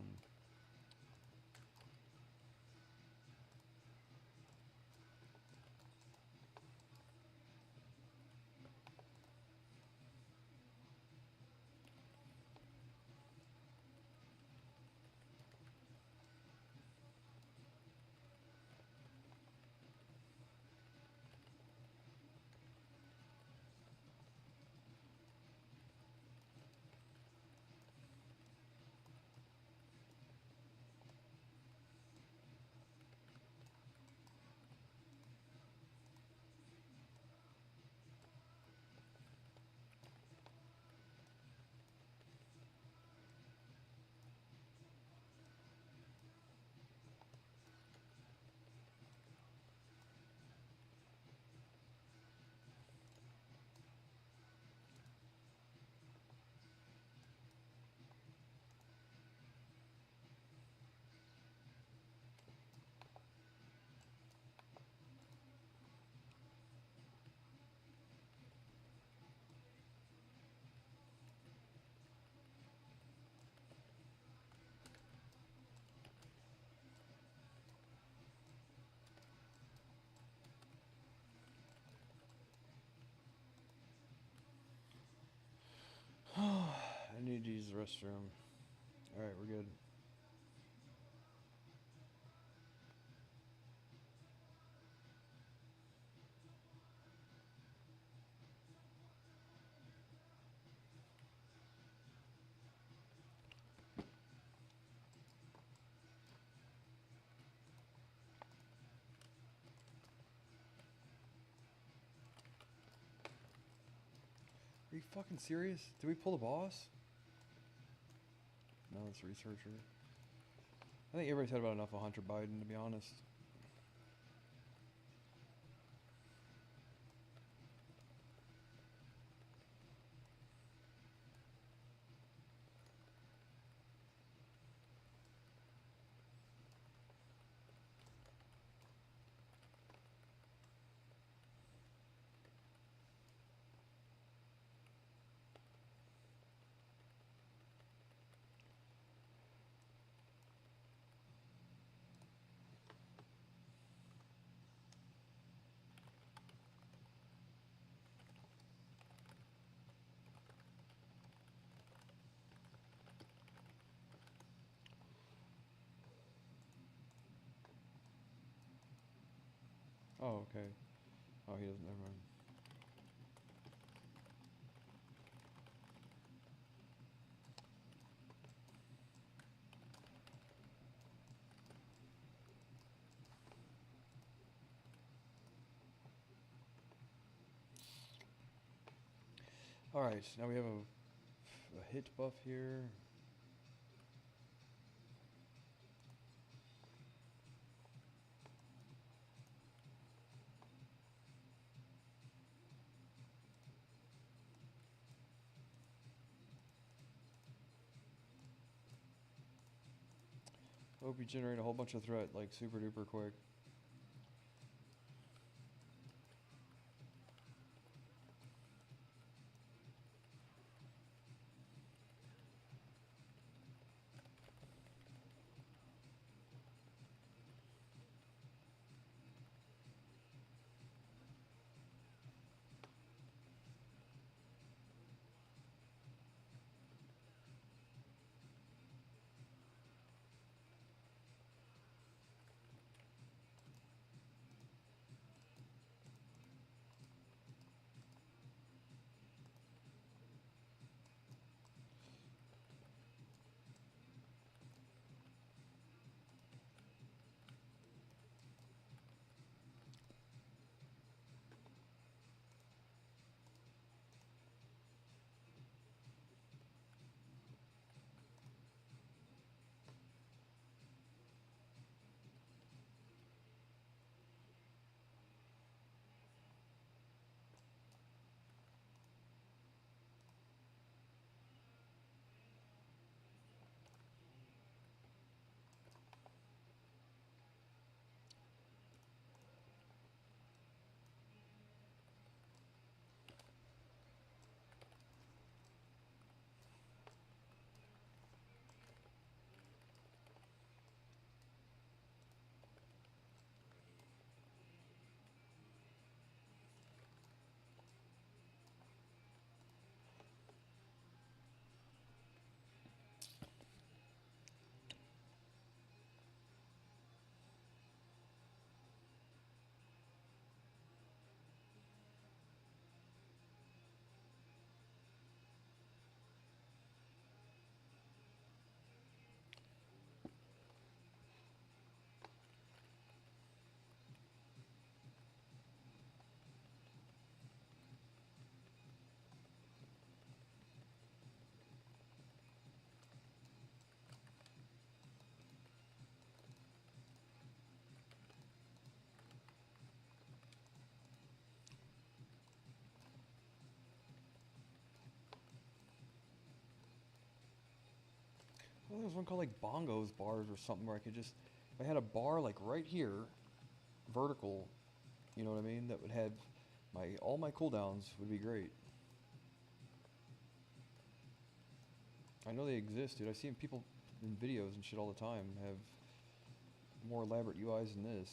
I need to use the restroom. All right, we're good. Are you fucking serious? Did we pull the boss? Science researcher. I think everybody's had about enough of Hunter Biden, to be honest. Oh, okay. Oh, he doesn't. Never mind. All right. Now we have a hit buff here. Hope you generate a whole bunch of threat like super duper quick. Well, there was one called like Bongos bars or something where I could just, if I had a bar like right here, vertical, you know what I mean, that would have all my cooldowns would be great. I know they exist, dude. I see people in videos and shit all the time have more elaborate UIs than this.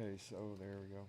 Okay, so there we go.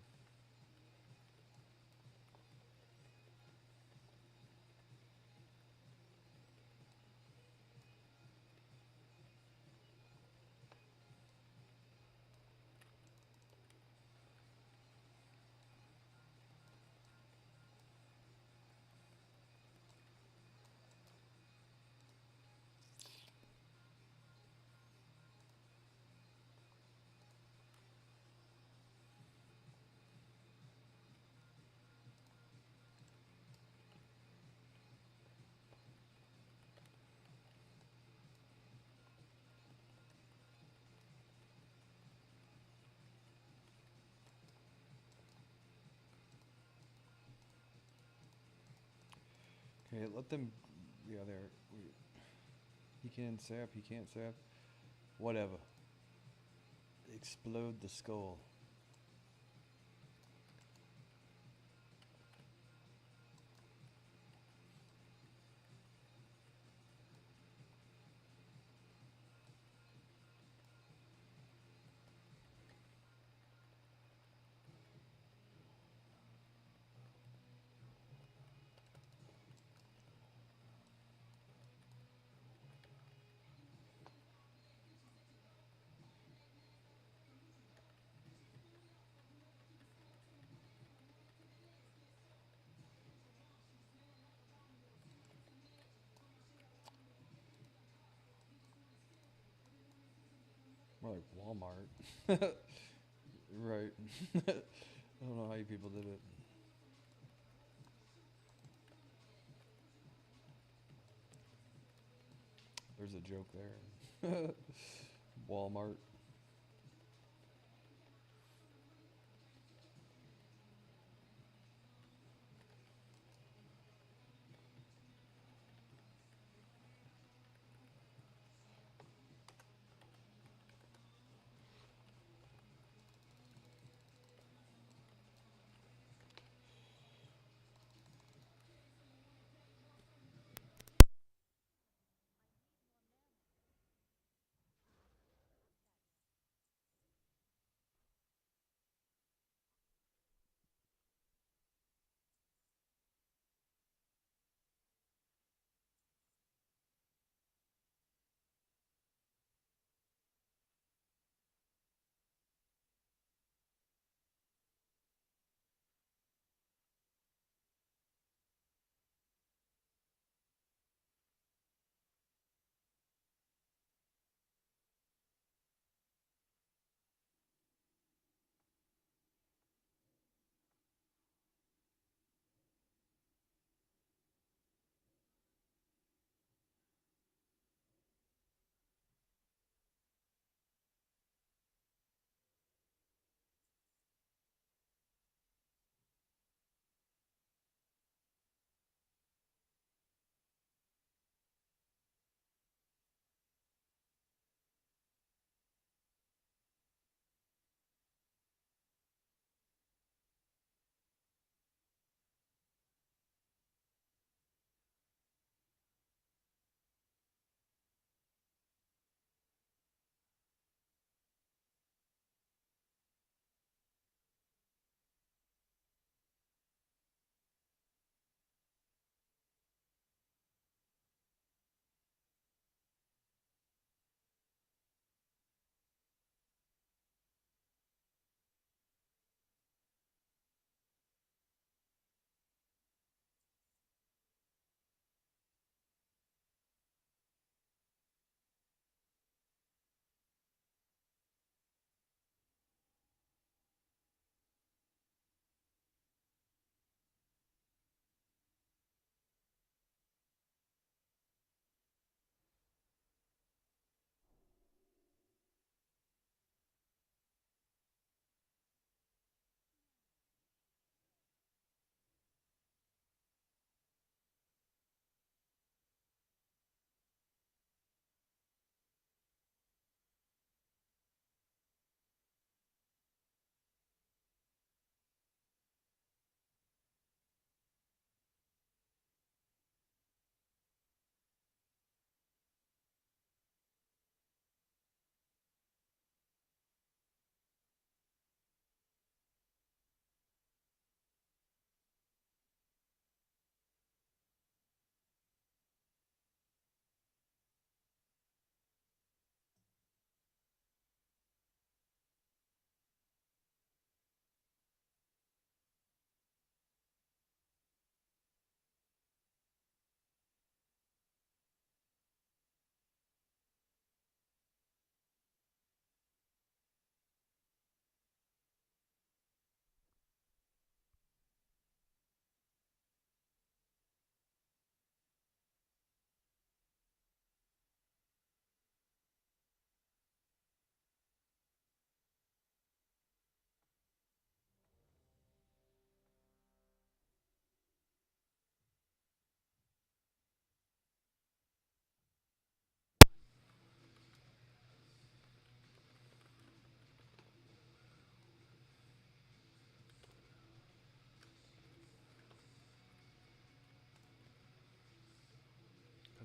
Okay, let them. Yeah, there. He can sap. He can't sap. Whatever. Explode the skull. More like Walmart. Right. I don't know how you people did it. There's a joke there. Walmart.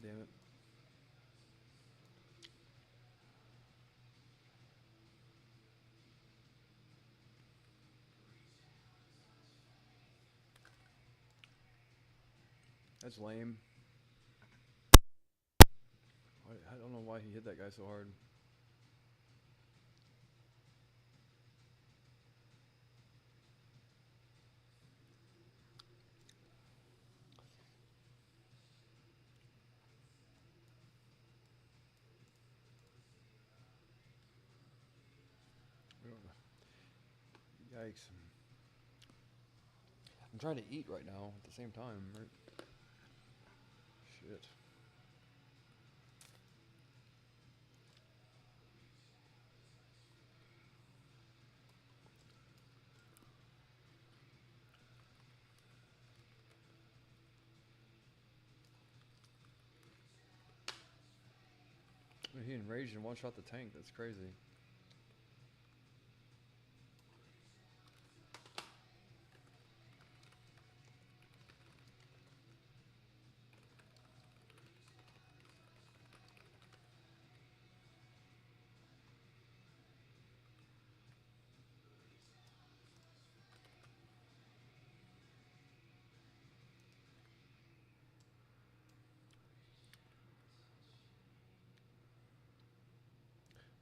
damn it. That's lame. I don't know why he hit that guy so hard. We don't know. Yikes. I'm trying to eat right now at the same time, right? Shit. I mean, he enraged and one-shot the tank. That's crazy.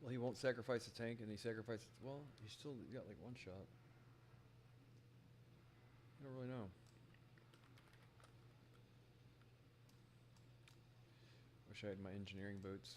Well, he won't sacrifice the tank, and he sacrifices. Well, he still got like one shot. I don't really know. Wish I had my engineering boots.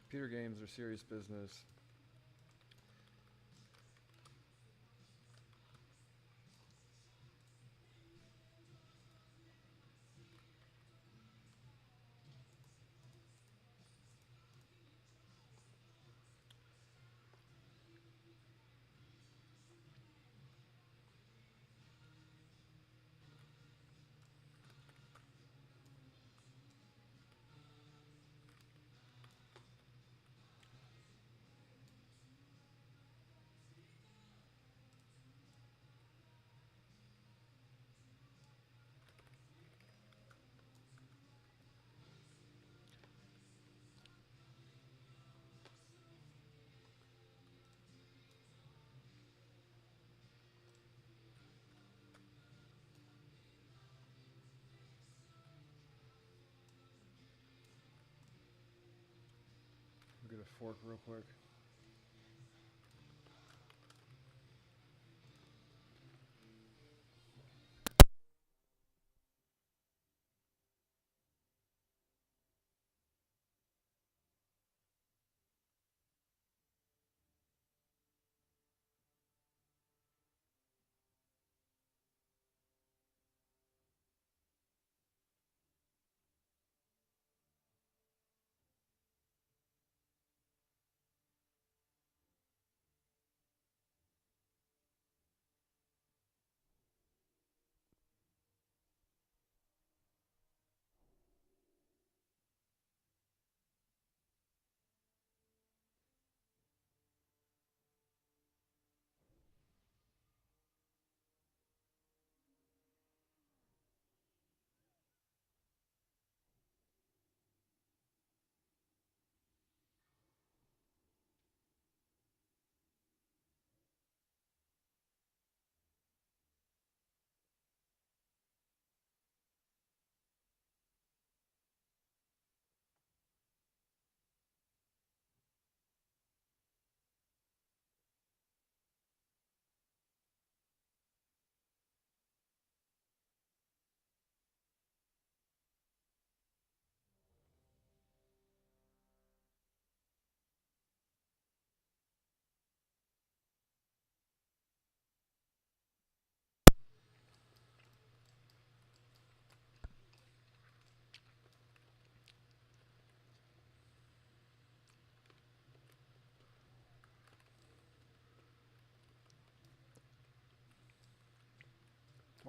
Computer games are serious business. I'll get a fork real quick.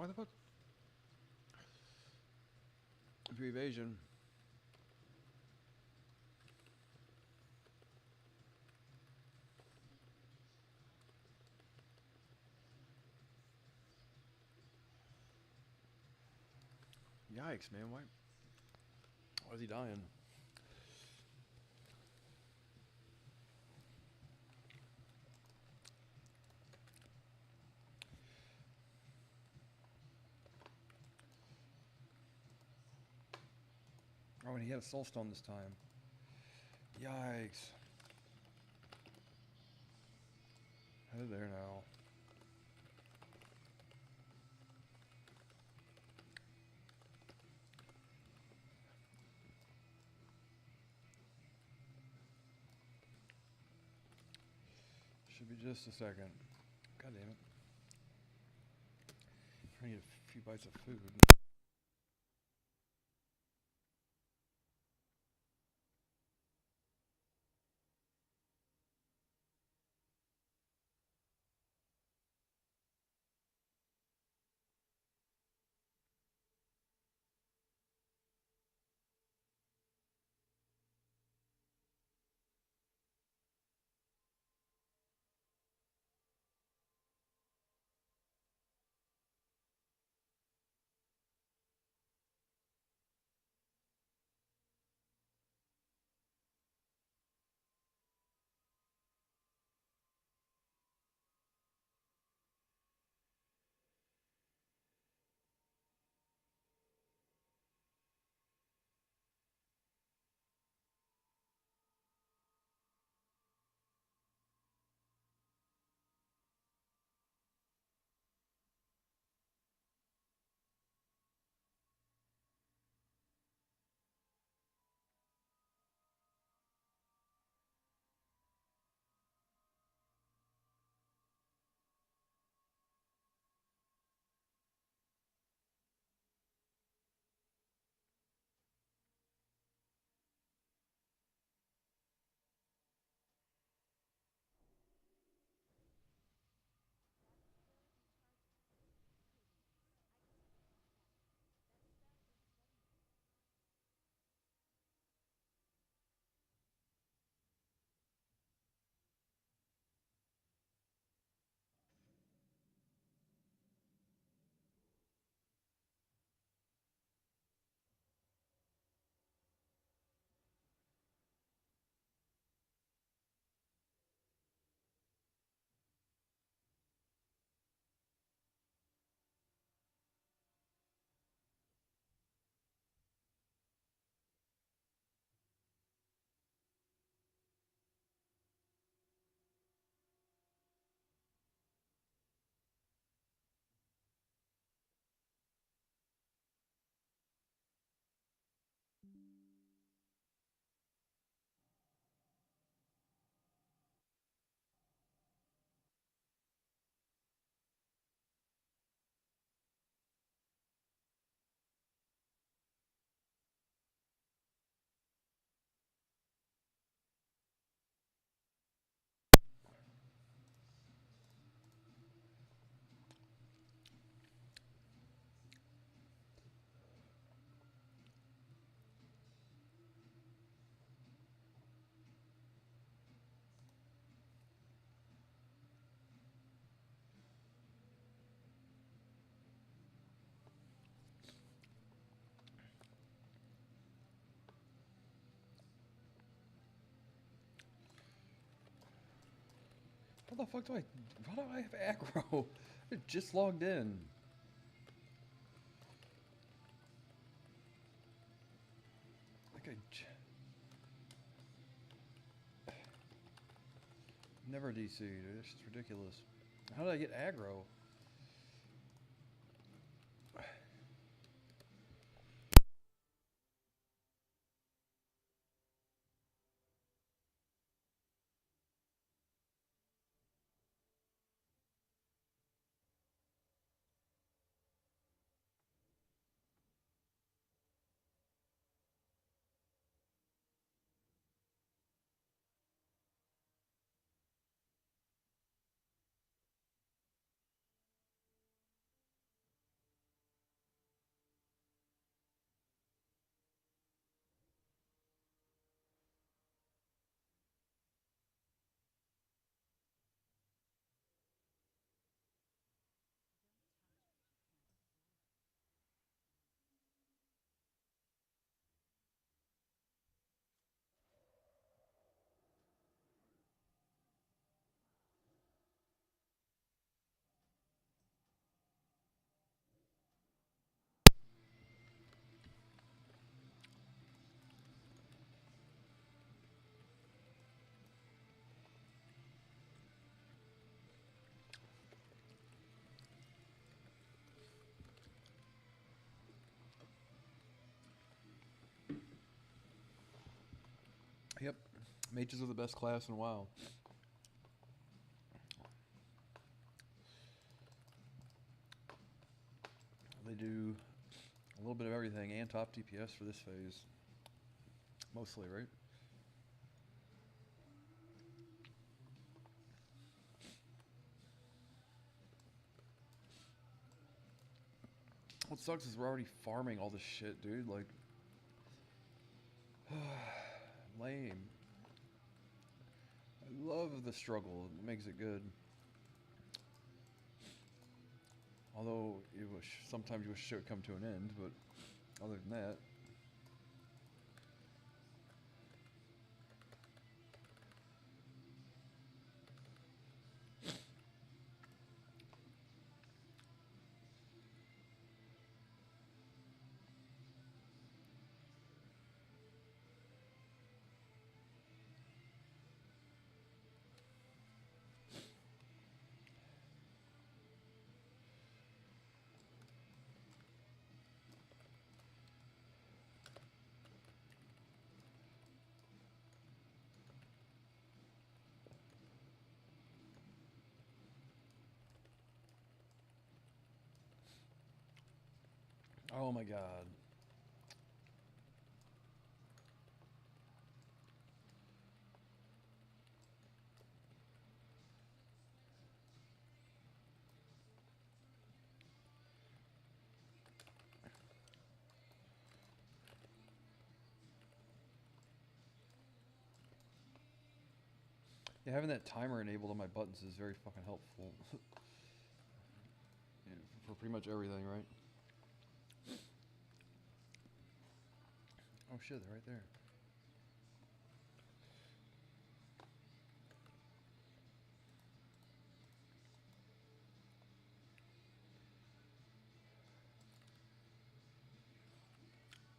Why the fuck? 3 evasion. Yikes, man. Why is he dying? Oh, and he had a soul stone this time. Yikes. Headed there now. Should be just a second. God damn it. I need a few bites of food. How the fuck do I... How do I have aggro? I just logged in. Like never DC, dude. It's just ridiculous. How did I get aggro? Yep. Mages are the best class in WoW. They do a little bit of everything and top DPS for this phase. Mostly, right? What sucks is we're already farming all this shit, dude. Like, lame. I love the struggle. It makes it good. Although, sometimes you wish shit would come to an end, but other than that. Oh my god. Yeah, having that timer enabled on my buttons is very fucking helpful. Yeah, for pretty much everything, right? Oh shit, they're right there.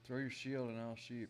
Throw your shield and I'll sheep.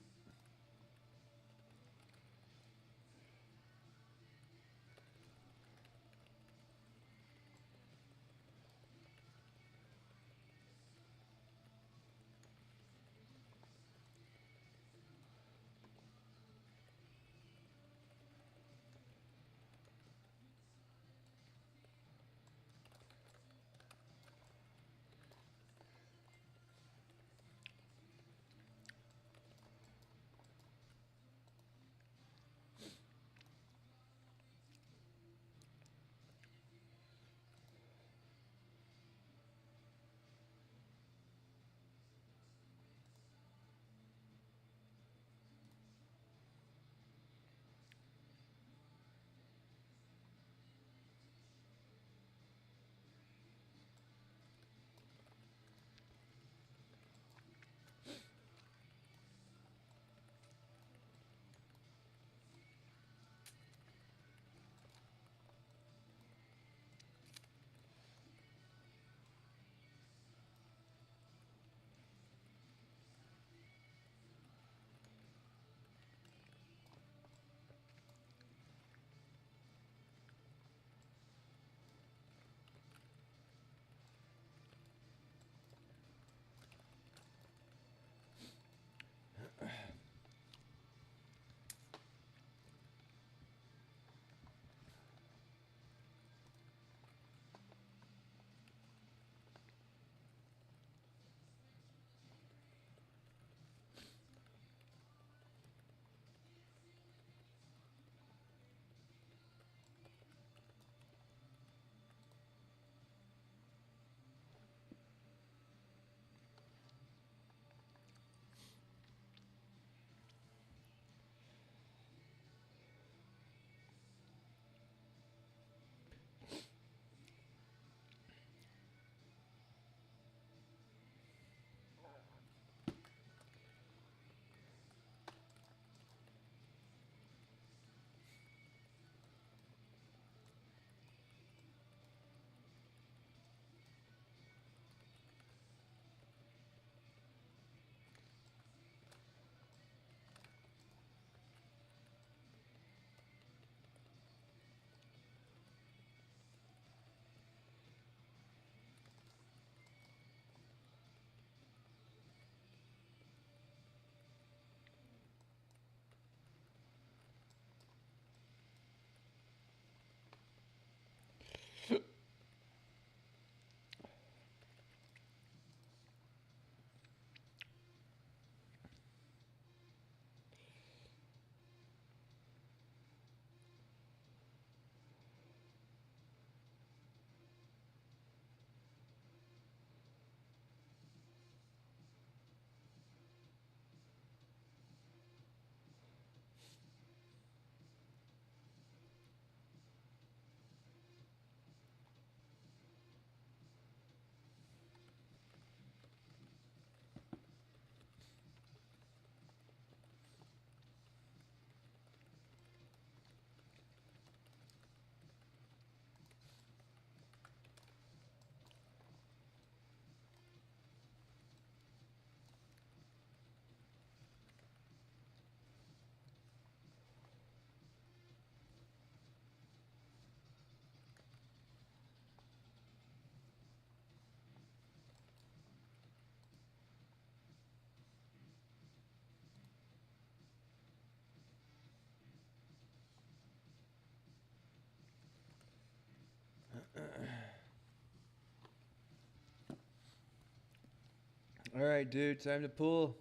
All right, dude. Time to pull.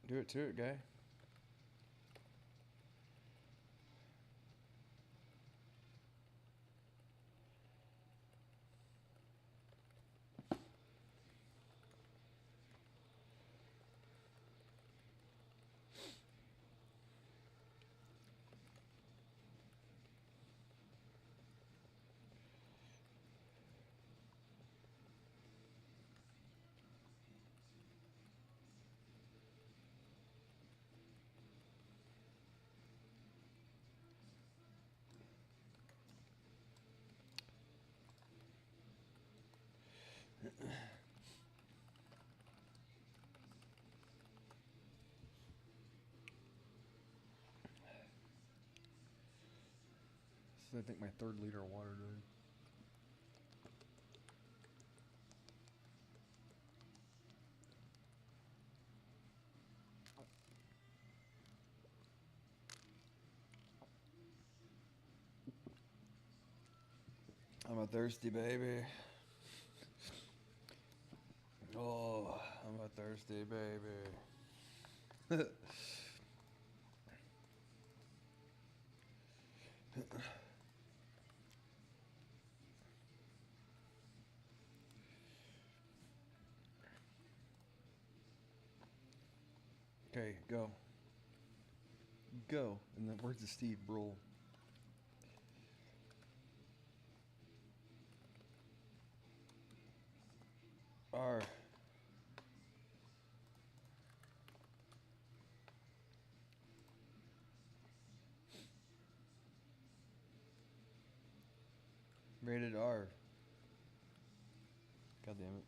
Do it to it, guy. This is, I think, my 3rd liter of water, dude. I'm a thirsty baby. Oh, I'm a thirsty baby. Okay, go. Go. And then where's the Steve Brule? R. Rated R. God damn it.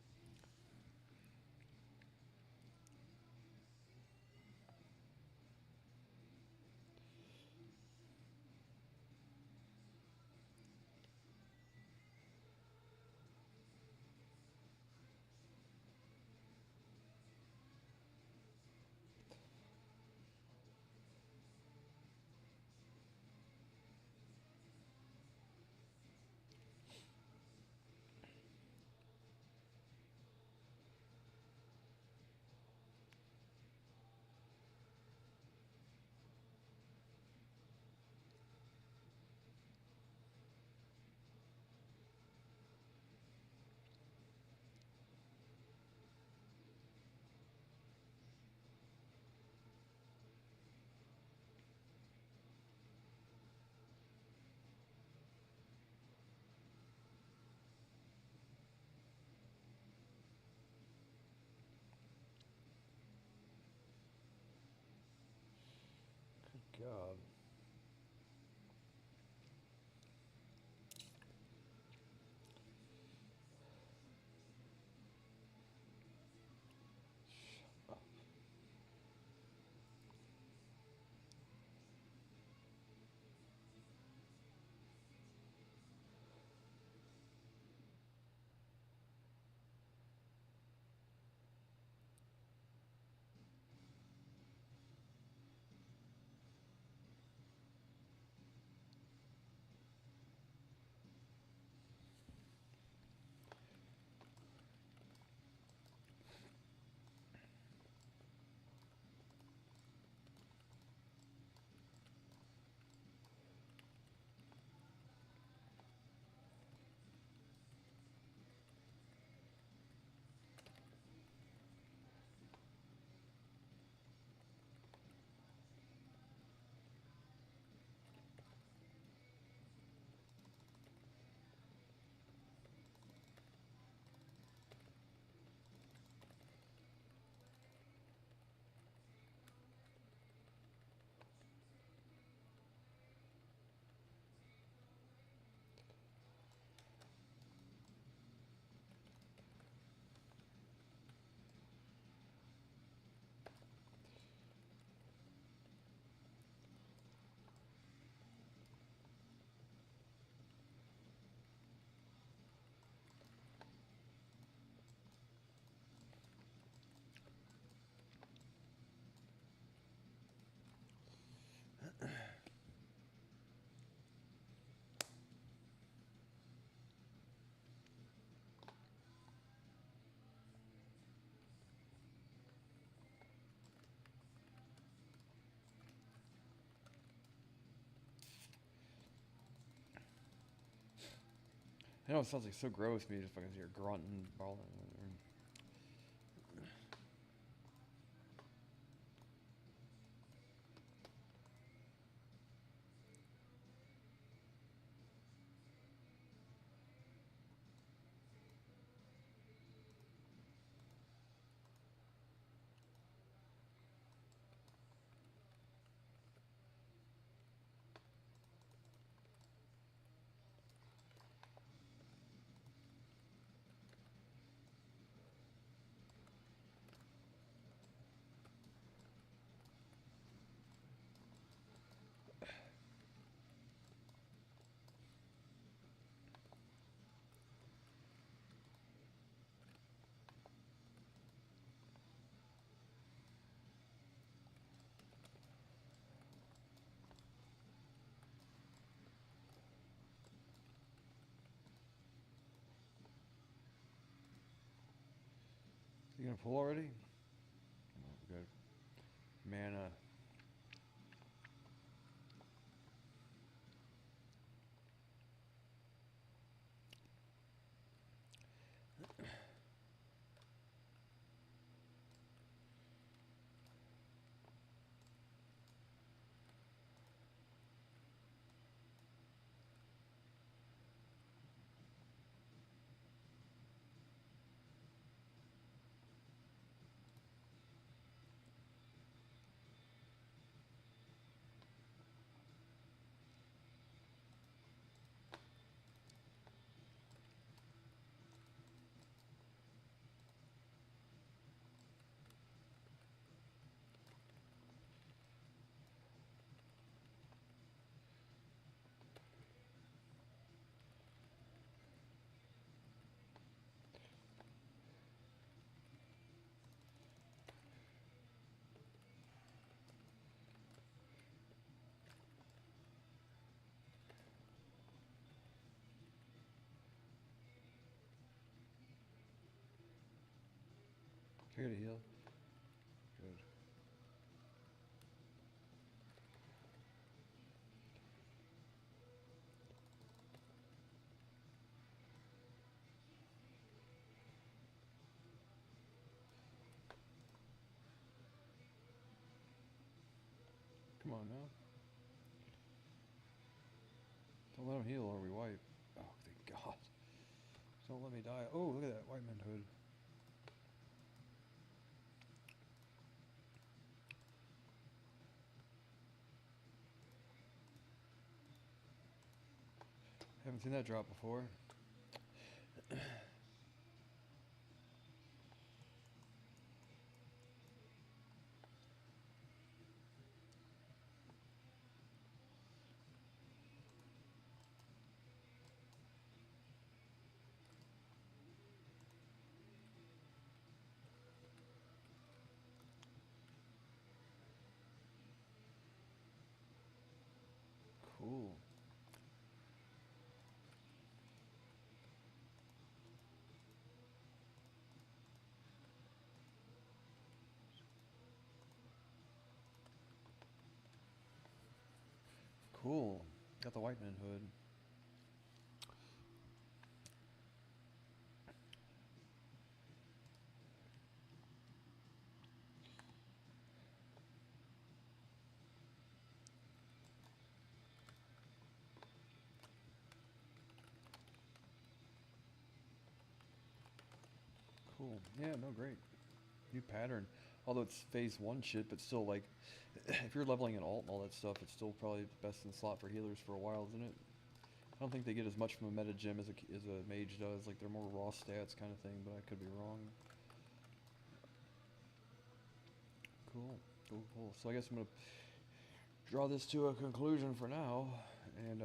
Good God. I know it sounds like so gross, me just fucking hear grunting, bawling. You gonna pull already? Oh, good. Mana. Here to heal. Good. Come on now. Don't let him heal or we wipe. Oh, thank God. Don't let me die. Oh, look at that white man hood. Haven't seen that drop before. Cool. Cool. Got the white man hood. Cool. Yeah, no, great. New pattern. Although it's phase one shit, but still, like, if you're leveling an alt and all that stuff, it's still probably best in slot for healers for a while, isn't it? I don't think they get as much from a meta gem as a mage does. Like, they're more raw stats kind of thing, but I could be wrong. Cool. Cool, cool. So I guess I'm going to draw this to a conclusion for now and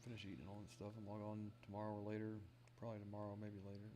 finish eating all that stuff and log on tomorrow or later. Probably tomorrow, maybe later.